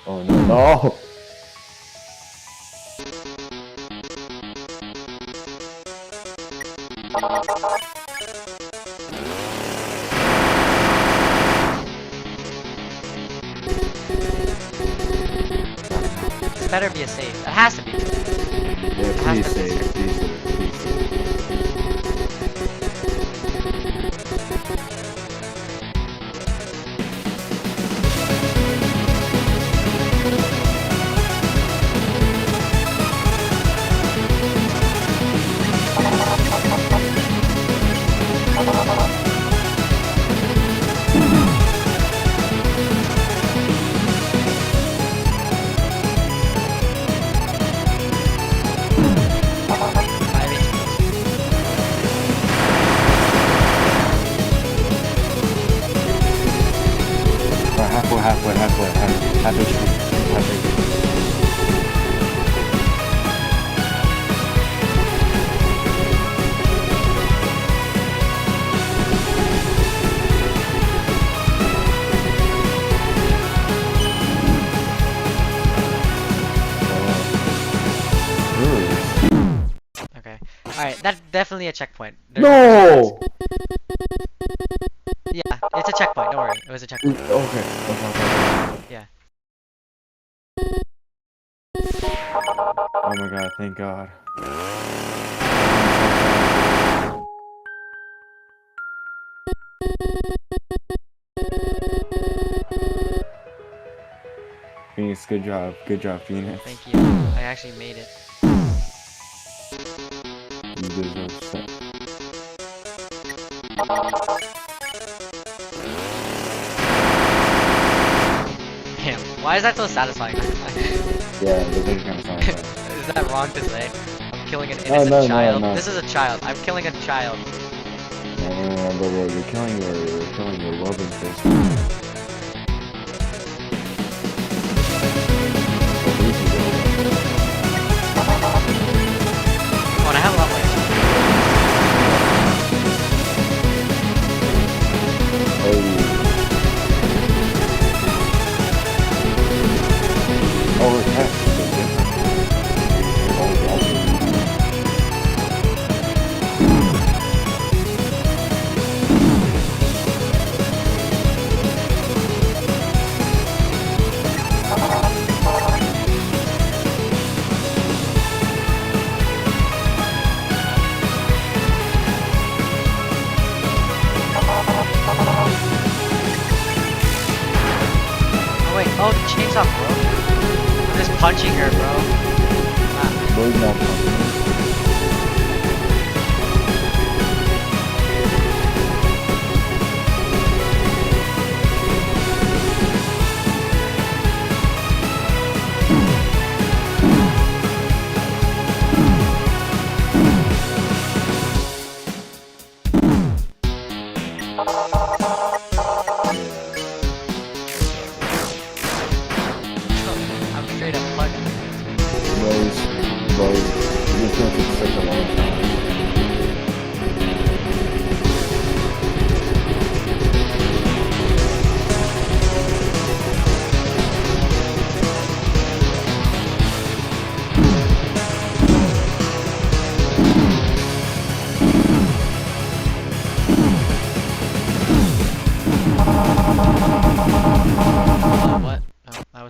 Oh no. No! This better be a save. It has to be. Yeah, please save. Please save. Please save. Half HP. Half HP. Okay. Alright, that's definitely a checkpoint. No! Yeah, it's a checkpoint. Don't worry. It was a checkpoint. Okay. Yeah. Oh my god, thank god. Phoenix, good job. Good job, Phoenix. Thank you. I actually made it. You deserve set. Damn. Why is that so satisfying? Yeah, those are kind of satisfying. Is that wrong to say? I'm killing an No, innocent no, no, child. no. This is a child. I'm killing a child. No, bro, you're killing your love interest. Oh, and I have a lot more. Oh, it has to be different. Oh, Oh wait, oh the chainsaw broke. I'm just punching her, bro. Ah. Bro, you're not pumping.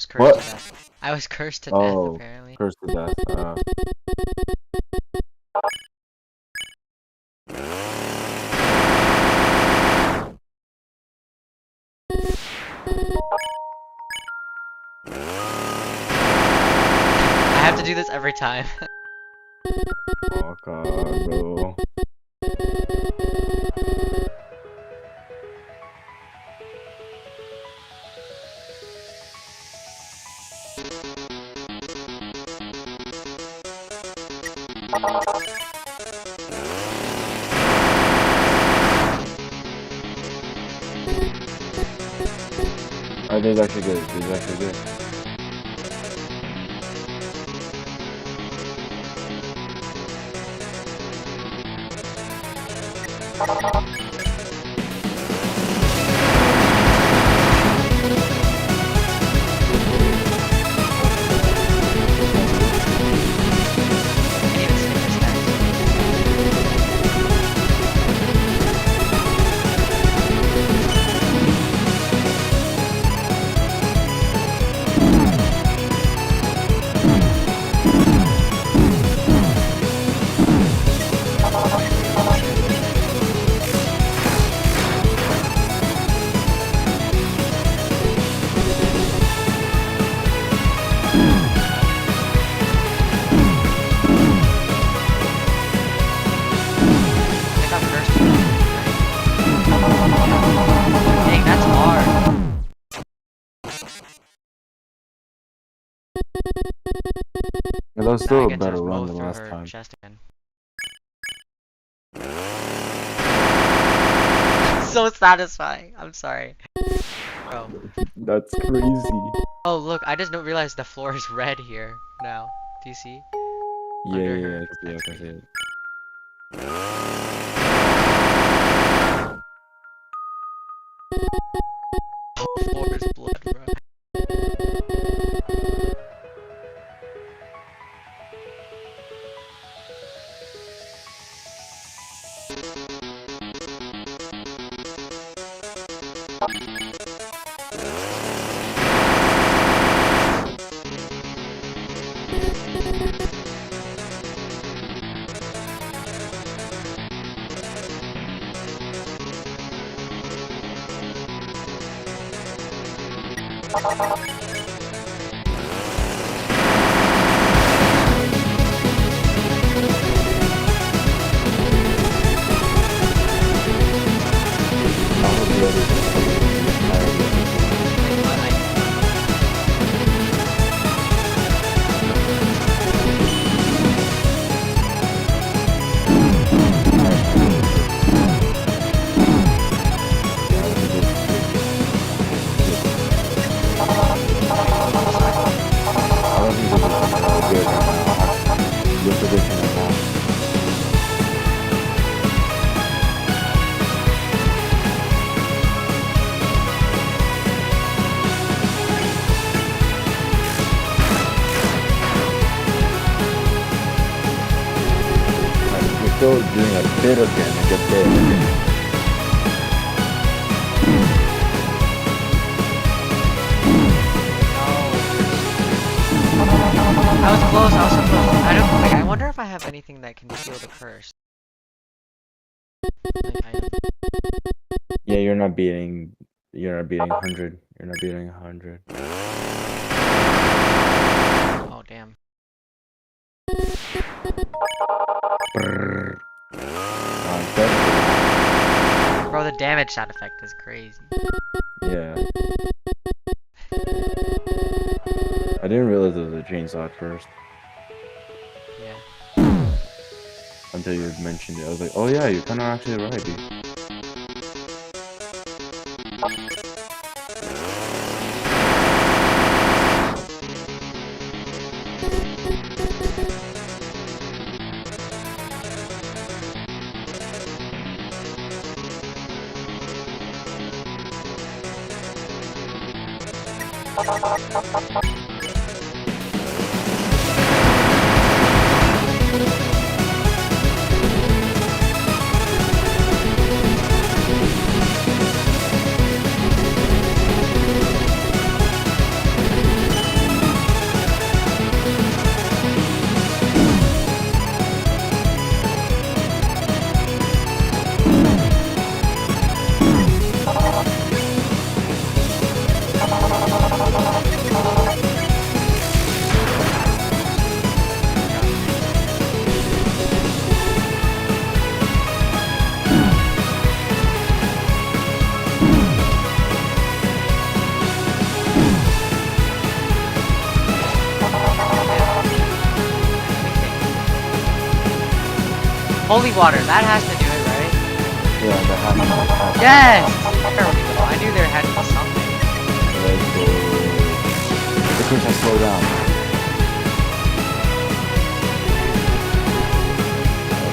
was cursed What? to death. I was cursed to death, Oh, apparently. cursed to death. I have to do this every time. Oh god, bro. Oh, this is actually good. This is actually good. I can't even skip this next. I got cursed to death. Dang, that's hard. Yeah, that was Now I still a get to better just run mow than through last her time. chest again. So satisfying. I'm sorry. Bro. That's crazy. Oh, look, I just don't realize the floor is red here now. Do you see? Yeah, Under yeah, her. yeah, I can see it, I That's can see crazy. it. The floor is blood, bro. I hope the others are tired of this. Like, what? I don't think this is good right now. Your prediction right now. Like, we're still doing a bit of damage, a bit. I was close, I was so close. I don't like I wonder if I have anything that can heal the curse. Like, Yeah, you're not beating 100. You're not beating 100. oh damn. Brrr. That's Bro, the damage sound effect is crazy. yeah. I didn't realize it was a chainsaw at first Yeah. until you mentioned it. I was like, oh yeah, you're kind of actually right, dude. Holy water, that has to do it, right? Yeah, that happened. Yes! There we go. I knew there had to be something. Let's go. The Christian, slow down.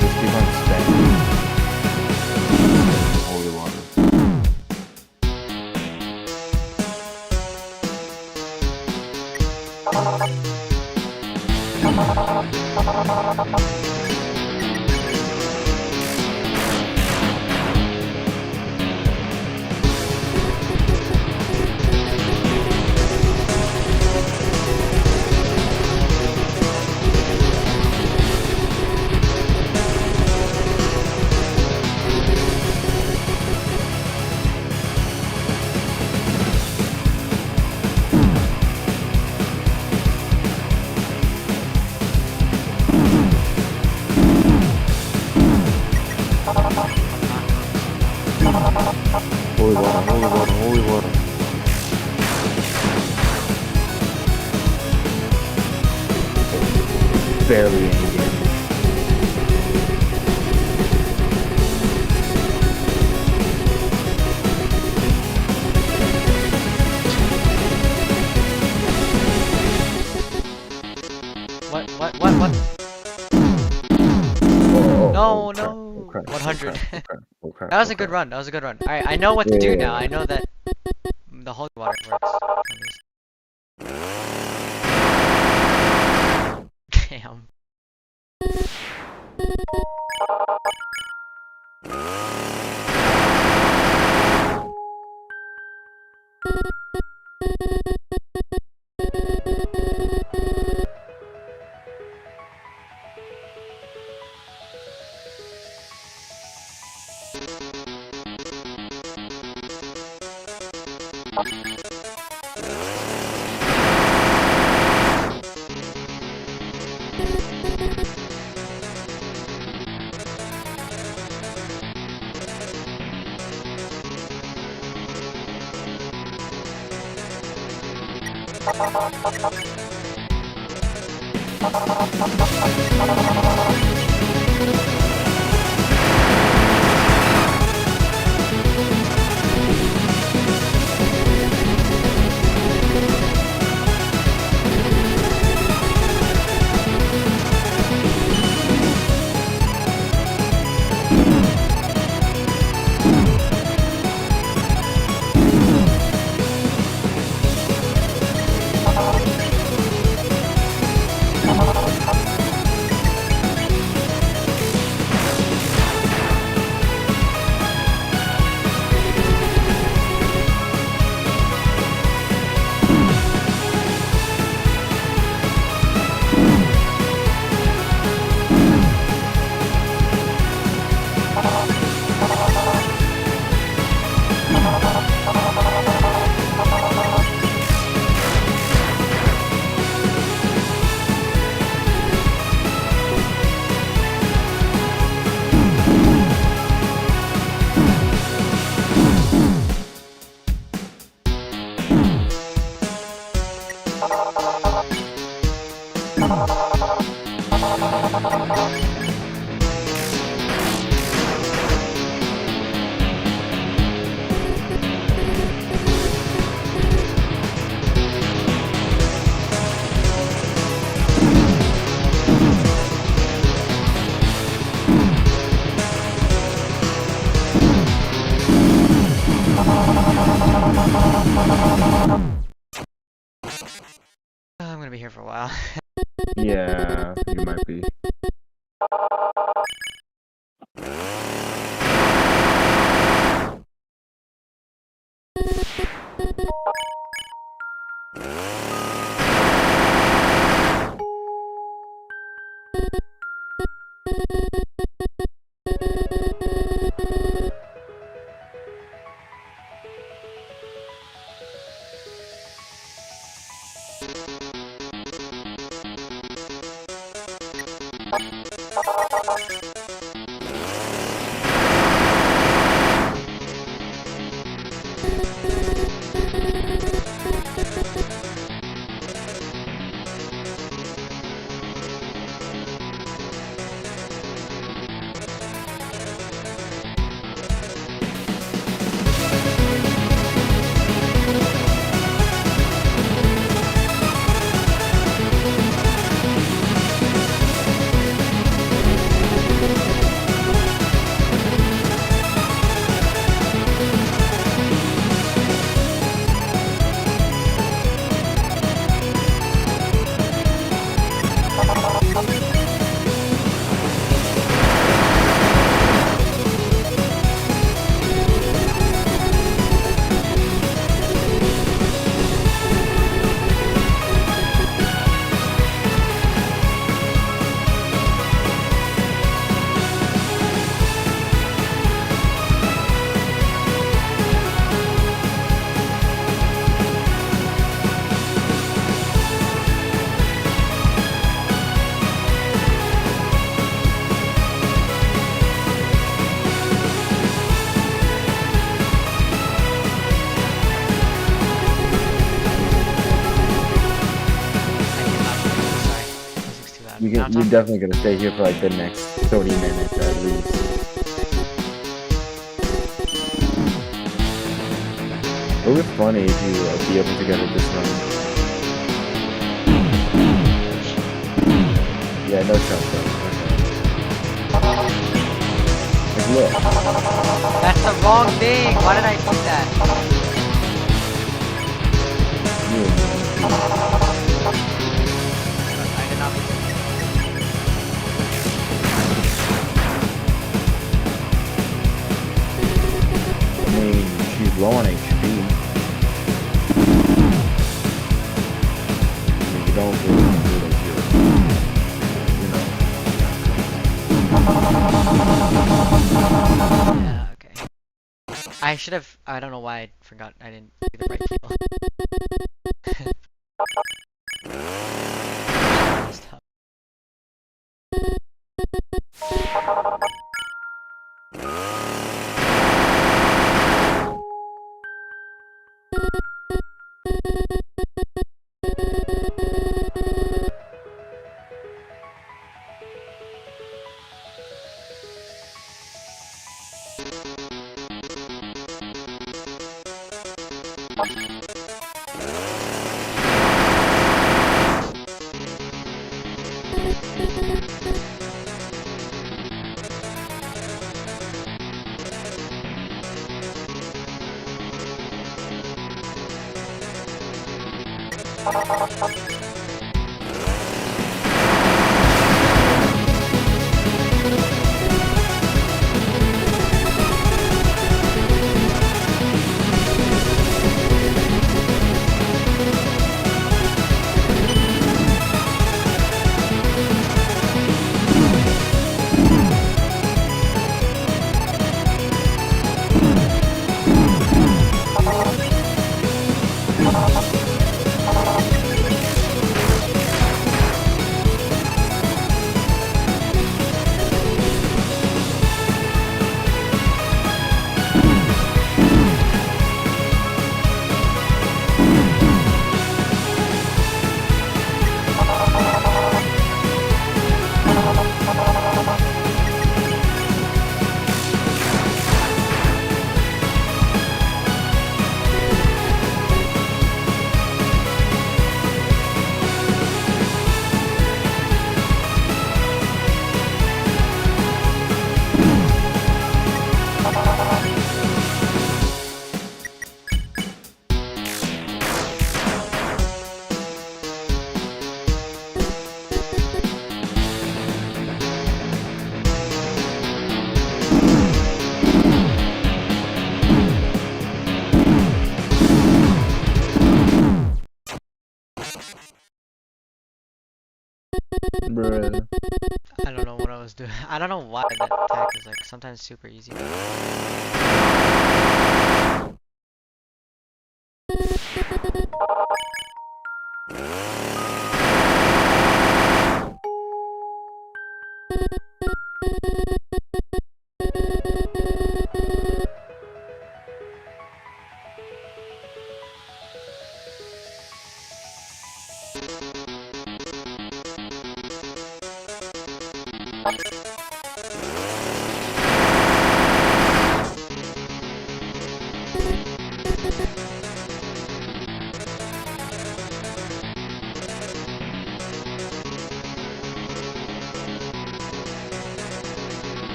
Just keep on spamming. Holy water. Holy water, holy water, holy water. Barely any damage. What? No, no. Oh, crap, 100. oh, crap, oh, crap, That was oh, a good crap. run. That was a good run. Alright, I know what to do Yeah. now. I know that the holy water works. At least. Damn. I'm gonna be here for a while. Yeah, you might be. on you're top? definitely gonna stay here for like the next 30 minutes at least. It would be funny if you be able to get it this run. Yeah, no shot though. Like, look. That's the wrong thing. Why did I do that? I did not. I mean, she's low on HP. I mean, you don't really want to do it here. Yeah, okay. I should have. I don't know why I forgot. I didn't do the right kill. Stop. Bruh. I don't know what I was doing. I don't know why that attack is like sometimes super easy.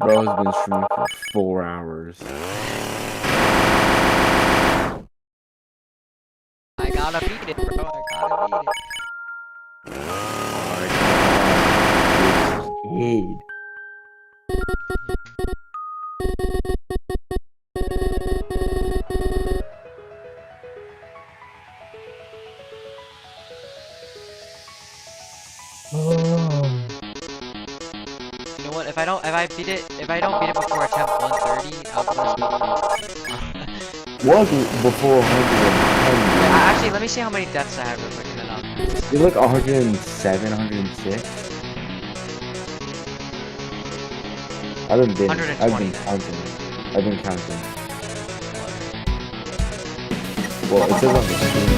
Bro's been streaming for 4 hours. I gotta beat it, bro. I gotta beat it. Kid. You know what? If I don't beat it before attempt 130, I'll go to sleep. Was before 110. Actually, let me see how many deaths I have real quick, and then I'll. You're like 107, 106. I've been 120. I've been counting. Well, it says on the screen.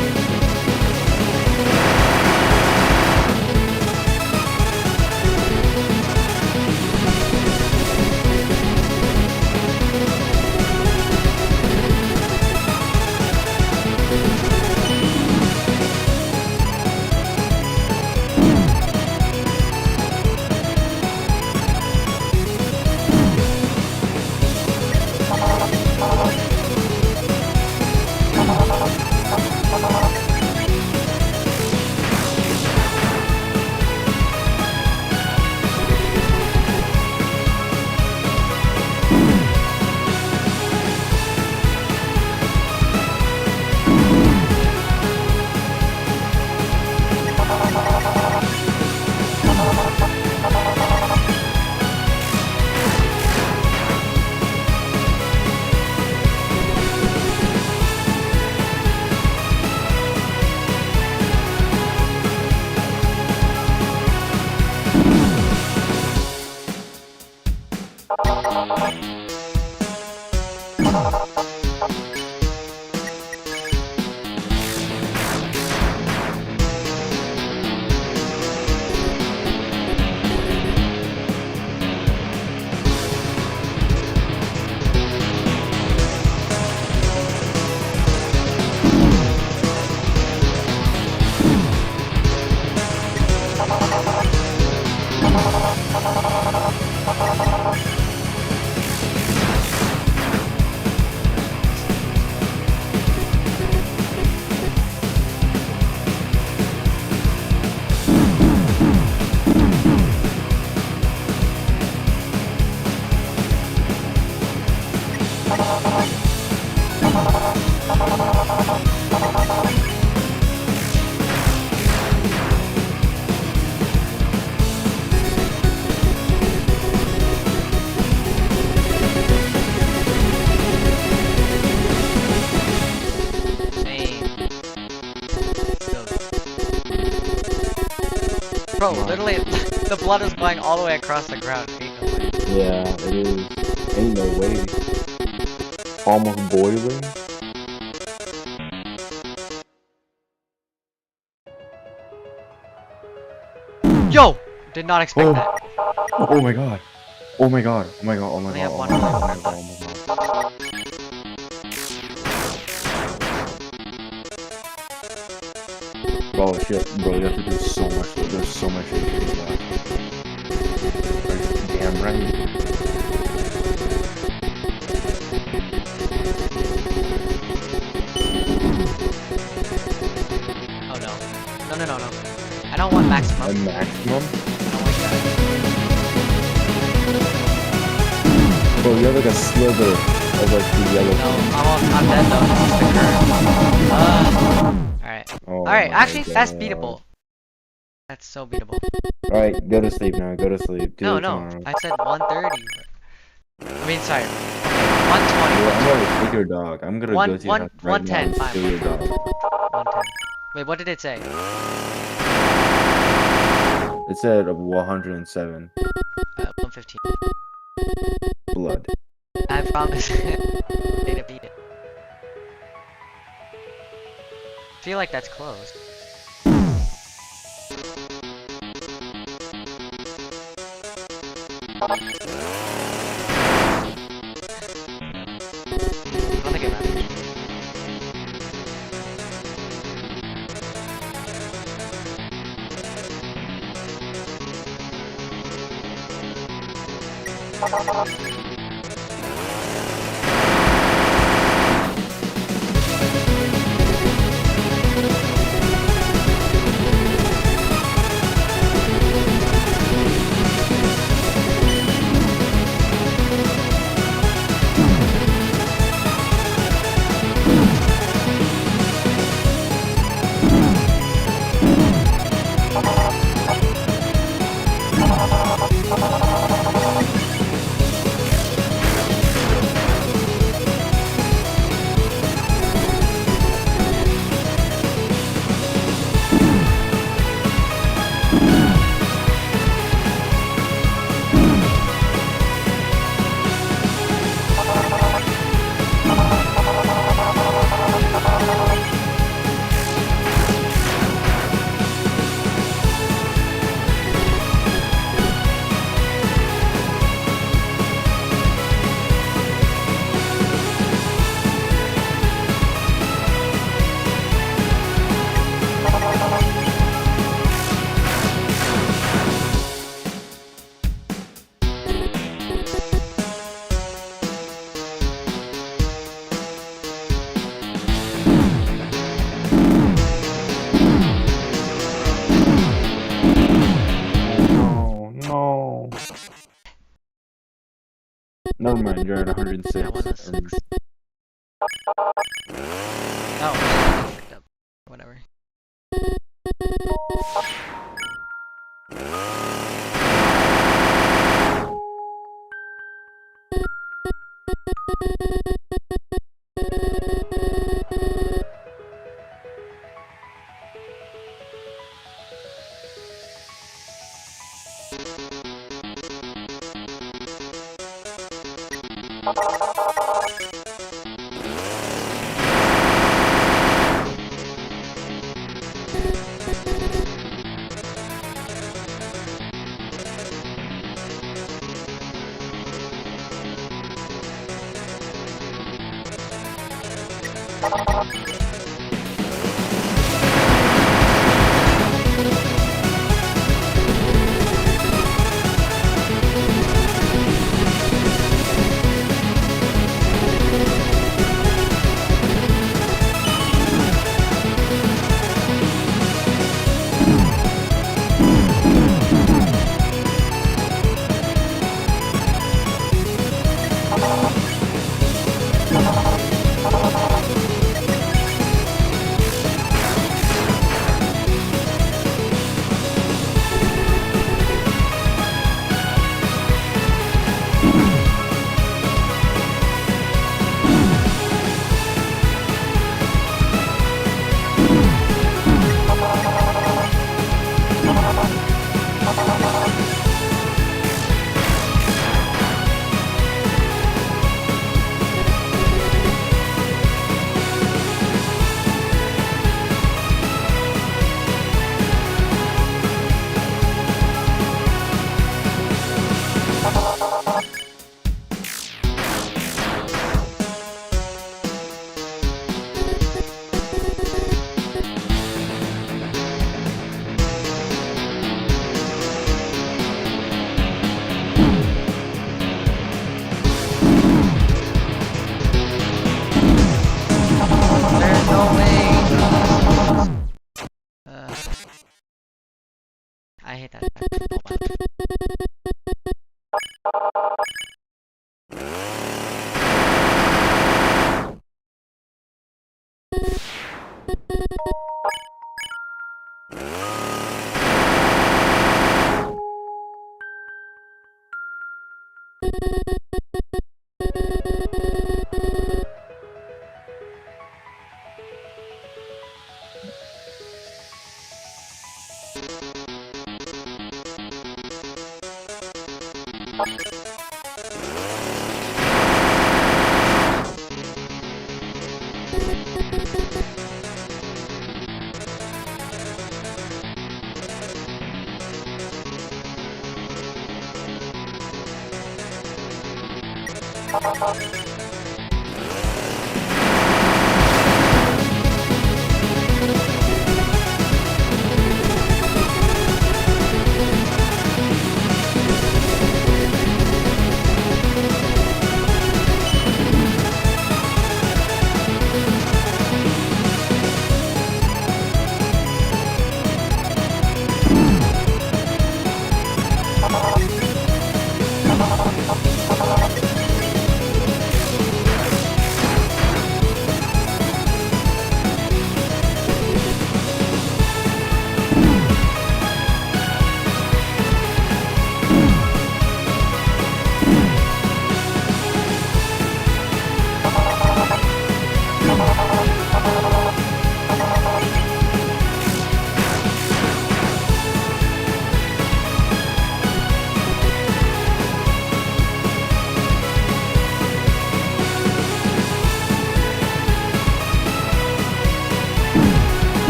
Bro, literally, the blood is going all the way across the ground. Ain't no way. Yeah, it is. Ain't no way. Almost boiling. Yo! Did not expect that. Oh my god. Oh my god. Oh my god. Oh my Only god. have Oh one my god. Oh more my god. Oh my god. Bro, shit. Bro, you have to do so much. There's so much HP left. Damn right. Oh no. No, no, no, no. I don't want maximum. A maximum? I don't like that. Bro, you have like a sliver of like the yellow. No, I'm dead though. This is the curve. Alright. Oh Alright, my actually, that's God. beatable. That's so beatable. Alright, go to sleep now. Go to sleep. Do No, it no. tomorrow. I said 130. I mean, sorry. I'm 120. gonna take your dog. I'm gonna go to your house right now 110. and Fine. steal your dog. 110. Wait, what did it say? It said 107 115. blood. I promise. Way to beat it. Feel like that's close. I don't think it matters. No. Never mind, you're at 106. Yeah, 106. Oh, picked up. Whatever. There's no way. I hate that.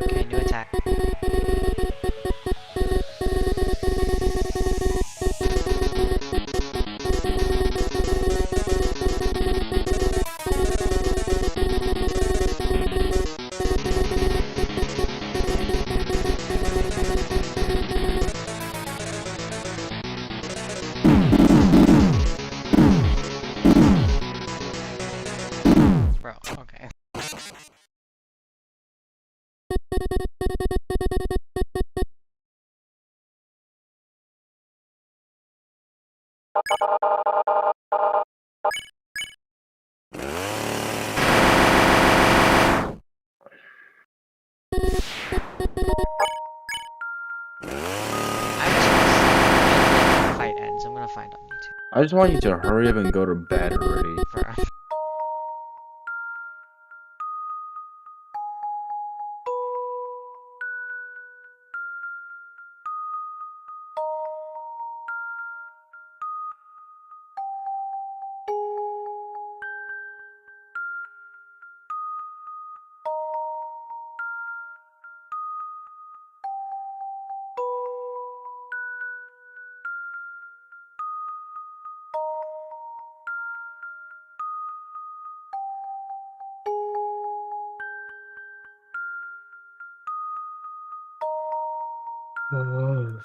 Okay, new attack. Bro, okay. I just want to see when the fight ends. I'm gonna find on YouTube. I just want you to hurry up and go to bed already. Bro. Oh.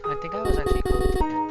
I think I was actually close to the end.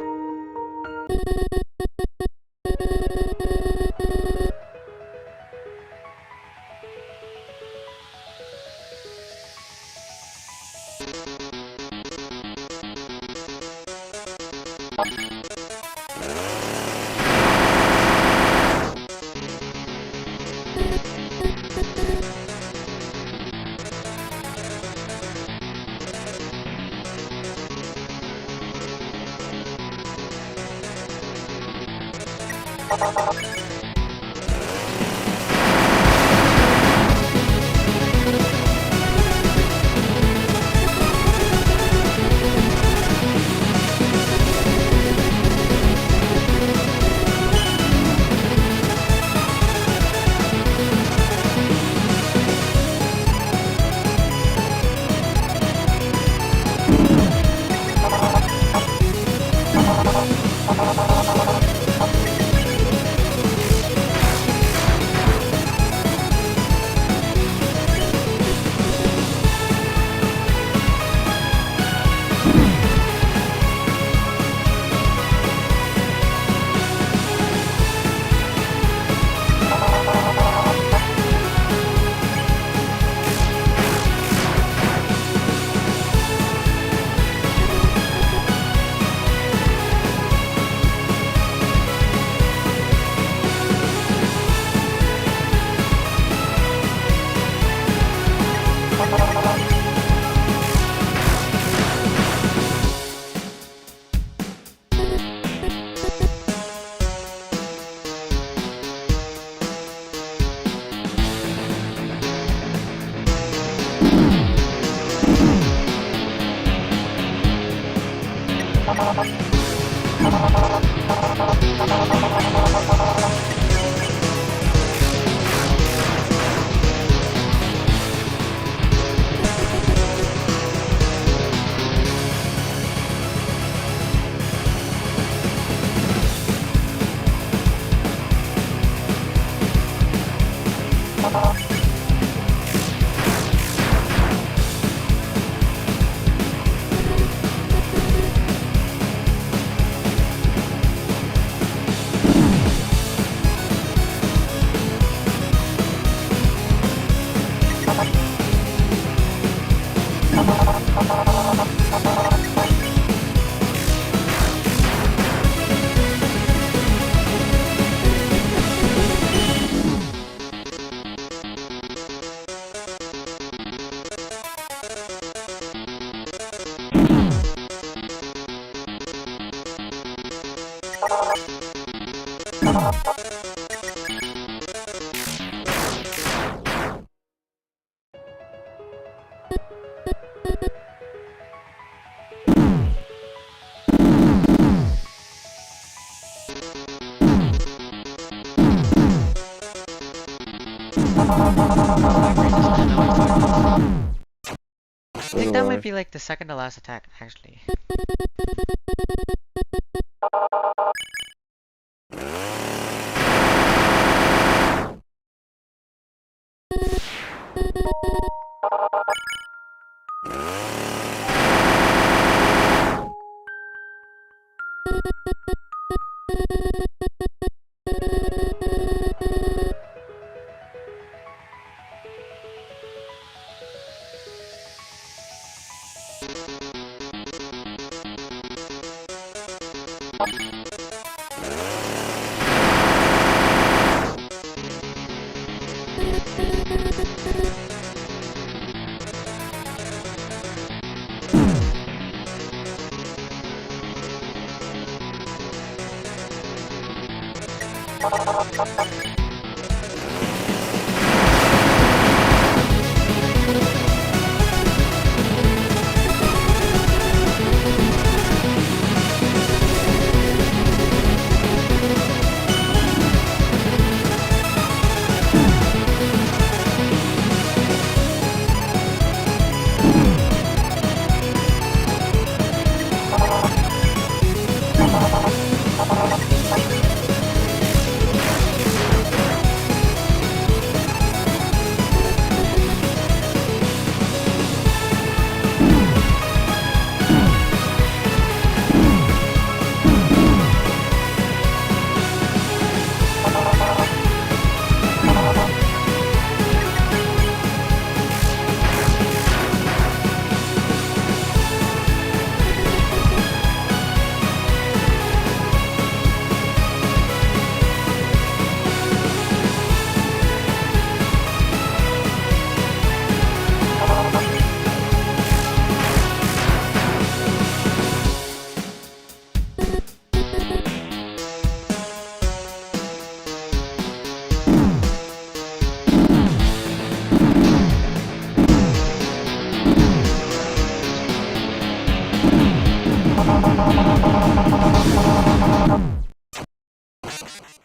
I think that might might be like the second to last attack, actually.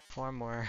Four more.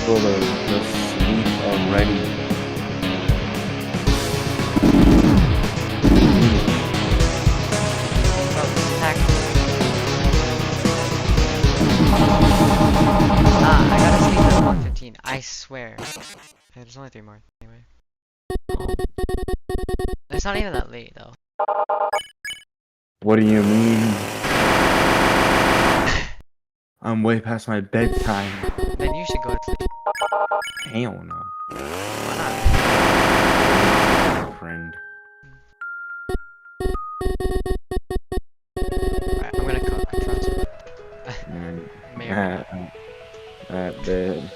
Roller, the sleep already. I gotta sleep at 1:15. I swear. Okay, there's only 3 more. Anyway. It's not even that late though. What do you mean? I'm way past my bedtime. Then you should go to sleep. Hell no. Why not? Friend. Alright, I'm gonna cook. I trust me. May or may not. At bed.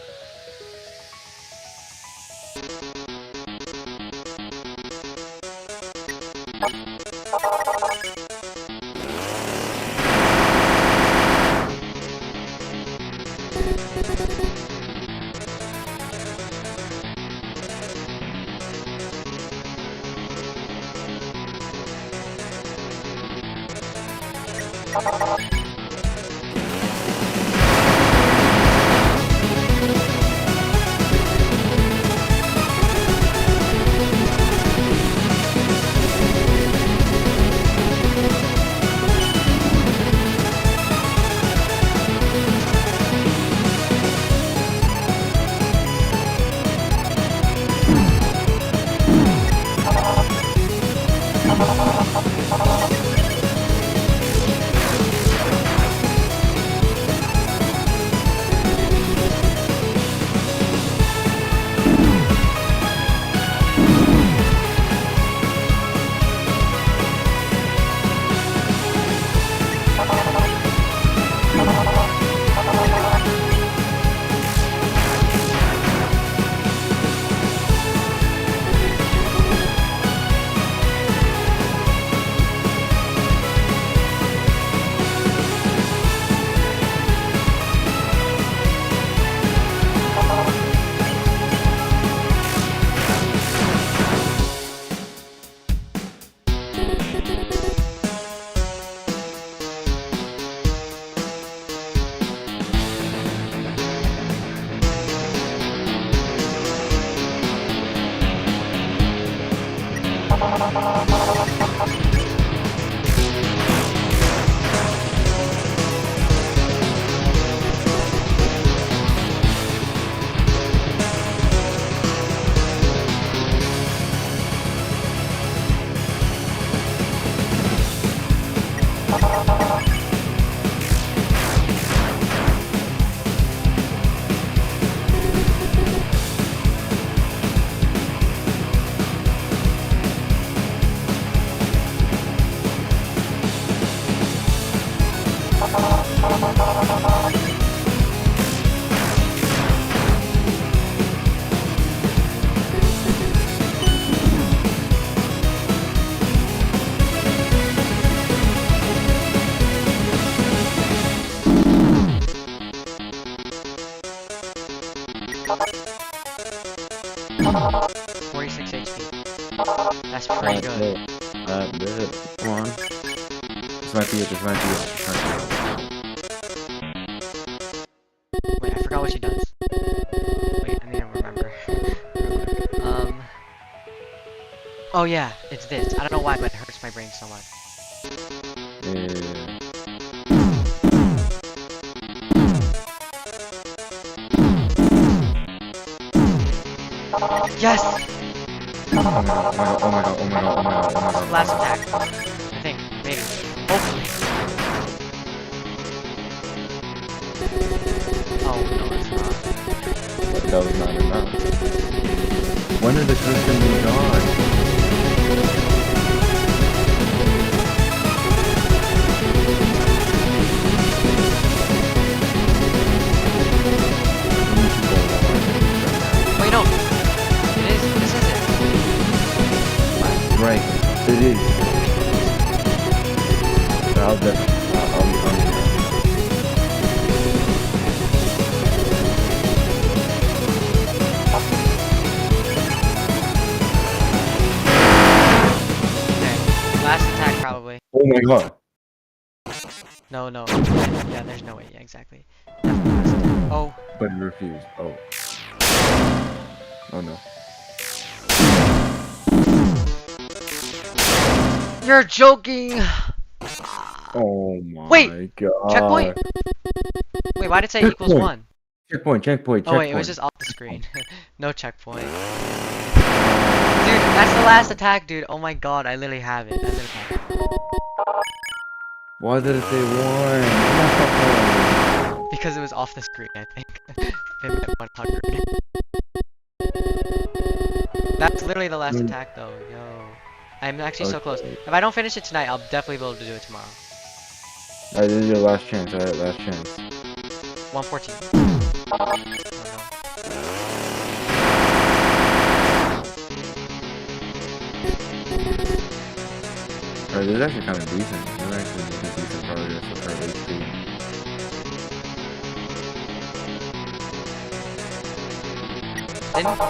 That's pretty good. Bit. Come on. This might be it. This might be it. This might be it. Wait, I forgot what she does. Wait, I need to remember. Oh yeah, it's this. I don't know why, but it hurts my brain so much. Yes! Oh my god, oh my god, oh my god, oh my god, oh my god, oh my god. Last attack. I think. Maybe. Hopefully. Oh no, it's not. That was not enough. When did the cushion be gone? Wait, no. It is. This is it. Right, it is. I'll Last attack, probably. Oh my god. No, no. Yeah, there's no way. Yeah, exactly. Definitely last attack. Oh. But he refused. Oh. Oh no. You're joking! Oh my Wait! god. Checkpoint! Wait, why did it say equals 1? Checkpoint, checkpoint, checkpoint. Oh wait, it was just off the screen. No checkpoint. Dude, that's the last attack, dude. Oh my god, I literally have it. I literally have it. Why did it say 1? No. Because it was off the screen, I think. Maybe at 100. That's literally the last attack though, yo. I'm actually so close. Okay. If I don't finish it tonight, I'll definitely be able to do it tomorrow. Alright, this is your last chance, alright? Last chance. 114. Oh, no. Alright, this is actually kind of decent. This is actually a decent progress with her HP.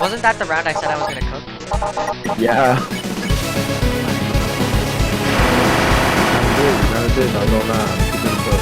Wasn't that the round I said I was gonna cook? Yeah. Kind of did, not gonna lie. I'm keeping it up.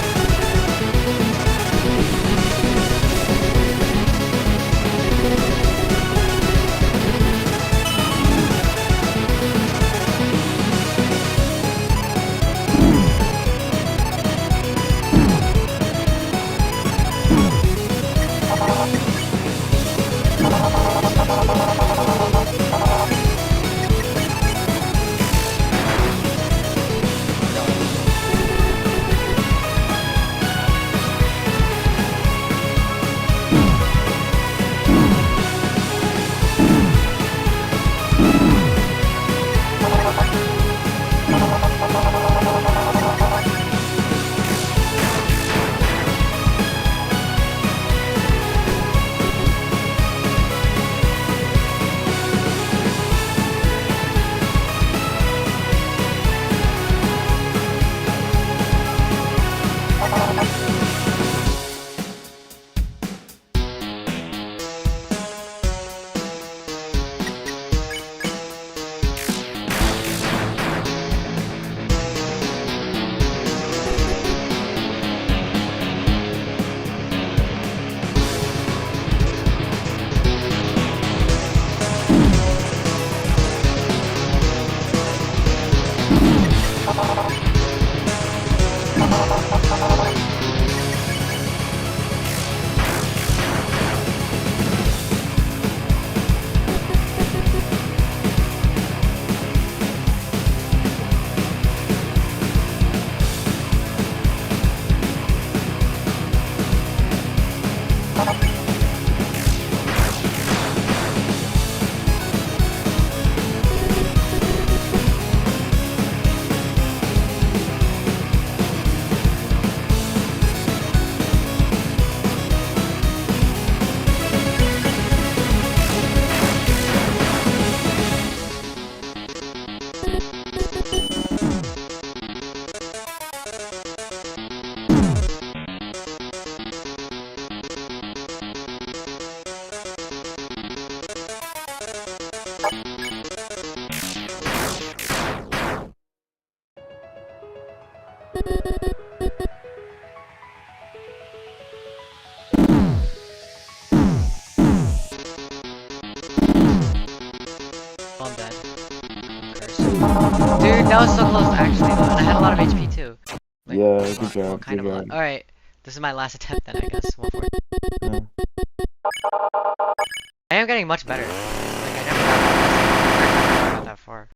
Oh, I'm dead. Dude, that was so close actually though, and I had a lot of HP too. Like, Yeah, a good lot, job, well, kind good of a lot. job. Alright, this is my last attempt then, I guess. 140. Yeah. I am getting much better. Like, I never got that, got that far.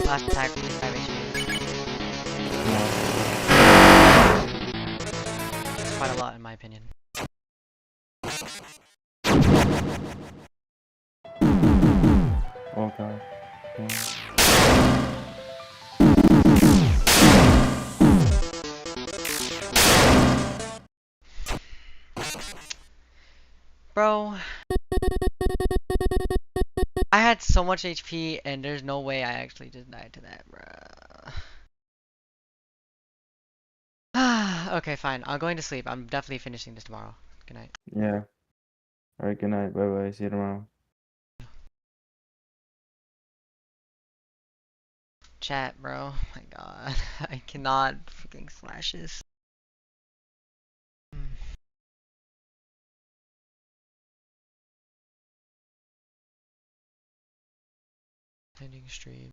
Last attack with 5 HP. It's quite a lot in my opinion. Oh god. Bro, I had so much HP and there's no way I actually just died to that, bro. Okay, fine. I'm going to sleep. I'm definitely finishing this tomorrow. Good night. Yeah. Alright, good night. Bye bye. See you tomorrow. Chat, bro. Oh my god. I cannot freaking slash this. Ending stream.